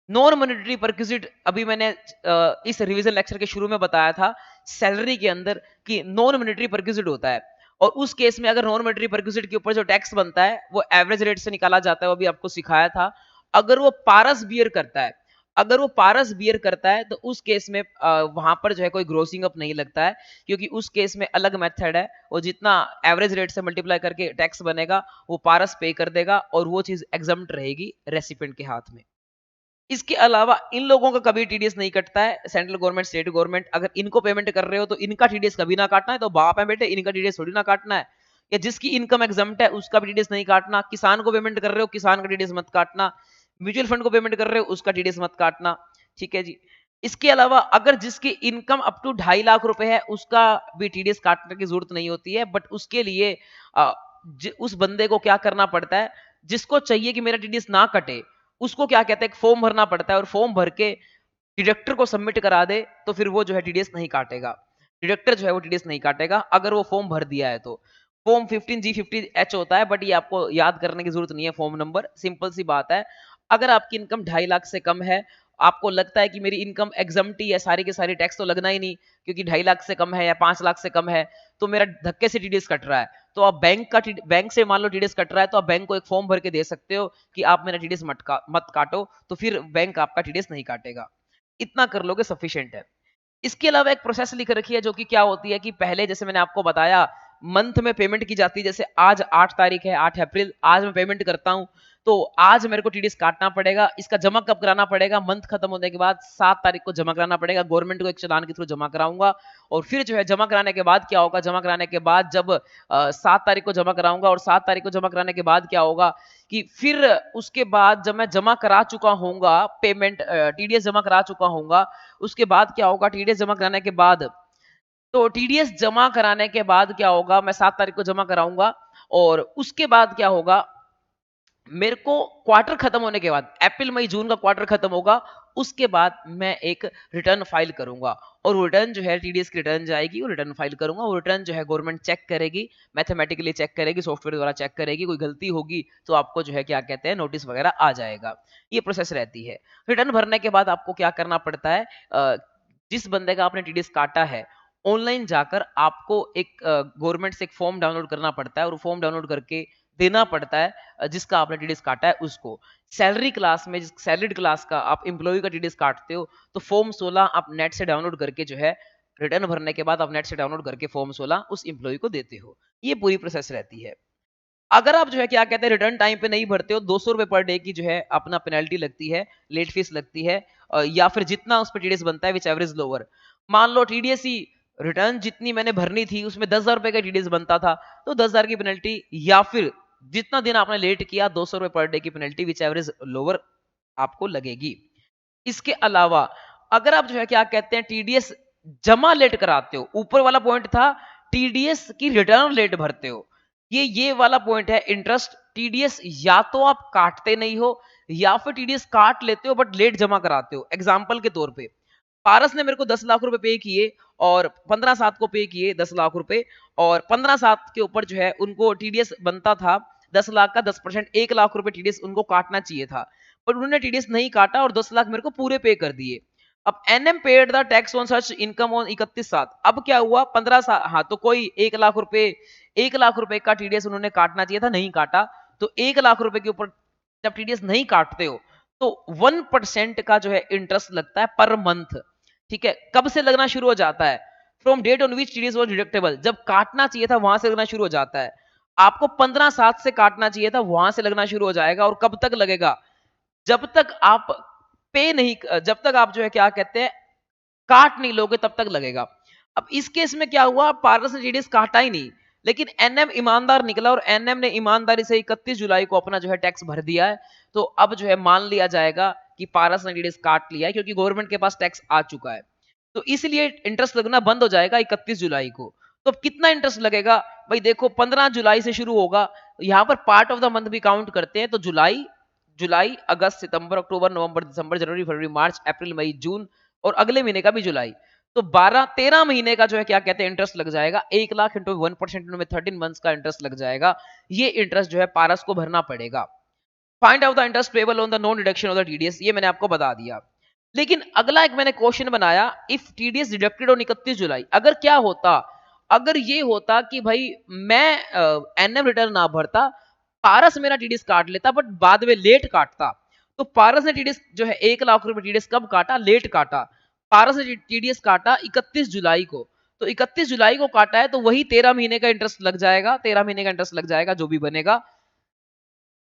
Non monetary perquisite अभी मैंने इस रिवीजन लेक्चर के शुरू में बताया था सैलरी के अंदर कि नॉन मॉनेटरी परक्विजिट होता है, और उस केस में अगर नॉन मॉनेटरी परक्विजिट के ऊपर जो टैक्स बनता है वो एवरेज रेट से निकाला जाता है, वो भी आपको सिखाया था। अगर वो पारस बियर करता है, अगर वो पारस बियर करता है तो उस केस में वहां पर जो है कोई ग्रोसिंग अप नहीं लगता है, क्योंकि उस केस में अलग मेथड है, वो जितना एवरेज रेट से मल्टीप्लाई करके टैक्स बनेगा वो पारस पे कर देगा और वो चीज एग्जम्प्ट रहेगी रेसिपिएंट के हाथ में। इसके अलावा इन लोगों का कभी टीडीएस नहीं कटता है, सेंट्रल गवर्नमेंट स्टेट गवर्नमेंट अगर इनको पेमेंट कर रहे हो तो इनका टीडीएस कभी ना काटना है, तो बाप है बेटे इनका टीडीएस थोड़ी ना काटना है। या जिसकी इनकम एग्जम्प्ट है उसका भी टीडीएस नहीं काटना, किसान को पेमेंट कर रहे हो किसान का टीडीएस मत काटना, म्यूचुअल फंड को पेमेंट कर रहे हो उसका टीडीएस मत काटना। ठीक है जी। इसके अलावा अगर जिसकी इनकम अप टू 2.5 लाख रुपए है उसका भी टीडीएस काटने की जरूरत नहीं होती है, बट उसके लिए उस बंदे को क्या करना पड़ता है, जिसको चाहिए कि मेरा टीडीएस ना कटे, उसको क्या कहते हैं एक फॉर्म भरना पड़ता है, और फॉर्म भर के डिडक्टर को सबमिट करा दे तो फिर वो जो है टीडीएस नहीं काटेगा, डिडक्टर जो है वो टीडीएस नहीं काटेगा अगर वो फॉर्म भर दिया है तो। फॉर्म 15G50H होता है, बट ये आपको याद करने की जरूरत नहीं है फॉर्म नंबर, सिंपल सी बात है। अगर आपकी इनकम 2.5 लाख से कम है, आपको लगता है कि मेरी इनकम एग्जम्प्टी है, सारी की सारी टैक्स तो लगना ही नहीं क्योंकि 2.5 लाख से कम है या 5 लाख से कम है, तो मेरा धक्के से टीडीएस कट रहा है, तो आप बैंक से मान लो टीडीएस कट रहा है तो आप बैंक को एक फॉर्म भर के दे सकते हो कि आप मेरा टीडीएस मत काटो, तो फिर बैंक आपका टीडीएस नहीं काटेगा। इतना कर लोगे सफिशिएंट है। इसके अलावा एक प्रोसेस लिख रखी है जो कि क्या होती है कि पहले जैसे मैंने आपको बताया मंथ में पेमेंट की जाती है, जैसे आज 8 तारीख है, 8 अप्रैल, आज मैं पेमेंट करता हूं तो आज मेरे को टीडीएस काटना पड़ेगा। इसका जमा कब कराना पड़ेगा, मंथ खत्म होने के बाद 7 तारीख को जमा कराना पड़ेगा, गवर्नमेंट को एक चालान के थ्रू जमा कराऊंगा। और फिर जो है जमा कराने के बाद क्या होगा, जमा कराने के बाद जब 7 तारीख को जमा कराऊंगा और 7 तारीख को जमा कराने के बाद क्या होगा कि फिर उसके बाद जब मैं जमा करा चुका होऊंगा पेमेंट, टीडीएस जमा करा चुका होऊंगा, उसके बाद क्या होगा, टीडीएस जमा कराने के बाद, तो टीडीएस जमा कराने के बाद क्या होगा, मैं 7 तारीख को जमा कराऊंगा और उसके बाद क्या होगा, मेरे को क्वार्टर खत्म होने के बाद अप्रैल मई जून का क्वार्टर खत्म होगा, उसके बाद मैं एक रिटर्न फाइल करूंगा और वो रिटर्न जो है टीडीएस की रिटर्न जाएगी, वो रिटर्न फाइल करूंगा, वो रिटर्न जो है गवर्नमेंट चेक करेगी, मैथमेटिकली चेक करेगी, सॉफ्टवेयर द्वारा चेक करेगी, कोई गलती होगी तो आपको जो है क्या कहते हैं नोटिस वगैरह आ जाएगा। ये प्रोसेस रहती है। रिटर्न भरने के बाद आपको क्या करना पड़ता है, जिस बंदे का आपने टीडीएस काटा है ऑनलाइन जाकर आपको एक गवर्नमेंट से एक फॉर्म डाउनलोड करना पड़ता है और फॉर्म डाउनलोड करके देना पड़ता है जिसका आपने टीडीएस काटा है उसको। सैलरी क्लास में, सैलरीड क्लास का आप एम्प्लॉय का टीडीएस काटते हो तो फॉर्म 16 आप नेट से डाउनलोड करके जो है रिटर्न भरने के बाद आप नेट से डाउनलोड करके फॉर्म 16 उस एम्प्लॉय को देते हो। ये पूरी प्रोसेस रहती है। अगर आप जो है क्या कहते हैं रिटर्न टाइम पे नहीं भरते हो, 200 रुपए पर डे की जो है अपना पेनल्टी लगती है, लेट फीस लगती है, या फिर जितना उस पर टीडीएस बनता है विच एवरेज लोअर। मान लो टीडीएस ही रिटर्न जितनी मैंने भरनी थी उसमें 10,000 रुपए का टीडीएस बनता था, तो 10,000 की पेनल्टी, या फिर जितना दिन आपने लेट किया 200 रुपए पर डे की पेनल्टी विच एवरेज लोअर आपको लगेगी। इसके अलावा अगर आप जो है क्या कहते हैं टीडीएस जमा लेट कराते हो, ऊपर वाला पॉइंट था टीडीएस की रिटर्न लेट भरते हो, ये वाला पॉइंट है इंटरेस्ट। टीडीएस या तो आप काटते नहीं हो या फिर टीडीएस काट लेते हो बट लेट जमा कराते हो। एग्जांपल के तौर पे पारस ने मेरे को 10 लाख रुपए पे किए और 15/7 को पे किए 10 लाख रुपए, और 15/7 के ऊपर जो है उनको टीडीएस बनता था 10 लाख का 10%, 1 लाख रुपए टीडीएस उनको काटना चाहिए था, पर उन्होंने टीडीएस नहीं काटा और 10 लाख मेरे को पूरे पे कर दिए। अब एनएम paid the tax on such income on 31/7। अब क्या हुआ 15/7, हाँ तो कोई 1 लाख रुपए, 1 लाख रुपए का टीडीएस उन्होंने काटना चाहिए था, नहीं काटा, तो 1 लाख रुपए के ऊपर जब टीडीएस नहीं काटते हो तो 1% का जो है इंटरेस्ट लगता है पर मंथ। ठीक है, कब से लगना शुरू हो जाता है, from date on which TDS was deductible, जब काटना चाहिए था वहां से लगना शुरू हो जाता है। आपको 15/7 से काटना चाहिए था, वहां से लगना शुरू हो जाएगा, और कब तक लगेगा, जब तक आप पे नहीं, जब तक आप जो है क्या कहते हैं काट नहीं लोगे तब तक लगेगा। अब इस केस में क्या हुआ, पारस ने टीडीएस काटा ही नहीं, लेकिन एनएम ईमानदार निकला और एनएम ने ईमानदारी से 31 जुलाई को अपना जो है टैक्स भर दिया है, तो अब जो है मान लिया जाएगा कि पारस ने टीडीएस काट लिया है क्योंकि गवर्नमेंट के पास टैक्स आ चुका है, तो इसलिए इंटरेस्ट लगना बंद हो जाएगा 31 जुलाई को। तो अब कितना इंटरेस्ट लगेगा भाई, देखो 15 जुलाई से शुरू होगा, यहाँ पर पार्ट ऑफ द मंथ भी काउंट करते हैं, तो जुलाई जुलाई अगस्त सितंबर अक्टूबर नवंबर दिसंबर जनवरी फरवरी मार्च अप्रैल मई जून और अगले महीने का भी जुलाई, तो 12-13 महीने का जो है क्या कहते हैं इंटरेस्ट लग जाएगा, 1 लाख इंटू 1% में 13 मंथ्स का इंटरेस्ट लग जाएगा। ये इंटरेस्ट जो है पारस को भरना पड़ेगा। Find out the interest payable on the non deduction of the TDS, ये मैंने आपको बता दिया। लेकिन अगला एक मैंने क्वेश्चन बनाया, इफ टीडीएस डिडक्टेड ऑन 31 जुलाई, अगर क्या होता, अगर ये होता कि भाई मैं एनएम रिटर्न ना भरता, पारस मेरा टीडीएस काट लेता बट बाद में लेट काटता, तो पारस ने टीडीएस जो है 1 लाख रुपए टीडीएस कब काटा, लेट काटा। पारस ने टीडीएस काटा 31 जुलाई को, तो 31 जुलाई को काटा है, तो वही 13 महीने का इंटरेस्ट लग जाएगा, 13 महीने का इंटरेस्ट लग जाएगा जो भी बनेगा।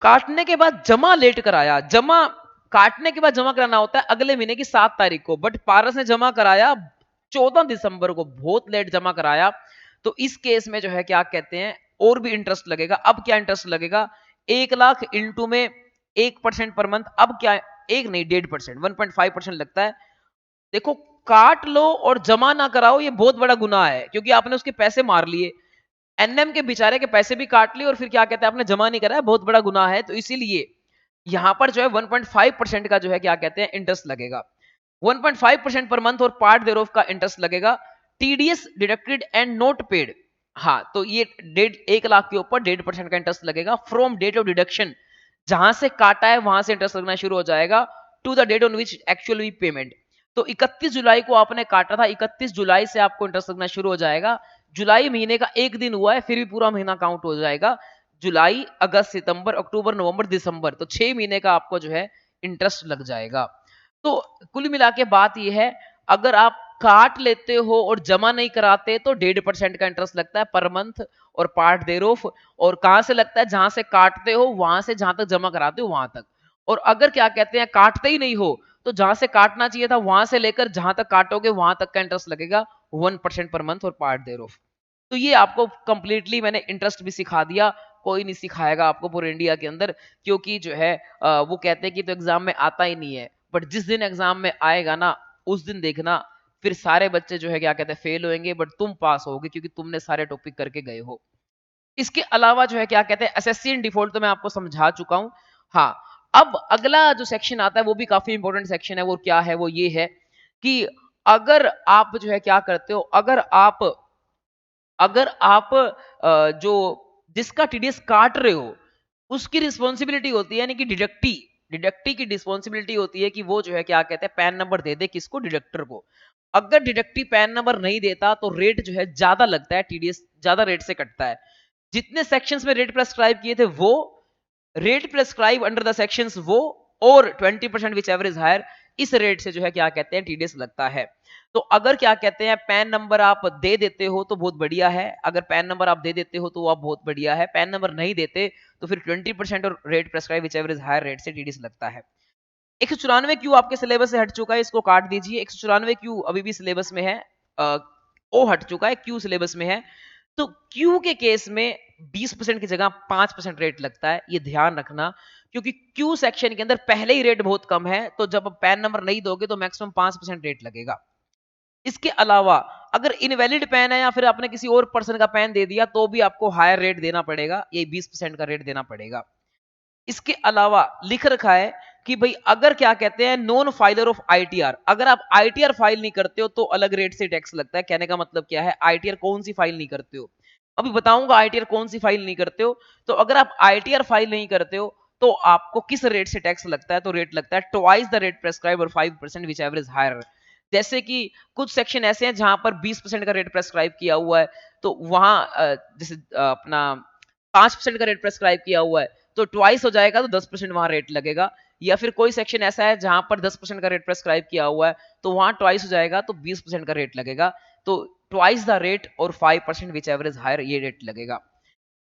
काटने के बाद जमा लेट कराया, जमा काटने के बाद जमा कराना होता है अगले महीने की 7 तारीख को, बट पारस ने जमा कराया 14 दिसंबर को, बहुत लेट जमा कराया, तो इस केस में जो है क्या कहते हैं और भी इंटरेस्ट लगेगा। अब क्या इंटरेस्ट लगेगा, 1 लाख इंटू में 1% पर मंथ, अब क्या, एक नहीं 1.5%, 1.5% लगता है। देखो काट लो और जमा ना कराओ, ये बहुत बड़ा गुनाह है, क्योंकि आपने उसके पैसे मार लिए, एनएम के बेचारे के पैसे भी काट लिए और फिर क्या कहते हैं आपने जमा नहीं कराया, बहुत बड़ा गुनाह है। तो इसीलिए यहां पर जो है 1.5% का जो है क्या कहते हैं इंटरेस्ट लगेगा, 1.5% पर मंथ और पार्ट देयर ऑफ का इंटरेस्ट लगेगा। TDS deducted and note paid, हाँ तो ये 1 लाख के ऊपर 1.5% का इंटरेस्ट लगेगा फ्रॉम डेट ऑफ डिडक्शन, जहां से काटा है वहां से इंटरेस्ट लगना शुरू हो जाएगा, to the date on which actually payment. तो 31 जुलाई को आपने काटा था, 31 जुलाई से आपको इंटरेस्ट लगना शुरू हो जाएगा। जुलाई महीने का एक दिन हुआ है, फिर भी पूरा महीना काउंट हो जाएगा, जुलाई अगस्त सितंबर अक्टूबर नवंबर दिसंबर, तो 6 महीने का आपको जो है इंटरेस्ट लग जाएगा। तो कुल मिला के बात यह है, अगर आप काट लेते हो और जमा नहीं कराते तो 1.5% का इंटरेस्ट लगता है पर मंथ और पार्ट देयर ऑफ, और कहां से लगता है, जहां से काटते हो वहां से जहां तक जमा कराते हो वहां तक, और अगर क्या कहते हैं काटते ही नहीं हो तो जहां से काटना चाहिए था वहां से लेकर जहां तक काटोगे वहां तक का इंटरेस्ट लगेगा 1% पर मंथ और पार्ट देयर ऑफ। तो ये आपको कंप्लीटली मैंने इंटरेस्ट भी सिखा दिया, कोई नहीं सिखाएगा आपको पूरे इंडिया के अंदर, क्योंकि जो है वो कहते हैं कि तो एग्जाम में आता ही नहीं है, बट जिस दिन एग्जाम में आएगा ना उस दिन देखना, फिर सारे बच्चे जो है क्या कहते हैं फेल होंगे बट तुम पास होगे, क्योंकि तुमने सारे टॉपिक करके गए हो। इसके अलावा जो है क्या कहते हैं एसएससी इन डिफॉल्ट तो मैं आपको समझा चुका हूं। हाँ, अब अगला जो सेक्शन आता है वो भी काफी इंपॉर्टेंट सेक्शन है, वो क्या है, वो ये है कि अगर आप जो है क्या करते हो, अगर आप जो जिसका टीडीएस काट रहे हो उसकी रिस्पॉन्सिबिलिटी होती है, यानी कि डिडक्टी डिडक्टी की रिस्पॉन्सिबिलिटी होती है कि वो जो है क्या कहते हैं पैन नंबर दे दे किसको, डिडक्टर को। अगर डिडक्टी पैन नंबर नहीं देता तो रेट जो है ज्यादा लगता है, टीडीएस ज्यादा रेट से कटता है। जितने सेक्शंस में रेट प्रेस्क्राइब किए थे वो rate prescribe under the sections वो, और 20% विच एवरेज हायर, इस रेट से जो है क्या कहते हैं टीडीएस लगता है। तो अगर क्या कहते हैं पैन नंबर आप दे देते हो तो बहुत बढ़िया है, अगर पैन नंबर आप दे देते हो तो आप बहुत बढ़िया है, पैन नंबर नहीं देते तो फिर 20% और रेट प्रेस्क्राइब विच एवरेज हायर रेट से टीडीएस लगता है। 194 क्यू आपके सिलेबस से हट चुका है, इसको काट दीजिए। 194 क्यू अभी भी सिलेबस में है, ओ हट चुका है, क्यू सिलेबस में है। तो क्यू के केस में 20% की जगह 5% रेट लगता है, ये ध्यान रखना, क्योंकि क्यू सेक्शन के अंदर पहले ही रेट बहुत कम है, तो जब पैन नंबर नहीं दोगे तो मैक्सिमम 5% रेट लगेगा। इसके अलावा अगर इनवैलिड पैन है या फिर आपने किसी और पर्सन का पैन दे दिया तो भी आपको हायर रेट देना पड़ेगा, ये 20% का रेट देना पड़ेगा। इसके अलावा लिख रखा है कि भाई अगर क्या कहते हैं नॉन फाइलर ऑफ आईटीआर, अगर आप आईटीआर फाइल नहीं करते हो तो अलग रेट से टैक्स लगता है। कहने का मतलब क्या है, आईटीआर कौन सी फाइल नहीं करते हो, अभी बताऊंगा आईटीआर कौन सी फाइल नहीं करते हो। तो अगर आप आईटीआर फाइल नहीं करते हो तो आपको किस रेट से टैक्स लगता है, तो रेट लगता है ट्वाइस द रेट प्रेस्क्राइब और 5% विच एवरेज हायर। जैसे कि कुछ सेक्शन ऐसे हैं जहां पर 20% का रेट प्रेस्क्राइब किया हुआ है, तो वहां जैसे अपना 5% का रेट प्रेस्क्राइब किया हुआ है तो ट्वाइस हो जाएगा, तो 10% वहां रेट लगेगा। या फिर कोई सेक्शन ऐसा है जहां पर 10% का रेट प्रेस्क्राइब किया हुआ है तो वहां ट्वाइस हो जाएगा, तो 20% का रेट लगेगा। तो ट्वाइस द रेट और 5% विच एवरेज हायर, ये रेट लगेगा।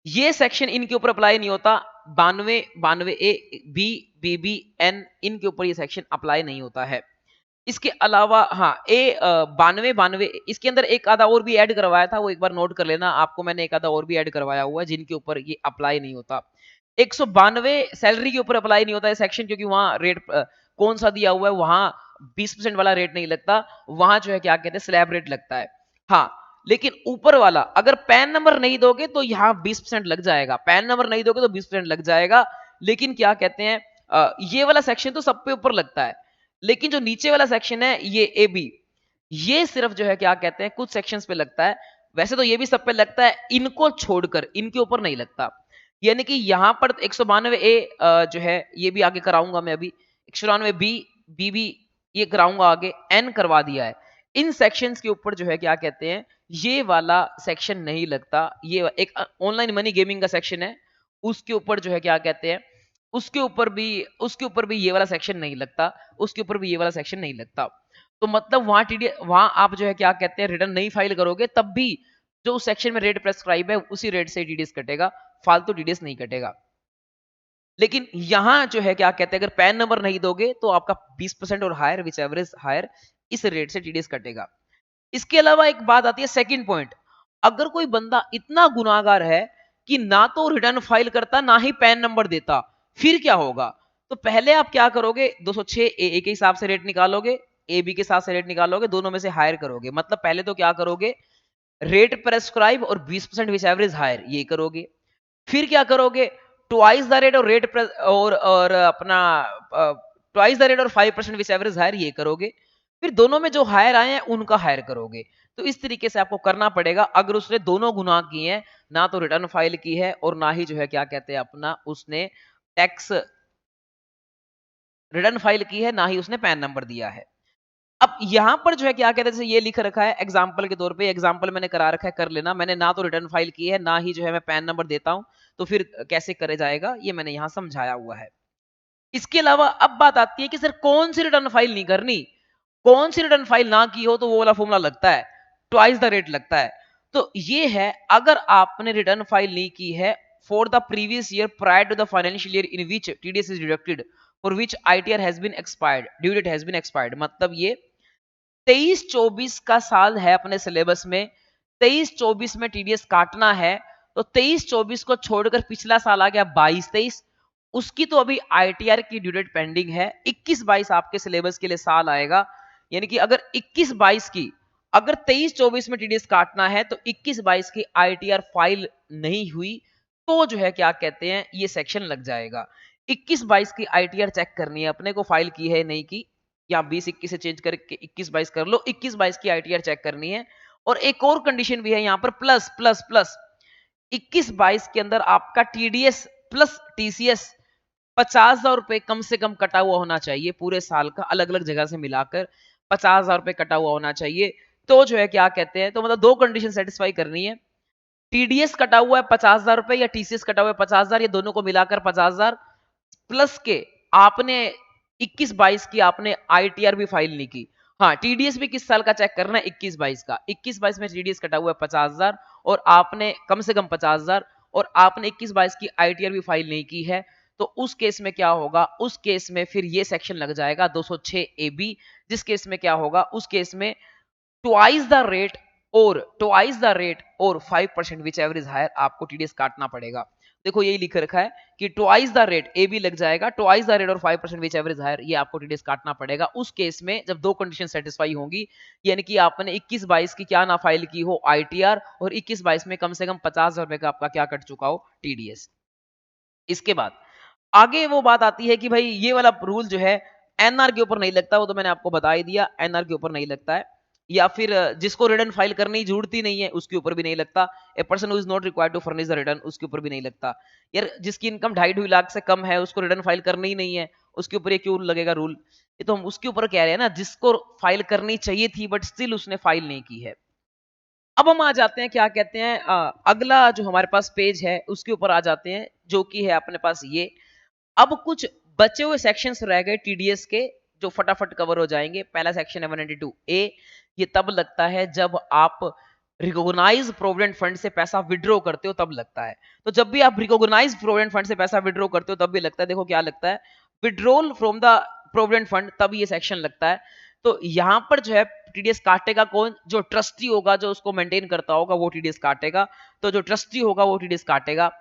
ये सेक्शन इनके ऊपर अप्लाई नहीं होता, 92 92 ए बी बी एन इनके ऊपर ये सेक्शन अप्लाई नहीं होता है। इसके अलावा हाँ ए 92 92 इसके अंदर एक आधा और भी ऐड करवाया था, वो एक बार नोट कर लेना, आपको मैंने एक आधा और भी ऐड करवाया हुआ है जिनके ऊपर ये अप्लाई नहीं होता। 192 सैलरी के ऊपर अप्लाई नहीं होता है सेक्शन, क्योंकि वहां रेट कौन सा दिया हुआ है वहां 20% वाला रेट नहीं लगता, वहां जो है क्या कहते हैं स्लैब रेट लगता है। हाँ, लेकिन ऊपर वाला अगर पैन नंबर नहीं दोगे तो यहाँ 20% लग जाएगा, पैन नंबर नहीं दोगे तो 20% लग जाएगा। लेकिन क्या कहते हैं ये वाला सेक्शन तो सब पे ऊपर लगता है, लेकिन जो नीचे वाला सेक्शन है ये ए बी, ये सिर्फ जो है क्या कहते हैं कुछ सेक्शंस पे लगता है। वैसे तो ये भी सब पे लगता है, इनको छोड़कर इनके ऊपर नहीं लगता। यानी कि यहां पर 192 ए जो है ये भी आगे कराऊंगा मैं अभी, 192 बी बी भी ये कराऊंगा आगे, एन करवा दिया है। इन सेक्शंस के ऊपर जो है क्या कहते हैं ये वाला सेक्शन नहीं लगता। ये एक ऑनलाइन मनी गेमिंग का सेक्शन है, उसके ऊपर जो है क्या कहते हैं उसके ऊपर भी ये वाला सेक्शन नहीं लगता, उसके ऊपर भी ये वाला सेक्शन नहीं लगता। तो मतलब वहां वहां आप जो है क्या कहते हैं रिटर्न नहीं फाइल करोगे तब भी जो उस सेक्शन में रेट प्रेस्क्राइब है उसी रेट से टीडीएस कटेगा, फालतू टीडीएस नहीं कटेगा। लेकिन यहां जो है क्या कहते हैं अगर पैन नंबर नहीं दोगे तो आपका 20% और हायर विच एवरेज हायर इस रेट से टीडीएस कटेगा। इसके अलावा एक बात आती है सेकंड पॉइंट, अगर कोई बंदा इतना गुनाहगार है कि ना तो रिटर्न फाइल करता ना ही पैन नंबर देता, फिर क्या होगा? तो पहले आप क्या करोगे 206 ए के हिसाब से रेट निकालोगे, ए बी के हिसाब से रेट निकालोगे, दोनों में से हायर करोगे। मतलब पहले तो क्या करोगे रेट प्रेस्क्राइब और 20% विच एवरेज हायर ये करोगे। फिर क्या करोगे ट्वाइस द रेट और रेट और अपना ट्वाइस द रेट और 5% विच एवरेज हायर ये करोगे। फिर दोनों में जो हायर आए हैं उनका हायर करोगे। तो इस तरीके से आपको करना पड़ेगा अगर उसने दोनों गुनाह किए हैं, ना तो रिटर्न फाइल की है और ना ही जो है क्या कहते हैं अपना उसने टैक्स रिटर्न फाइल की है, ना ही उसने पैन नंबर दिया है। अब यहां पर जो है क्या कहते हैं जैसे ये लिख रखा है एग्जाम्पल के तौर पे, एग्जाम्पल मैंने करा रखा है कर लेना, मैंने ना तो रिटर्न फाइल की है ना ही जो है मैं पैन नंबर देता हूं, तो फिर कैसे करे जाएगा ये मैंने यहां समझाया हुआ है। इसके अलावा अब बात आती है कि सर कौन सी रिटर्न फाइल नहीं करनी, कौन सी रिटर्न फाइल ना की हो तो वो वाला फॉर्मूला लगता है, ट्वाइस द रेट लगता है। तो ये है अगर आपने रिटर्न फाइल नहीं की है for the previous year prior to the financial year in which TDS is deducted for which ITR has been expired due date has been expired, मतलब ये 23-24 का साल है अपने सिलेबस में, 23-24 में टीडीएस काटना है, तो 23-24 को छोड़कर पिछला साल आ गया 22-23, उसकी तो अभी आईटीआर की ड्यू डेट पेंडिंग है। 21-22 आपके सिलेबस के लिए साल आएगा, यानी कि अगर 21-22 की अगर 23-24 में टीडीएस काटना है तो 21-22 की आईटीआर फाइल नहीं हुई तो जो है क्या कहते हैं ये सेक्शन लग जाएगा। 21-22 की आईटीआर चेक करनी है अपने को, फाइल की है नहीं की, या 20-21 से चेंज करके 21-22 कर लो, 21-22 की आईटीआर चेक करनी है। और एक और कंडीशन भी है यहाँ पर प्लस प्लस प्लस, 21-22 के अंदर आपका टीडीएस प्लस टीसीएस 50,000 रुपए कम से कम कटा हुआ होना चाहिए, पूरे साल का अलग अलग जगह से मिलाकर 50,000 रुपए कटा हुआ होना चाहिए। तो जो है क्या कहते हैं तो मतलब दो कंडीशन सेटिस्फाई करनी है, टीडीएस कटा हुआ है 50,000 रुपए या टीसीएस कटा हुआ है 50,000, ये दोनों को मिलाकर 50,000 प्लस के आपने 21-22 की आपने आईटीआर भी फाइल नहीं की। हाँ, टीडीएस भी किस साल का चेक करना है 21-22 का, 21-22 में टीडीएस कटा हुआ है 50,000 और आपने कम से कम 50,000 और आपने 21-22 की आईटीआर भी फाइल नहीं की है, तो उस केस में क्या होगा, उस केस में फिर ये सेक्शन लग जाएगा 206 ए बी, जिस केस में क्या होगा उस केस में ट्वाइस द रेट और 5% विच एवरेज हायर आपको टीडीएस काटना पड़ेगा। देखो यही लिख रखा है कि twice the rate A B लग जाएगा, ट्वाइस द रेट और 5% विच एवरेज हायर ये आपको टीडीएस काटना पड़ेगा उस केस में जब दो कंडीशन सेटिस्फाई होंगी, यानी कि आपने 21-22 की क्या ना फाइल की हो आईटीआर और 21-22 में कम से कम 50,000 रुपए का आपका क्या कट चुका हो टीडीएस। इसके बाद आगे वो बात आती है कि भाई ये वाला रूल जो है एनआर के ऊपर नहीं लगता, वो तो मैंने आपको बता ही दिया एनआर के ऊपर नहीं लगता है, या फिर जिसको रिटर्न फाइल करने की जरूरत ही नहीं है उसके ऊपर भी नहीं लगता, a person who is not required to furnish the return उसके ऊपर भी नहीं लगता। यार जिसकी इनकम 2.5 लाख से कम है उसको रिटर्न फाइल करनी ही नहीं है, उसके ऊपर ये क्यों लगेगा रूल? ये तो हम उसके ऊपर कह रहे हैं ना जिसको फाइल करनी चाहिए थी बट स्टिल उसने फाइल नहीं की है। अब हम आ जाते हैं क्या कहते हैं अगला जो हमारे पास पेज है उसके ऊपर आ जाते हैं, जो कि है अपने पास ये। अब कुछ बचे हुए सेक्शंस रह गए टीडीएस के जो फटाफट कवर हो जाएंगे। पहला सेक्शन है 192 ए, ये तब लगता है जब आप रिकॉग्नाइज प्रोविडेंट फंड से पैसा विड्रॉ करते हो तब लगता है। तो जब भी आप रिकॉग्नाइज प्रोविडेंट फंड से पैसा विड्रॉ करते हो तब भी लगता है। देखो क्या लगता है, withdrawal from the provident fund, तब ये सेक्शन लगता है। तो यहां पर जो है टीडीएस काटेगा कौन, जो ट्रस्टी होगा जो उसको मेंटेन करता होगा वो टीडीएस काटेगा। तो जो ट्रस्टी होगा वो टीडीएस काटेगा।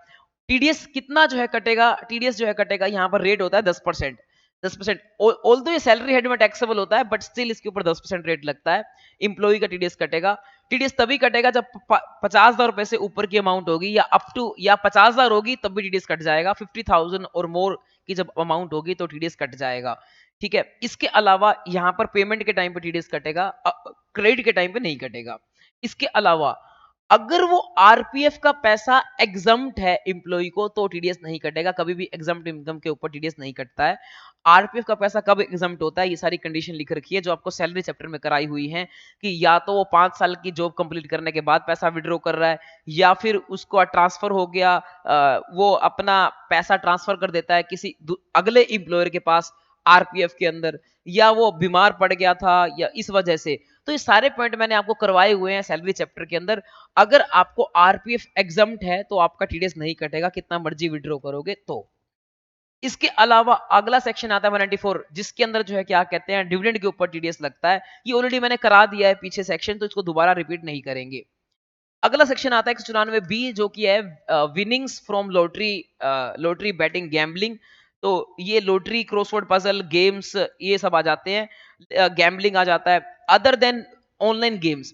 टीडीएस कितना जो है कटेगा, टीडीएस जो है कटेगा यहाँ पर रेट होता है 10%। 10%। ऑल्दो ये सैलरी हेड में टैक्सेबल होता है, बट स्टिल इसके ऊपर 10% रेट लगता है। इंप्लॉई का टीडीएस कटेगा। टीडीएस तभी कटेगा जब 50,000 रुपए से ऊपर की अमाउंट होगी, या अप टू या 50,000 होगी तब भी टीडीएस कट जाएगा। 50,000 और मोर की जब अमाउंट होगी तो टीडीएस कट जाएगा। ठीक है, इसके अलावा यहाँ पर पेमेंट के टाइम पे टीडीएस कटेगा, क्रेडिट के टाइम पे नहीं कटेगा। इसके अलावा अगर वो आरपीएफ का पैसा एग्जम्प्ट है एम्प्लॉय को तो टीडीएस नहीं कटेगा। कभी भी एग्जम्प्ट इनकम के ऊपर टीडीएस नहीं कटता है। आरपीएफ का पैसा कब एग्जम्प्ट होता है, ये सारी कंडीशन लिख रखी है जो आपको सैलरी चैप्टर में कराई हुई है, कि या तो वो 5 साल की जॉब कंप्लीट करने के बाद पैसा विड्रॉ कर रहा है, या फिर उसको ट्रांसफर हो गया, वो अपना पैसा ट्रांसफर कर देता है किसी अगले इंप्लॉयर के पास आरपीएफ के अंदर, या वो बीमार पड़ गया था या इस वजह से। तो ये सारे पॉइंट मैंने आपको करवाए हुए हैं सैलरी चैप्टर के अंदर। अगर आपको आरपीएफ एग्जम्प्ट है तो आपका टीडीएस नहीं कटेगा, कितना मर्जी विड्रॉ करोगे तो। इसके अलावा अगला सेक्शन आता है 194, जिसके अंदर जो है क्या कहते हैं डिविडेंड के ऊपर टीडीएस लगता है। ये ऑलरेडी मैंने करा दिया है पीछे सेक्शन, तो इसको दोबारा रिपीट नहीं करेंगे। अगला सेक्शन आता है 194 बी, जो कि है winnings from lottery, lottery batting gambling. तो ये लॉटरी, क्रॉसवर्ड पजल, गेम्स, ये सब आ जाते हैं। गैम्बलिंग आ जाता है। Other than online games,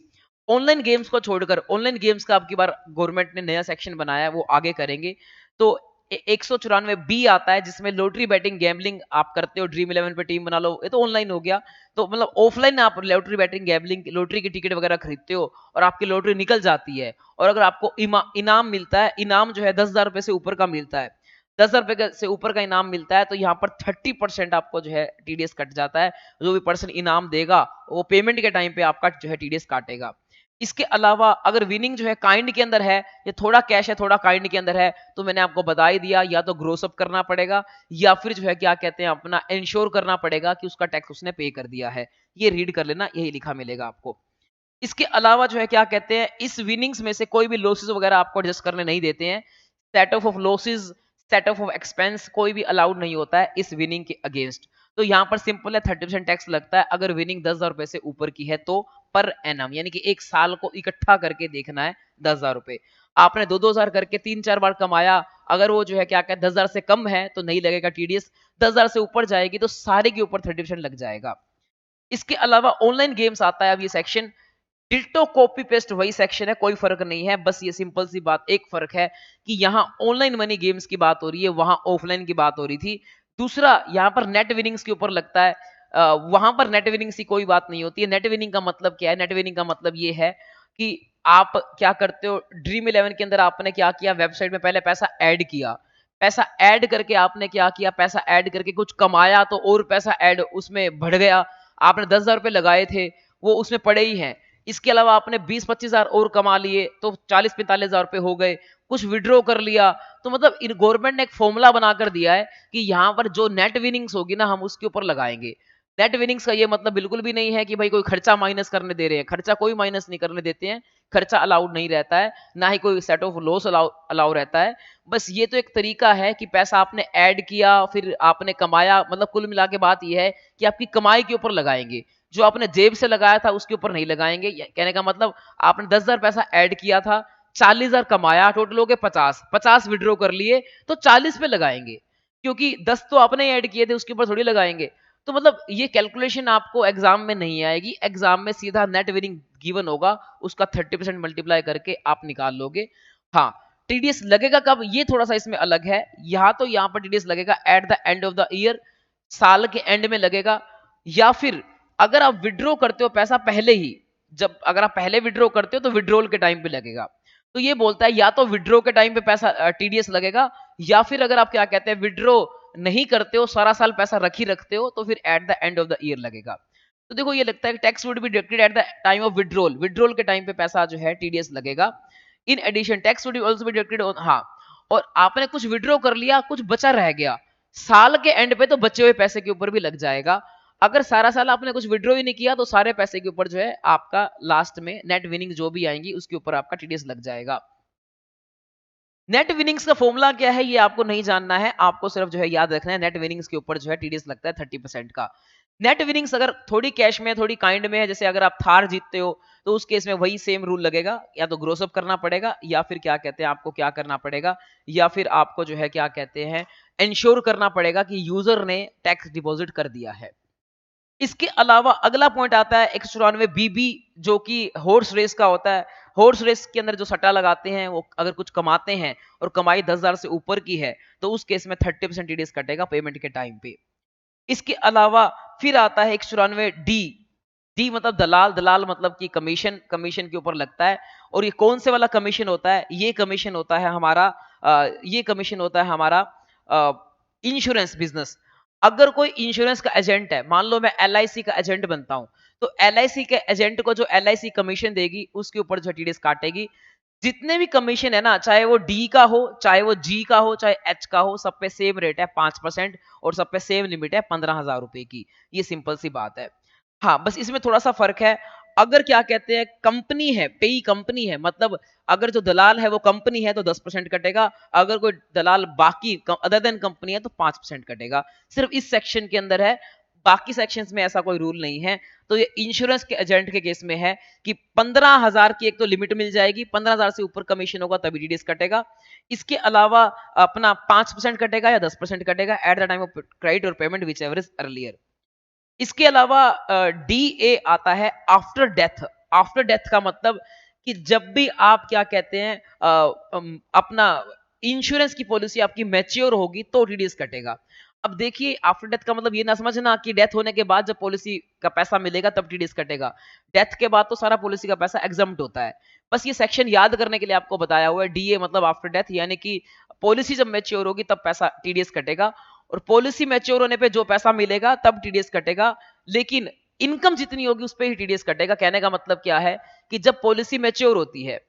online games को छोड़कर, ऑनलाइन गेम्स का अब की बार गवर्नमेंट ने नया सेक्शन बनाया है, वो आगे करेंगे। तो 194 बी आता है जिसमें लॉटरी बैटिंग गैम्बलिंग आप करते हो, ड्रीम 11 पे टीम बना लो, ये तो ऑनलाइन हो गया। तो मतलब ऑफलाइन आप लॉटरी बैटिंग गैम्बलिंग, लॉटरी की टिकट वगैरह खरीदते हो और आपकी लॉटरी निकल जाती है, और अगर आपको इनाम मिलता है, इनाम जो है 10,000 रुपए से ऊपर का मिलता है, 10,000 रुपए से ऊपर का इनाम मिलता है, तो यहाँ पर 30% आपको जो है टीडीएस कट जाता है। जो भी पर्सन इनाम देगा वो पेमेंट के टाइम पे आपका जो है टीडीएस काटेगा। इसके अलावा अगर विनिंग जो है काइंड के अंदर है, या थोड़ा कैश है थोड़ा काइंड के अंदर है, तो मैंने आपको बता ही दिया, या तो ग्रोस अप करना पड़ेगा, या फिर जो है क्या कहते हैं अपना इंश्योर करना पड़ेगा कि उसका टैक्स उसने पे कर दिया है। ये रीड कर लेना, यही लिखा मिलेगा आपको। इसके अलावा जो है क्या कहते हैं, इस विनिंग्स में से कोई भी लॉसेस वगैरह आपको एडजस्ट करने नहीं देते हैं। Set of losses, set of expense कोई भी अलाउड नहीं होता है इस विनिंग के अगेंस्ट। तो यहाँ पर सिंपल है, 30% टैक्स लगता है अगर विनिंग 10,000 रुपए से ऊपर की है तो, पर एनम, यानी कि एक साल को इकट्ठा करके देखना है 10,000 रुपए। आपने 2-2 हजार करके 3-4 बार कमाया, अगर वो जो है क्या कहते हैं 10,000 से कम है तो नहीं लगेगा टीडीएस, 10,000 से ऊपर जाएगी तो सारे के ऊपर 30% लग जाएगा। इसके अलावा ऑनलाइन गेम्स आता है अब ये सेक्शन। डिट्टो कॉपी पेस्ट वही सेक्शन है, कोई फर्क नहीं है, बस ये सिंपल सी बात, एक फर्क है कि यहाँ ऑनलाइन मनी गेम्स की बात हो रही है, वहां ऑफलाइन की बात हो रही थी। दूसरा, यहाँ पर नेट विनिंग्स के ऊपर लगता है, वहां पर नेट विनिंग्स की कोई बात नहीं होती है। नेट विनिंग का मतलब क्या है, नेट विनिंग का मतलब ये है कि आप क्या करते हो, ड्रीम 11 के अंदर आपने क्या किया, वेबसाइट में पहले पैसा ऐड किया, पैसा ऐड करके आपने क्या किया, पैसा ऐड करके कुछ कमाया, तो और पैसा ऐड उसमें बढ़ गया। आपने 10,000 रुपए लगाए थे, वो उसमें पड़े ही हैं। इसके अलावा आपने 20-25 हजार और कमा लिए तो 40-45 हजार रुपए हो गए। कुछ विड्रॉ कर लिया, तो मतलब इन गवर्नमेंट ने एक फॉर्मूला बनाकर दिया है कि यहाँ पर जो नेट विनिंग्स होगी ना हम उसके ऊपर लगाएंगे। नेट विनिंग्स का ये मतलब बिल्कुल भी नहीं है कि भाई कोई खर्चा माइनस करने दे रहे हैं, खर्चा कोई माइनस नहीं करने देते हैं, खर्चा अलाउड नहीं रहता है, ना ही कोई सेट ऑफ लॉस अलाउ रहता है। बस ये तो एक तरीका है कि पैसा आपने ऐड किया फिर आपने कमाया, मतलब कुल मिला के बात यह है कि आपकी कमाई के ऊपर लगाएंगे, जो आपने जेब से लगाया था उसके ऊपर नहीं लगाएंगे। कहने का मतलब आपने 10,000 पैसा ऐड किया था, 40,000 कमाया, टोटल हो गए 50 विड्रॉ कर लिए, तो 40 पे लगाएंगे, क्योंकि 10 तो आपने ऐड किए थे उसके ऊपर थोड़ी लगाएंगे। तो मतलब ये कैलकुलेशन आपको एग्जाम में नहीं आएगी, एग्जाम में सीधा नेट विनिंग गिवन होगा, उसका 30% मल्टीप्लाई करके आप निकाल लोगे। हाँ, टीडीएस लगेगा कब, ये थोड़ा सा इसमें अलग है। यहाँ पर टीडीएस लगेगा eight the end of the year, साल के एंड में लगेगा, या फिर अगर आप विड्रॉ करते हो पैसा पहले ही, जब अगर आप पहले विड्रॉ करते हो तो विड्रॉल के टाइम पे लगेगा। तो ये बोलता है या तो विड्रॉ के टाइम पे पैसा टीडीएस लगेगा, या फिर अगर आप क्या कहते हैं विड्रॉ नहीं करते हो, सारा साल पैसा रख ही रखते हो, तो फिर at the end of the year लगेगा। तो देखो ये लगता है tax would be deducted at the time of withdrawal, withdrawal के टाइम पे पैसा जो है टीडीएस लगेगा। In addition tax would also be deducted on, हाँ, और आपने कुछ विड्रॉ कर लिया, कुछ बचा रह गया, साल के एंड पे तो बचे हुए पैसे के ऊपर भी लग जाएगा। अगर सारा साल आपने कुछ विड्रॉ ही नहीं किया तो सारे पैसे के ऊपर जो है आपका लास्ट में नेट विनिंग जो भी आएंगी उसके ऊपर आपका टीडीएस लग जाएगा। नेट विनिंग्स का फॉर्मूला क्या है ये आपको नहीं जानना है, आपको सिर्फ जो है याद रखना है नेट विनिंग्स के ऊपर जो है टीडीएस लगता है 30% का। नेट विनिंग्स अगर थोड़ी कैश में थोड़ी काइंड में है, जैसे अगर आप थार जीतते हो तो उस केस में वही सेम रूल लगेगा, या तो ग्रोस अप करना पड़ेगा या फिर क्या कहते हैं आपको क्या करना पड़ेगा, या फिर आपको जो है क्या कहते हैं इंश्योर करना पड़ेगा कि यूजर ने टैक्स डिपॉजिट कर दिया है। इसके अलावा अगला पॉइंट आता है 194 बीबी, जो कि हॉर्स रेस का होता है। हॉर्स रेस के अंदर जो सट्टा लगाते हैं वो अगर कुछ कमाते हैं और कमाई 10,000 से ऊपर की है तो उस केस में 30% टीडीएस कटेगा पेमेंट के टाइम पे। इसके अलावा फिर आता है 194 डी। डी मतलब दलाल, दलाल मतलब कि कमीशन, कमीशन के ऊपर लगता है। और ये कौन से वाला कमीशन होता है? ये कमीशन होता है हमारा ये कमीशन होता है हमारा इंश्योरेंस बिजनेस। अगर कोई इंश्योरेंस का एजेंट है, मान लो मैं एलआईसी का एजेंट बनता हूं, तो एलआईसी के एजेंट को जो एलआईसी कमीशन देगी उसके ऊपर जो टीडीएस काटेगी। जितने भी कमीशन है ना, चाहे वो डी का हो, चाहे वो जी का हो, चाहे एच का हो, सब पे सेम रेट है 5%, और सब पे सेम लिमिट है 15,000 रुपए की। ये सिंपल सी बात है। हाँ, बस इसमें थोड़ा सा फर्क है। अगर क्या कहते हैं कंपनी है, पेई कंपनी है, मतलब अगर जो दलाल है वो कंपनी है तो 10% कटेगा। अगर कोई दलाल बाकी अदर देन कंपनी है तो 5% कटेगा। सिर्फ इस सेक्शन के अंदर है, बाकी सेक्शंस में ऐसा कोई रूल नहीं है। तो ये इंश्योरेंस के एजेंट के केस में है कि 15,000 की एक तो लिमिट मिल जाएगी, 15,000 से ऊपर कमीशन होगा तभी टीडीएस कटेगा। इसके अलावा अपना 5% कटेगा या 10% कटेगा at the time of credit और payment whichever is earlier. इसके अलावा डी ए आता है आफ्टर डेथ। आफ्टर डेथ का मतलब कि जब भी आप क्या कहते हैं अपना इंश्योरेंस की पॉलिसी आपकी मैच्योर होगी तो टीडीएस कटेगा। अब देखिए आफ्टर डेथ का मतलब ये ना समझना कि डेथ होने के बाद जब पॉलिसी का पैसा मिलेगा तब टीडीएस कटेगा। डेथ के बाद तो सारा पॉलिसी का पैसा एग्जम्प्ट होता है। बस ये सेक्शन याद करने के लिए आपको बताया हुआ है, डीए मतलब आफ्टर डेथ, यानी कि पॉलिसी जब मैच्योर होगी तब पैसा टीडीएस कटेगा, और पॉलिसी मैच्योर होने पे जो पैसा मिलेगा तब टीडीएस कटेगा। लेकिन इनकम जितनी होगी उस पर ही टीडीएस कटेगा। कहने का मतलब क्या है कि जब पॉलिसी मैच्योर होती है,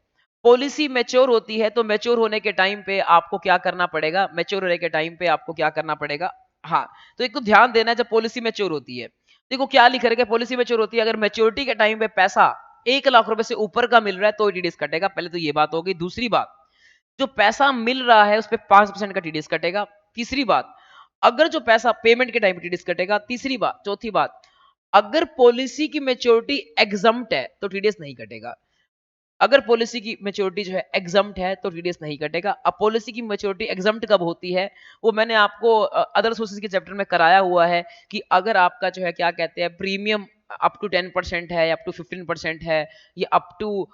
पॉलिसी मैच्योर होती है तो मैच्योर होने के टाइम पे आपको क्या करना पड़ेगा, मैच्योर होने के टाइम पे आपको क्या करना पड़ेगा। हाँ, तो एक तो ध्यान देना है जब पॉलिसी मैच्योर होती है, देखो क्या लिख रखे, पॉलिसी मैच्योर होती है, अगर मैच्योरिटी के टाइम पे पैसा 1 लाख रुपए से ऊपर का मिल रहा है तो टीडीएस कटेगा। पहले तो ये बात होगी। दूसरी बात, जो पैसा मिल रहा है उस पर 5% का टीडीएस कटेगा। तीसरी बात, अगर जो पैसा पेमेंट के टाइम पे टीडीएस कटेगा। तीसरी बात, चौथी बात, अगर पॉलिसी की मैच्योरिटी एग्जम्प्ट है तो टीडीएस नहीं कटेगा। अगर पॉलिसी की मैच्योरिटी जो है एग्जम्प्ट है तो टीडीएस नहीं कटेगा। अब पॉलिसी की मैच्योरिटी एग्जम्प्ट कब होती है वो मैंने आपको अदर सोर्सेज के चैप्टर में कराया हुआ है कि अगर आपका जो है क्या कहते हैं प्रीमियम अप टू 10% है, अप टू 15% है, या अप टू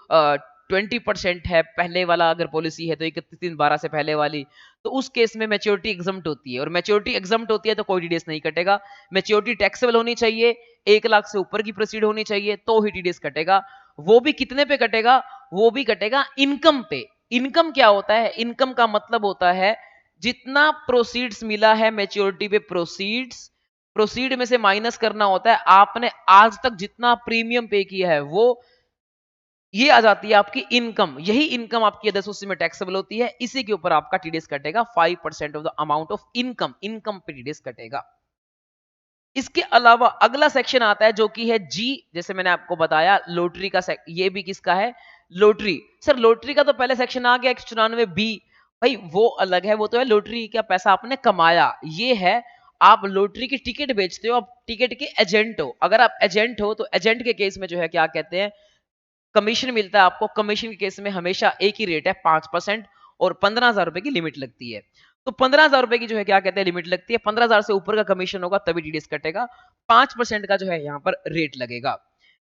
20% है, पहले वाला अगर पॉलिसी है तो 31/12 से पहले वाली, तो उस केस में मैच्योरिटी एग्जम्प्ट होती है। और मैच्योरिटी एग्जम्प्ट होती है तो कोई टीडीएस नहीं कटेगा। मैच्योरिटी टैक्सेबल होनी चाहिए, 1 लाख से ऊपर की प्रोसीड होनी चाहिए तो ही टीडीएस कटेगा। वो भी कितने पे कटेगा? वो भी कटेगा इनकम पे। इनकम क्या होता है? इनकम का मतलब होता है जितना प्रोसीड्स मिला है मैच्योरिटी पे, प्रोसीड्स, प्रोसीड में से माइनस करना होता है आपने आज तक जितना प्रीमियम पे किया है वो, ये आ जाती है आपकी इनकम। यही इनकम आपकी अदर सोर्सेज में टैक्सेबल होती है, इसी के ऊपर आपका टीडीएस कटेगा। 5% of the amount of income, income पे टीडीएस कटेगा। इसके अलावा अगला सेक्शन आता है जो कि है जी, जैसे मैंने आपको बताया लॉटरी का ये भी किसका है? लॉटरी। सर लॉटरी का तो पहले सेक्शन आ गया 194 बी, भाई वो अलग है, वो तो है लॉटरी का पैसा आपने कमाया। ये है आप लॉटरी की टिकट बेचते हो, आप टिकट के एजेंट हो। अगर आप एजेंट हो तो एजेंट के केस में जो है क्या कहते हैं कमीशन मिलता है आपको। कमीशन के केस में हमेशा एक ही रेट है 5%, और 15,000 रुपए की लिमिट लगती है। तो 15,000 रुपए की जो है क्या कहते हैं लिमिट लगती है। 15,000 से ऊपर का कमीशन होगा तभी टीडीएस कटेगा। 5% का जो है यहाँ पर रेट लगेगा।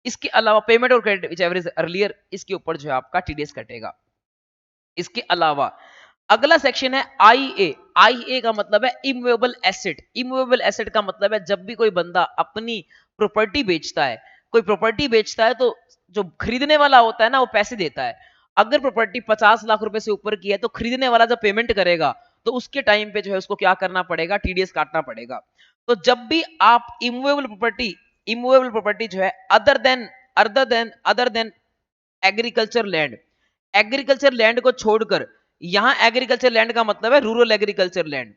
इसके अलावा पेमेंट और क्रेडिट विच एवरेज अर्लियर, इसके ऊपर जो है आपका टीडीएस कटेगा। इसके अलावा अगला सेक्शन है आईए। आईए का मतलब है इमूवेबल एसेट। इमूवेबल एसेट का मतलब है जब भी कोई बंदा अपनी प्रॉपर्टी बेचता है, कोई प्रॉपर्टी बेचता है तो जो खरीदने वाला होता है ना वो पैसे देता है। अगर प्रॉपर्टी 50 लाख रुपए से ऊपर की है तो खरीदने वाला जब पेमेंट करेगा तो उसके टाइम पे जो है उसको क्या करना पड़ेगा? टीडीएस काटना पड़ेगा। तो जब भी आप इमूवेबल प्रॉपर्टी जो है other than agriculture land, agriculture land को छोड़कर, यहां एग्रीकल्चर लैंड का मतलब है rural agriculture land.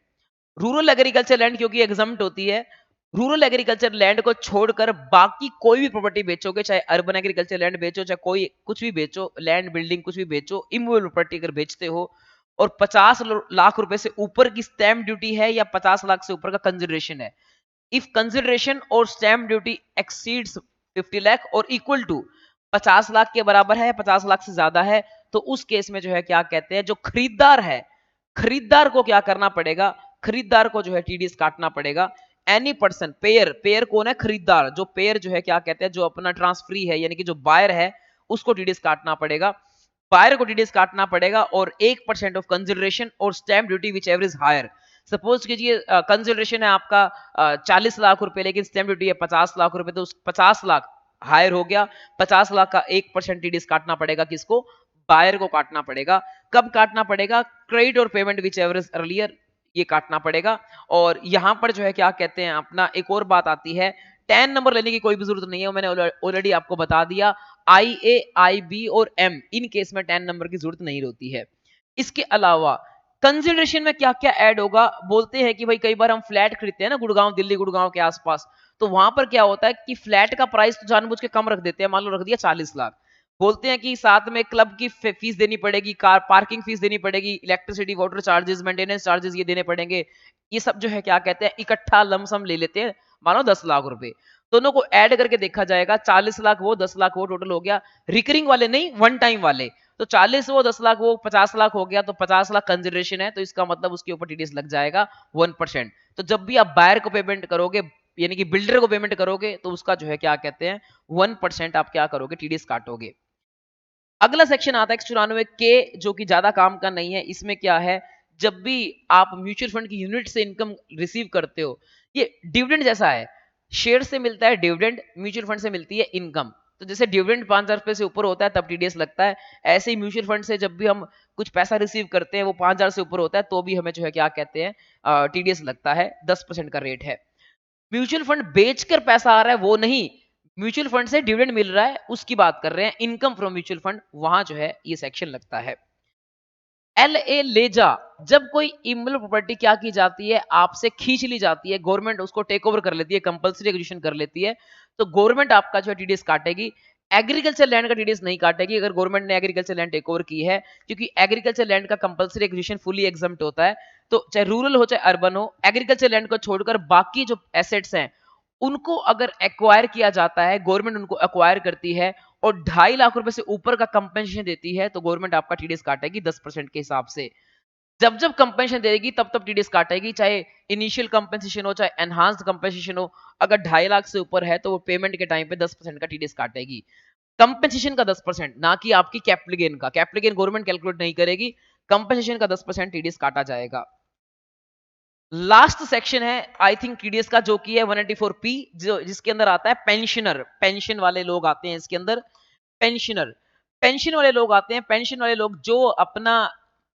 Rural agriculture land क्योंकि एग्जम्प्ट होती है, रूरल एग्रीकल्चर लैंड को छोड़कर बाकी कोई भी प्रॉपर्टी बेचोगे, चाहे अर्बन एग्रीकल्चर लैंड बेचो, चाहे कोई कुछ भी बेचो, लैंड बिल्डिंग कुछ भी बेचो, इमूवेबल प्रॉपर्टी अगर बेचते हो और 50 लाख रुपए से ऊपर की स्टैंप ड्यूटी है या 50 लाख से ऊपर का कंसिडरेशन है, इफ कंसिडरेशन और स्टैंप ड्यूटी एक्सीड्स 50 लाख और इक्वल टू 50 लाख के बराबर है, 50 लाख से ज्यादा है, तो उस केस में जो है क्या कहते हैं, जो खरीदार है, खरीदार को क्या करना पड़ेगा, खरीदार को जो है टीडीएस काटना पड़ेगा। एनी पर्सन, पेयर, पेयर कौन है, खरीदार, जो पेयर जो है क्या कहते हैं, जो अपना ट्रांसफरी है यानी कि जो बायर है, उसको टीडीएस काटना पड़ेगा। बायर को टीडीएस काटना पड़ेगा और 1% ऑफ कंसिडरेशन और stamp duty whichever is higher. Suppose कीजिए कंसिडरेशन है आपका 40 लाख रुपए, लेकिन स्टैंप ड्यूटी है 50 लाख रुपए, तो उस 50 लाख हायर हो गया, 50 लाख का 1% टीडीएस काटना पड़ेगा, किसको, बायर को काटना पड़ेगा। कब काटना पड़ेगा, क्रेडिट और payment whichever is earlier, ये काटना पड़ेगा। और यहां पर जो है क्या कहते हैं अपना, एक और बात आती है, 10 नंबर लेने की कोई भी जरूरत नहीं है, मैंने ऑलरेडी आपको बता दिया। आई ए, आई बी और एम, इन केस में 10 नंबर की जरूरत नहीं होती है। इसके अलावा कंसिडरेशन में क्या क्या ऐड होगा, बोलते हैं कि भाई कई बार हम फ्लैट खरीदते हैं ना, गुड़गांव, दिल्ली गुड़गांव के आसपास, तो वहां पर क्या होता है कि फ्लैट का प्राइस तो जानबूझ के कम रख देते हैं, मान लो रख दिया 40 लाख, बोलते हैं कि साथ में क्लब की फीस देनी पड़ेगी, कार पार्किंग फीस देनी पड़ेगी, electricity water charges, maintenance charges ये देने पड़ेंगे, ये सब जो है क्या कहते हैं इकट्ठा लमसम ले लेते हैं, मानो 10 लाख रुपए, दोनों को ऐड करके देखा जाएगा, 40 लाख वो, 10 लाख वो, टोटल हो गया, रिकरिंग वाले नहीं, वन टाइम वाले, तो 40 वो, 10 लाख वो, 50 लाख हो गया, तो 50 लाख कंसिडरेशन है, तो इसका मतलब उसके ऊपर टीडीएस लग जाएगा 1%। तो जब भी आप बायर को पेमेंट करोगे, यानी कि बिल्डर को पेमेंट करोगे, तो उसका जो है क्या कहते हैं 1% आप क्या करोगे, टीडीएस काटोगे। अगला सेक्शन आता है 194 के, जो कि ज्यादा काम का नहीं है। इसमें क्या है, जब भी आप म्यूचुअल फंड की यूनिट से इनकम रिसीव करते हो, ये डिविडेंड जैसा है, शेयर से मिलता है डिविडेंड, म्यूचुअल फंड से मिलती है इनकम। तो जैसे डिविडेंड 5,000 रुपए से ऊपर होता है तब टीडीएस लगता है, ऐसे ही म्यूचुअल फंड से जब भी हम कुछ पैसा रिसीव करते हैं, वो 5,000 से ऊपर होता है, तो भी हमें जो है क्या कहते हैं टीडीएस लगता है, 10% का रेट है। म्यूचुअल फंड बेचकर पैसा आ रहा है वो नहीं, म्यूचुअल फंड से डिविडेंड मिल रहा है उसकी बात कर रहे हैं, इनकम फ्रॉम म्यूचुअल फंड, वहां जो है ये सेक्शन लगता है। एल ए लेजा, जब कोई इमल प्रॉपर्टी क्या की जाती है, आपसे खींच ली जाती है, गवर्नमेंट उसको टेक ओवर कर लेती है, कंपलसरी एक्विजिशन कर लेती है, तो गवर्नमेंट आपका जो है टीडीएस काटेगी। एग्रीकल्चर लैंड का टीडीएस नहीं काटेगी अगर गवर्नमेंट ने एग्रीकल्चर लैंड टेक ओवर की है, क्योंकि एग्रीकल्चर लैंड का कंपलसरी एक्विजिशन फुली एग्जम्प्ट होता है। तो चाहे रूरल हो चाहे अर्बन हो, एग्रीकल्चर लैंड को छोड़कर बाकी जो एसेट्स हैं, उनको अगर एक्वायर किया जाता है, गवर्नमेंट उनको एक्वायर करती है और 2.5 लाख रुपए से ऊपर का कंपेंसेशन देती है, तो गवर्नमेंट आपका टीडीएस काटेगी 10% के हिसाब से। जब जब कंपेंसेशन देगी तब तब टीडीएस काटेगी, चाहे इनिशियल कंपेंसेशन हो चाहे एनहांस्ड कंपेंसेशन हो। अगर 2.5 लाख से ऊपर है तो वो पेमेंट के टाइम पे 10% का टीडीएस काटेगी, कंपेंसेशन का 10%, ना कि आपकी कैपिटल गेन का। कैपिटल गेन गवर्नमेंट कैलकुलेट नहीं करेगी, कंपेंसेशन का 10% टीडीएस काटा जाएगा। लास्ट सेक्शन है आई थिंक टीडीएस का, जो कि है 184 पी, जो जिसके अंदर आता है पेंशनर, पेंशन वाले लोग आते हैं इसके अंदर। पेंशनर, पेंशन वाले लोग आते हैं, पेंशन वाले लोग जो अपना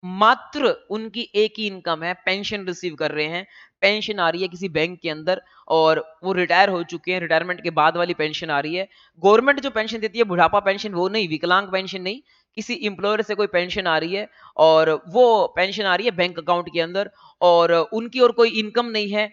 मात्र उनकी एक ही इनकम है, पेंशन रिसीव कर रहे हैं, पेंशन आ रही है किसी बैंक के अंदर और वो रिटायर हो चुके हैं, रिटायरमेंट के बाद वाली पेंशन आ रही है। गवर्नमेंट जो पेंशन देती है बुढ़ापा पेंशन, वो नहीं, विकलांग पेंशन नहीं, किसी इंप्लॉयर से कोई पेंशन आ रही है और वो पेंशन आ रही है बैंक अकाउंट के अंदर, और उनकी और कोई इनकम नहीं है।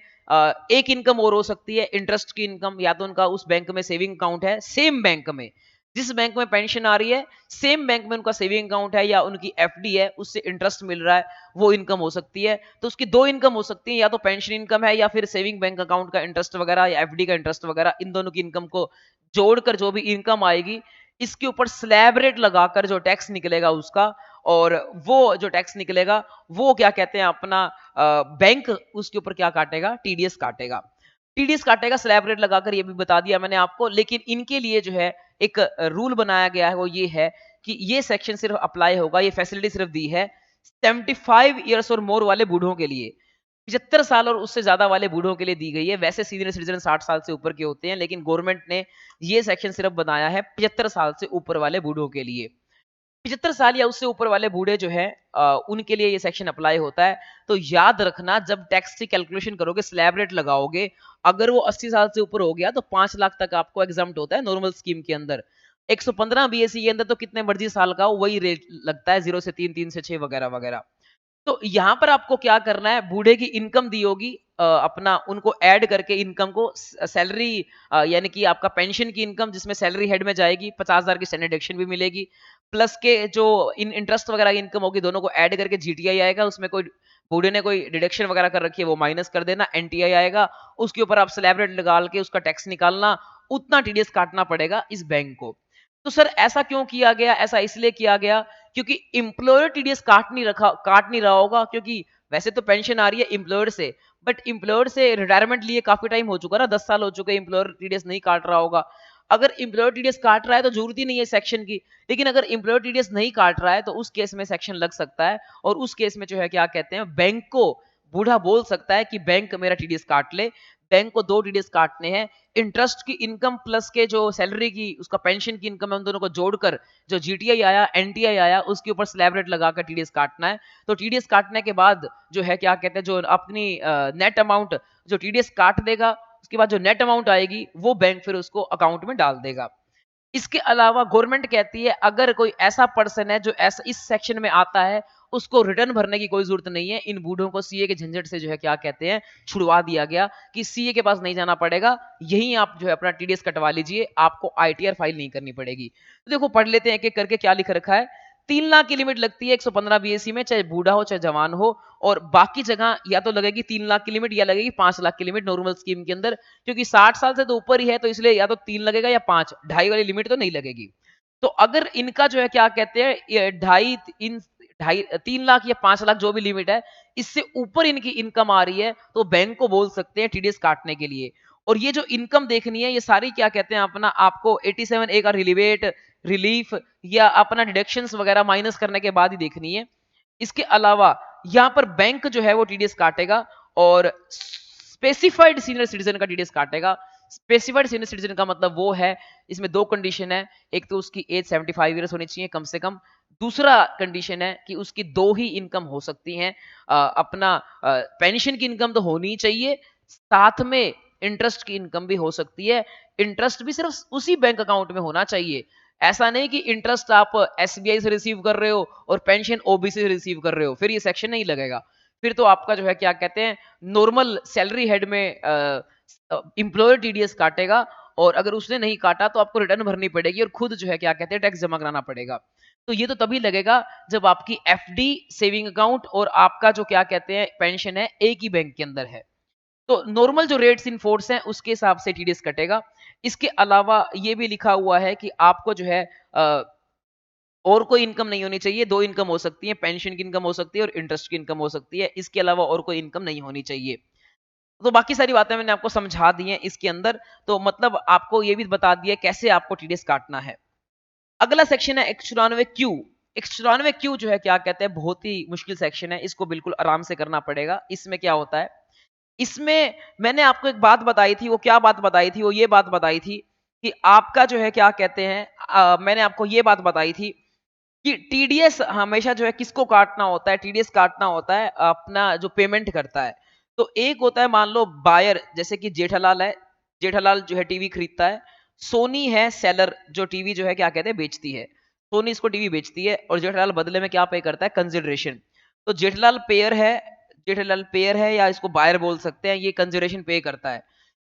एक इनकम और हो सकती है इंटरेस्ट की इनकम, या तो उनका उस बैंक में सेविंग अकाउंट है, सेम बैंक में जिस बैंक में पेंशन आ रही है, सेम बैंक में उनका सेविंग अकाउंट है या उनकी एफडी है, उससे इंटरेस्ट मिल रहा है, वो इनकम हो सकती है। तो उसकी दो इनकम हो सकती है, या तो पेंशन इनकम है या फिर सेविंग बैंक अकाउंट का इंटरेस्ट वगैरह या एफडी का इंटरेस्ट वगैरह, इन दोनों की इनकम को जोड़कर जो भी इनकम आएगी, इसके ऊपर स्लैब रेट लगाकर जो टैक्स निकलेगा उसका, और वो जो टैक्स निकलेगा वो क्या कहते हैं अपना बैंक उसके ऊपर क्या काटेगा, टीडीएस काटेगा। टीडीएस काटेगा स्लैब रेट लगाकर, ये भी बता दिया मैंने आपको। लेकिन इनके लिए जो है एक रूल बनाया गया है, वो ये है कि ये सेक्शन सिर्फ अप्लाई होगा, ये फैसिलिटी सिर्फ दी है 75 ईयर्स और मोर वाले बूढ़ों के लिए, 75 साल और उससे ज्यादा वाले बूढ़ों के लिए दी गई है। वैसे सीनियर सिटीजन 60 साल से ऊपर के होते हैं, लेकिन गवर्नमेंट ने ये सेक्शन सिर्फ बनाया है 75 साल से ऊपर वाले बूढ़ों के लिए। 75 साल या उससे ऊपर वाले बूढ़े जो है उनके लिए ये सेक्शन अप्लाई होता है। तो याद रखना, जब टैक्स की कैलकुलेशन करोगे, स्लैब रेट लगाओगे, अगर वो 80 साल से ऊपर हो गया तो 5 लाख तक आपको एग्जाम्प्ट होता है नॉर्मल स्कीम के अंदर। 115 बीएसई के अंदर तो कितने मर्जी साल का हो वही रेट लगता है, 0 से 3, 3 से 6 वगैरह वगैरह। तो यहां पर आपको क्या करना है, बूढ़े की इनकम दी होगी, अपना उनको ऐड करके इनकम को सैलरी, यानी कि आपका पेंशन की इनकम जिसमें सैलरी हेड में जाएगी, 50,000 की स्टैंडर्ड डिडक्शन भी मिलेगी, प्लस के जो इंटरेस्ट वगैरह की इनकम होगी, दोनों को ऐड करके जीटीआई आएगा, उसमें कोई बूढ़े ने कोई डिडक्शन वगैरह कर रखी है वो माइनस कर देना, एनटीआई आएगा, उसके ऊपर आप स्लैब रेट लगा के उसका टैक्स निकालना, उतना टीडीएस काटना पड़ेगा इस बैंक को। तो सर ऐसा क्यों किया गया? ऐसा इसलिए किया गया क्योंकि एम्प्लॉयर टीडीएस काट नहीं रहा होगा, क्योंकि वैसे तो पेंशन आ रही है एम्प्लॉयर से, बट एम्प्लॉयर से रिटायरमेंट लिए काफी टाइम हो चुका ना, 10 साल हो चुके, एम्प्लॉयर टीडीएस नहीं काट रहा होगा। अगर एम्प्लॉयर टीडीएस काट रहा है तो जरूरत ही नहीं है सेक्शन की। लेकिन अगर एम्प्लॉयर टीडीएस नहीं काट रहा है तो उस केस में सेक्शन लग सकता है, और उस केस में जो है क्या कहते हैं, बैंक को बूढ़ा बोल सकता है कि बैंक मेरा टीडीएस काट ले। बैंक को 2 टीडीएस काटने हैं, इंटरेस्ट की इनकम प्लस के जो सैलरी की उसका पेंशन की इनकम है, उन दोनों को जोड़कर जो जीटीआई आया, एनटीआई आया, उसके ऊपर स्लैब रेट लगाकर टीडीएस काटना है। तो टीडीएस काटने के बाद जो है क्या कहते हैं, जो अपनी नेट अमाउंट जो टीडीएस काट देगा, उसके बाद जो नेट अमाउंट आएगी वो बैंक फिर उसको अकाउंट में डाल देगा। इसके अलावा गवर्नमेंट कहती है अगर कोई ऐसा पर्सन है जो ऐसा इस सेक्शन में आता है, उसको रिटर्न भरने की कोई जरूरत नहीं है। इन बूढ़ों को सीए के झंझट से जो है क्या कहते हैं, छुड़वा दिया गया कि सीए के पास नहीं जाना पड़ेगा, यहीं आप जो है अपना टीडीएस कटवा लीजिए, आपको आईटीआर फाइल नहीं करनी पड़ेगी। तो देखो पढ़ लेते हैं एक एक करके क्या लिख रखा है। 3 लाख की लिमिट लगती है 115 बीएससी में, चाहे बूढ़ा हो चाहे जवान हो, और बाकी जगह या तो लगेगी 3 लाख की लिमिट या लगेगी 5 लाख की लिमिट नॉर्मल स्कीम के अंदर, क्योंकि 60 साल से तो ऊपर ही है, तो इसलिए या तो 3 लगेगा या 5, ढाई वाली लिमिट तो नहीं लगेगी। तो अगर इनका जो है क्या कहते हैं, ढाई इन ढाई 3 लाख या 5 लाख जो भी लिमिट है, इससे ऊपर इनकी इनकम आ रही है, तो बैंक को बोल सकते हैं टीडीएस काटने के लिए। और ये जो इनकम देखनी है, ये सारी क्या कहते हैं अपना, आपको 87A का रिलीवेट रिलीफ या अपना डिडक्शंस वगैरह माइनस करने के बाद ही देखनी है। इसके अलावा यहाँ पर बैंक जो है वो टीडीएस काटेगा, और स्पेसिफाइड सीनियर सिटीजन का टीडीएस काटेगा। स्पेसिफाइड सीनियर सिटीजन का मतलब वो है, इसमें 2 कंडीशन है, एक तो उसकी एज 75 ईयर्स होनी चाहिए कम से कम, दूसरा कंडीशन है कि उसकी 2 ही इनकम हो सकती हैं, अपना पेंशन की इनकम तो होनी ही चाहिए, साथ में इंटरेस्ट की इनकम भी हो सकती है। इंटरेस्ट भी सिर्फ उसी बैंक अकाउंट में होना चाहिए। ऐसा नहीं कि इंटरेस्ट आप एसबीआई से रिसीव कर रहे हो और पेंशन ओबीसी से रिसीव कर रहे हो, फिर ये सेक्शन नहीं लगेगा। फिर तो आपका जो है क्या कहते हैं, नॉर्मल सैलरी हेड में एम्प्लॉयर टीडीएस काटेगा, और अगर उसने नहीं काटा तो आपको रिटर्न भरनी पड़ेगी और खुद जो है क्या कहते हैं टैक्स जमा कराना पड़ेगा। तो ये तो तभी लगेगा जब आपकी एफडी सेविंग अकाउंट और आपका जो क्या कहते हैं पेंशन है एक ही बैंक के अंदर है। तो नॉर्मल जो रेट्स इन फोर्स हैं उसके हिसाब से टीडीएस कटेगा। इसके अलावा ये भी लिखा हुआ है कि आपको जो है और कोई इनकम नहीं होनी चाहिए। 2 इनकम हो सकती है, पेंशन की इनकम हो सकती है और इंटरेस्ट की इनकम हो सकती है। इसके अलावा और कोई इनकम नहीं होनी चाहिए। तो बाकी सारी बातें मैंने आपको समझा दी हैं इसके अंदर। तो मतलब आपको ये भी बता दिया कैसे आपको टीडीएस काटना है। अगला सेक्शन है 194 क्यू। 194 क्यू जो है क्या कहते हैं, बहुत ही मुश्किल सेक्शन है, इसको बिल्कुल आराम से करना पड़ेगा। इसमें क्या होता है, इसमें मैंने आपको एक बात बताई थी, वो क्या बात बताई थी, वो ये बात बताई थी कि आपका जो है क्या कहते हैं, मैंने आपको ये बात बताई थी कि टीडीएस हमेशा जो है किसको काटना होता है, टीडीएस काटना होता है अपना जो पेमेंट करता है। तो एक होता है मान लो बायर, जैसे कि जेठालाल है, जेठालाल जो है टीवी खरीदता है। सोनी है सेलर, जो टीवी जो है क्या कहते हैं बेचती है। सोनी इसको टीवी बेचती है और जेठालाल बदले में क्या पे करता है, कंसिडरेशन। तो जेठालाल पेयर है, जेठालाल पेयर है या इसको बायर बोल सकते हैं, ये कंसिडरेशन पे करता है।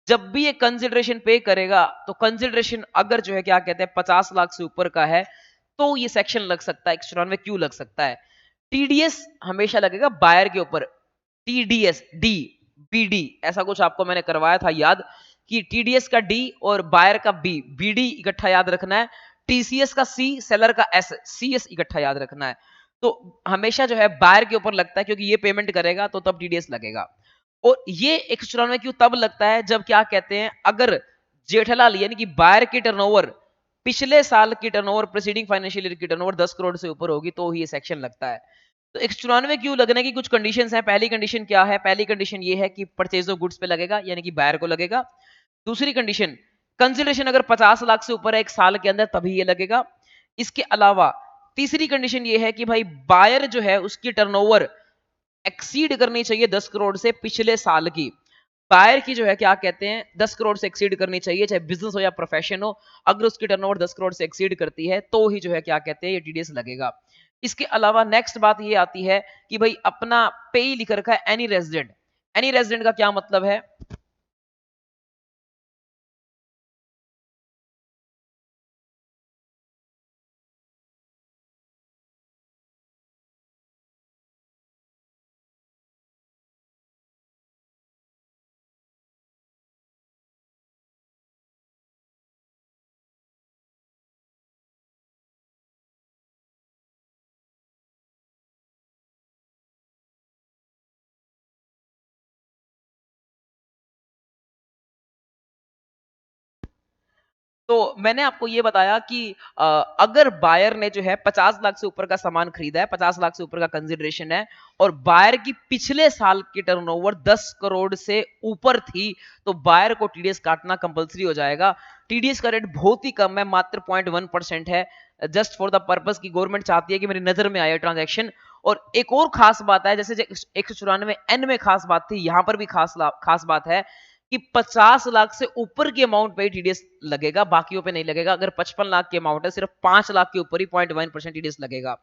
जब भी ये कंसिडरेशन पे करेगा तो कंसिडरेशन अगर जो है क्या कहते हैं 50 लाख से ऊपर का है, तो ये सेक्शन लग सकता है, 194 क्यू लग सकता है। टीडीएस हमेशा लगेगा बायर के ऊपर। टीडीएस डी बीडी ऐसा कुछ आपको मैंने करवाया था याद, कि टीडीएस का डी और बायर का बी, बीडी इकट्ठा याद रखना है। टीसीएस का सी, सेलर का एस, सीएस इकट्ठा याद रखना है। तो हमेशा जो है बायर के ऊपर लगता है, क्योंकि ये पेमेंट करेगा तो तब टीडीएस लगेगा। और ये 194 क्यू तब लगता है जब क्या कहते हैं, अगर जेठालाल यानी कि बायर की टर्नओवर पिछले साल की टर्नओवर, प्रीसीडिंग फाइनेंशियल ईयर की टर्नओवर 10 करोड़ से ऊपर होगी तो ही ये सेक्शन लगता है। तो 194 क्यू लगने की कुछ कंडीशंस हैं। पहली कंडीशन क्या है, पहली कंडीशन ये है कि परचेज ऑफ गुड्स पे लगेगा, यानी कि बायर को लगेगा। दूसरी कंडीशन, कंसिडरेशन अगर 50 लाख से ऊपर है एक साल के अंदर तभी ये लगेगा। इसके अलावा तीसरी कंडीशन ये है कि भाई बायर जो है उसकी टर्नओवर एक्सीड करनी चाहिए 10 करोड़ से पिछले साल की। बायर की जो है क्या कहते हैं 10 करोड़ से एक्सीड करनी चाहिए, चाहे बिजनेस हो या प्रोफेशन हो। अगर उसकी टर्नओवर 10 करोड़ से एक्सीड करती है तो ही जो है क्या कहते हैं ये टीडीएस लगेगा। इसके अलावा नेक्स्ट बात ये आती है कि भाई अपना पे ही लिख रखा है एनी रेजिडेंट। एनी रेजिडेंट का क्या मतलब है, तो मैंने आपको ये बताया कि अगर बायर ने जो है 50 लाख से ऊपर का सामान खरीदा है, 50 लाख से ऊपर का कंसिडरेशन है, और बायर की पिछले साल की टर्नओवर 10 करोड़ से ऊपर थी, तो बायर को टीडीएस काटना कंपलसरी हो जाएगा। टीडीएस का रेट बहुत ही कम है, मात्र 0.1% है, जस्ट फॉर द पर्पस की गवर्नमेंट चाहती है कि मेरी नजर में आए ट्रांजैक्शन। और एक और खास बात है, जैसे 194 में खास बात थी, यहां पर भी खास बात है कि 50 लाख से ऊपर की अमाउंट पे टीडीएस लगेगा, बाकियों पे नहीं लगेगा। अगर 55 लाख की अमाउंट है, सिर्फ 5 लाख के ऊपर ही 0.1% टीडीएस लगेगा।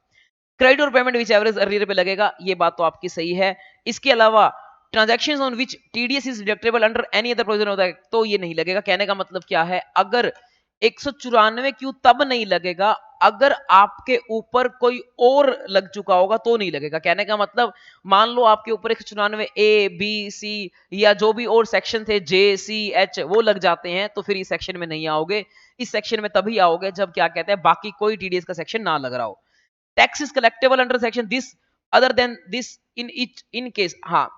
क्रेडिट और पेमेंट विच एवरेज अर्लियर पे लगेगा, ये बात तो आपकी सही है। इसके अलावा transactions on which TDS is deductible under any other provision होता है, तो ये नहीं लगेगा। कहने का मतलब क्या है, अगर 194 क्यों तब नहीं लगेगा अगर आपके ऊपर कोई और लग चुका होगा तो नहीं लगेगा। कहने का मतलब, मान लो आपके ऊपर 194 ए बी सी या जो भी और सेक्शन थे जे सी एच वो लग जाते हैं, तो फिर इस सेक्शन में नहीं आओगे। इस सेक्शन में तभी आओगे जब क्या कहते हैं बाकी कोई टीडीएस का सेक्शन ना लग रहा हो। Tax is collectable under section this other than this in case, हाँ,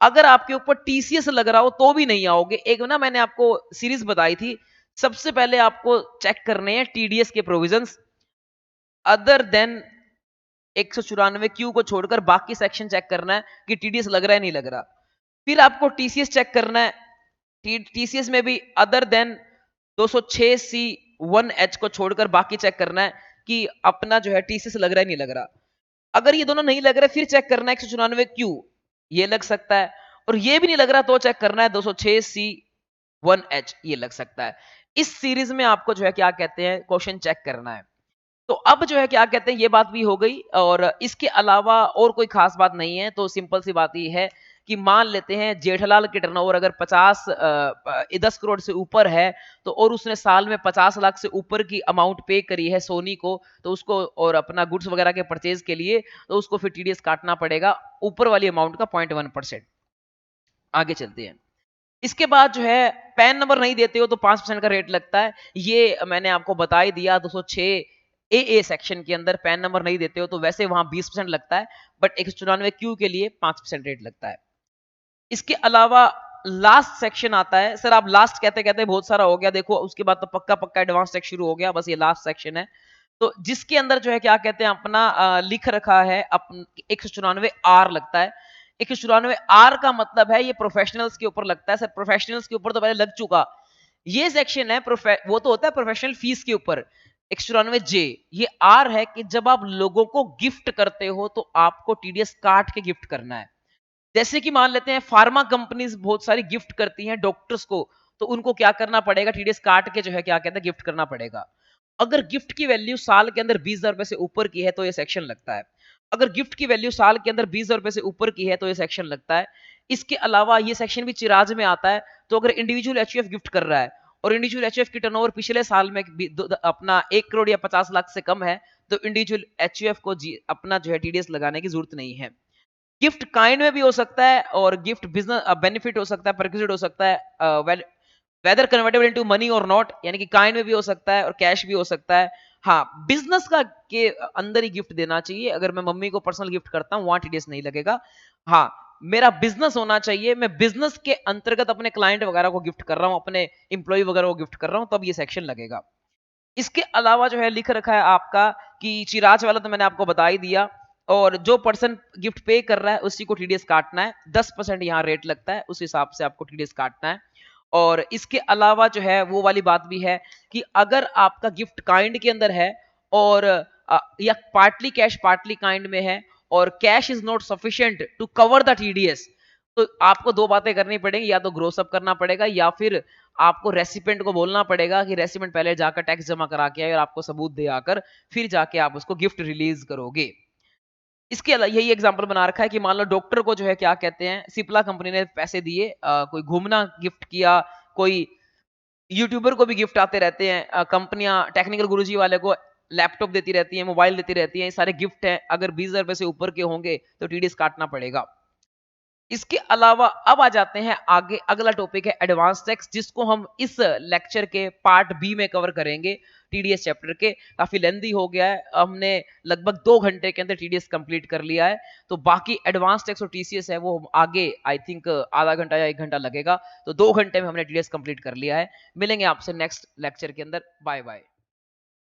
अगर आपके ऊपर टीसीएस लग रहा हो तो भी नहीं आओगे। एक ना मैंने आपको सीरीज बताई थी, सबसे पहले आपको चेक करने हैं टीडीएस के प्रोविजंस अदर देन 194 क्यू को छोड़कर बाकी सेक्शन चेक करना है कि टीडीएस लग रहा है नहीं लग रहा। फिर आपको टीसीएस चेक करना है, टीसीएस में भी अदर देन 206 सी 1 एच को छोड़कर बाकी चेक करना है कि अपना जो है टीसीएस लग रहा है नहीं लग रहा। अगर ये दोनों नहीं लग रहे फिर चेक करना है 194 क्यू ये लग सकता है, और ये भी नहीं लग रहा तो चेक करना है 206 सी 1 एच ये लग सकता है। इस सीरीज में आपको जो है क्या कहते हैं क्वेश्चन चेक करना है। तो अब जो है क्या कहते हैं ये बात भी हो गई, और इसके अलावा और कोई खास बात नहीं है। तो सिंपल सी बात ये है कि मान लेते हैं जेठलाल की टर्नओवर अगर 10 करोड़ से ऊपर है, तो और उसने साल में 50 लाख से ऊपर की अमाउंट पे करी है सोनी को, तो उसको और अपना गुड्स वगैरह के परचेज के लिए, तो उसको फिर टीडीएस काटना पड़ेगा ऊपर वाली अमाउंट का 0.1%। आगे चलते हैं। इसके बाद जो है पैन नंबर नहीं देते हो तो 5% का रेट लगता है। ये मैंने आपको बता ही दिया, 206 ए सेक्शन के अंदर पैन नंबर नहीं देते हो तो वैसे वहां 20% लगता है, बट 194 क्यू के लिए 5% रेट लगता है। इसके अलावा लास्ट सेक्शन आता है। सर आप लास्ट कहते कहते बहुत सारा हो गया, देखो उसके बाद तो पक्का पक्का एडवांस टैक्स शुरू हो गया, बस ये लास्ट सेक्शन है। तो जिसके अंदर जो है क्या कहते हैं अपना लिख रखा है 194 लगता है। 194 का मतलब है ये प्रोफेशनल्स के ऊपर लगता है। सर प्रोफेशनल्स के ऊपर तो पहले लग चुका, ये सेक्शन है वो तो होता है प्रोफेशनल फीस के ऊपर। 194 ये आर है कि जब आप लोगों को गिफ्ट करते हो तो आपको टीडीएस काट के गिफ्ट करना है। जैसे कि मान लेते हैं फार्मा कंपनीज बहुत सारी गिफ्ट करती हैं डॉक्टर्स को, तो उनको क्या करना पड़ेगा, टीडीएस काट के जो है क्या कहते हैं गिफ्ट करना पड़ेगा। अगर गिफ्ट की वैल्यू साल के अंदर 20,000 रुपए से ऊपर की है तो ये सेक्शन लगता है। अगर गिफ्ट की वैल्यू साल के अंदर 20,000 रुपए से ऊपर की है तो ये सेक्शन लगता है। इसके अलावा ये सेक्शन भी चिराज में आता है। तो अगर इंडिविजुअल एचयूएफ गिफ्ट कर रहा है और इंडिविजुअल एचयूएफ की टर्नओवर पिछले साल में अपना 1 करोड़ या 50 लाख से कम है, तो इंडिविजुअल एचयूएफ को अपना जो है टीडीएस लगाने की जरूरत नहीं है। गिफ्ट काइंड में भी हो सकता है और गिफ्ट बिजनेस बेनिफिट हो सकता है, परक्विजिट हो सकता है, वेदर कन्वर्टेबल इनटू मनी और नॉट, यानी कि काइंड में भी हो सकता है और कैश भी हो सकता है। हाँ, बिजनेस का के अंदर ही गिफ्ट देना चाहिए। अगर मैं मम्मी को पर्सनल गिफ्ट करता हूँ वहां टीडीएस नहीं लगेगा। हाँ, मेरा बिजनेस होना चाहिए, मैं बिजनेस के अंतर्गत अपने क्लाइंट वगैरह को गिफ्ट कर रहा हूँ, अपने इंप्लॉय वगैरह को गिफ्ट कर रहा हूँ, तब ये सेक्शन लगेगा। इसके अलावा जो है लिख रखा है आपका कि चिराज वाला तो मैंने आपको बता ही दिया, और जो पर्सन गिफ्ट पे कर रहा है उसी को टीडीएस काटना है। 10% यहाँ रेट लगता है, उस हिसाब से आपको टीडीएस काटना है। और इसके अलावा जो है वो वाली बात भी है कि अगर आपका गिफ्ट काइंड के अंदर है और या पार्टली कैश पार्टली काइंड में है और cash is not sufficient to cover the TDS, तो आपको दो बातें करनी पड़ेंगी, या तो ग्रोस अप करना पड़ेगा या फिर आपको रेसिपेंट को बोलना पड़ेगा कि रेसिपेंट पहले जाकर टैक्स जमा करा के आए और आपको सबूत दे आकर फिर जाके आप उसको गिफ्ट रिलीज करोगे। इसके अलावा यही एग्जांपल बना रखा है कि मान लो डॉक्टर को जो है क्या कहते हैं सिप्ला कंपनी ने पैसे दिए, कोई घूमना गिफ्ट किया, कोई यूट्यूबर को भी गिफ्ट आते रहते हैं, कंपनियां टेक्निकल गुरुजी वाले को लैपटॉप देती रहती हैं, मोबाइल देती रहती हैं, ये सारे गिफ्ट हैं। अगर 20,000 रुपए से ऊपर के होंगे तो टीडीएस काटना पड़ेगा। इसके अलावा अब आ जाते हैं आगे, अगला टॉपिक है एडवांस टैक्स, जिसको हम इस लेक्चर के पार्ट बी में कवर करेंगे। टीडीएस चैप्टर के। काफी लेंदी हो गया है, हमने लगभग 2 घंटे के अंदर टीडीएस कंप्लीट कर लिया है। तो बाकी एडवांस टैक्स और टीसीएस है वो आगे आई थिंक आधा घंटा या 1 घंटा लगेगा। तो 2 घंटे में हमने टीडीएस कंप्लीट कर लिया है। मिलेंगे आपसे नेक्स्ट लेक्चर के अंदर। Bye bye.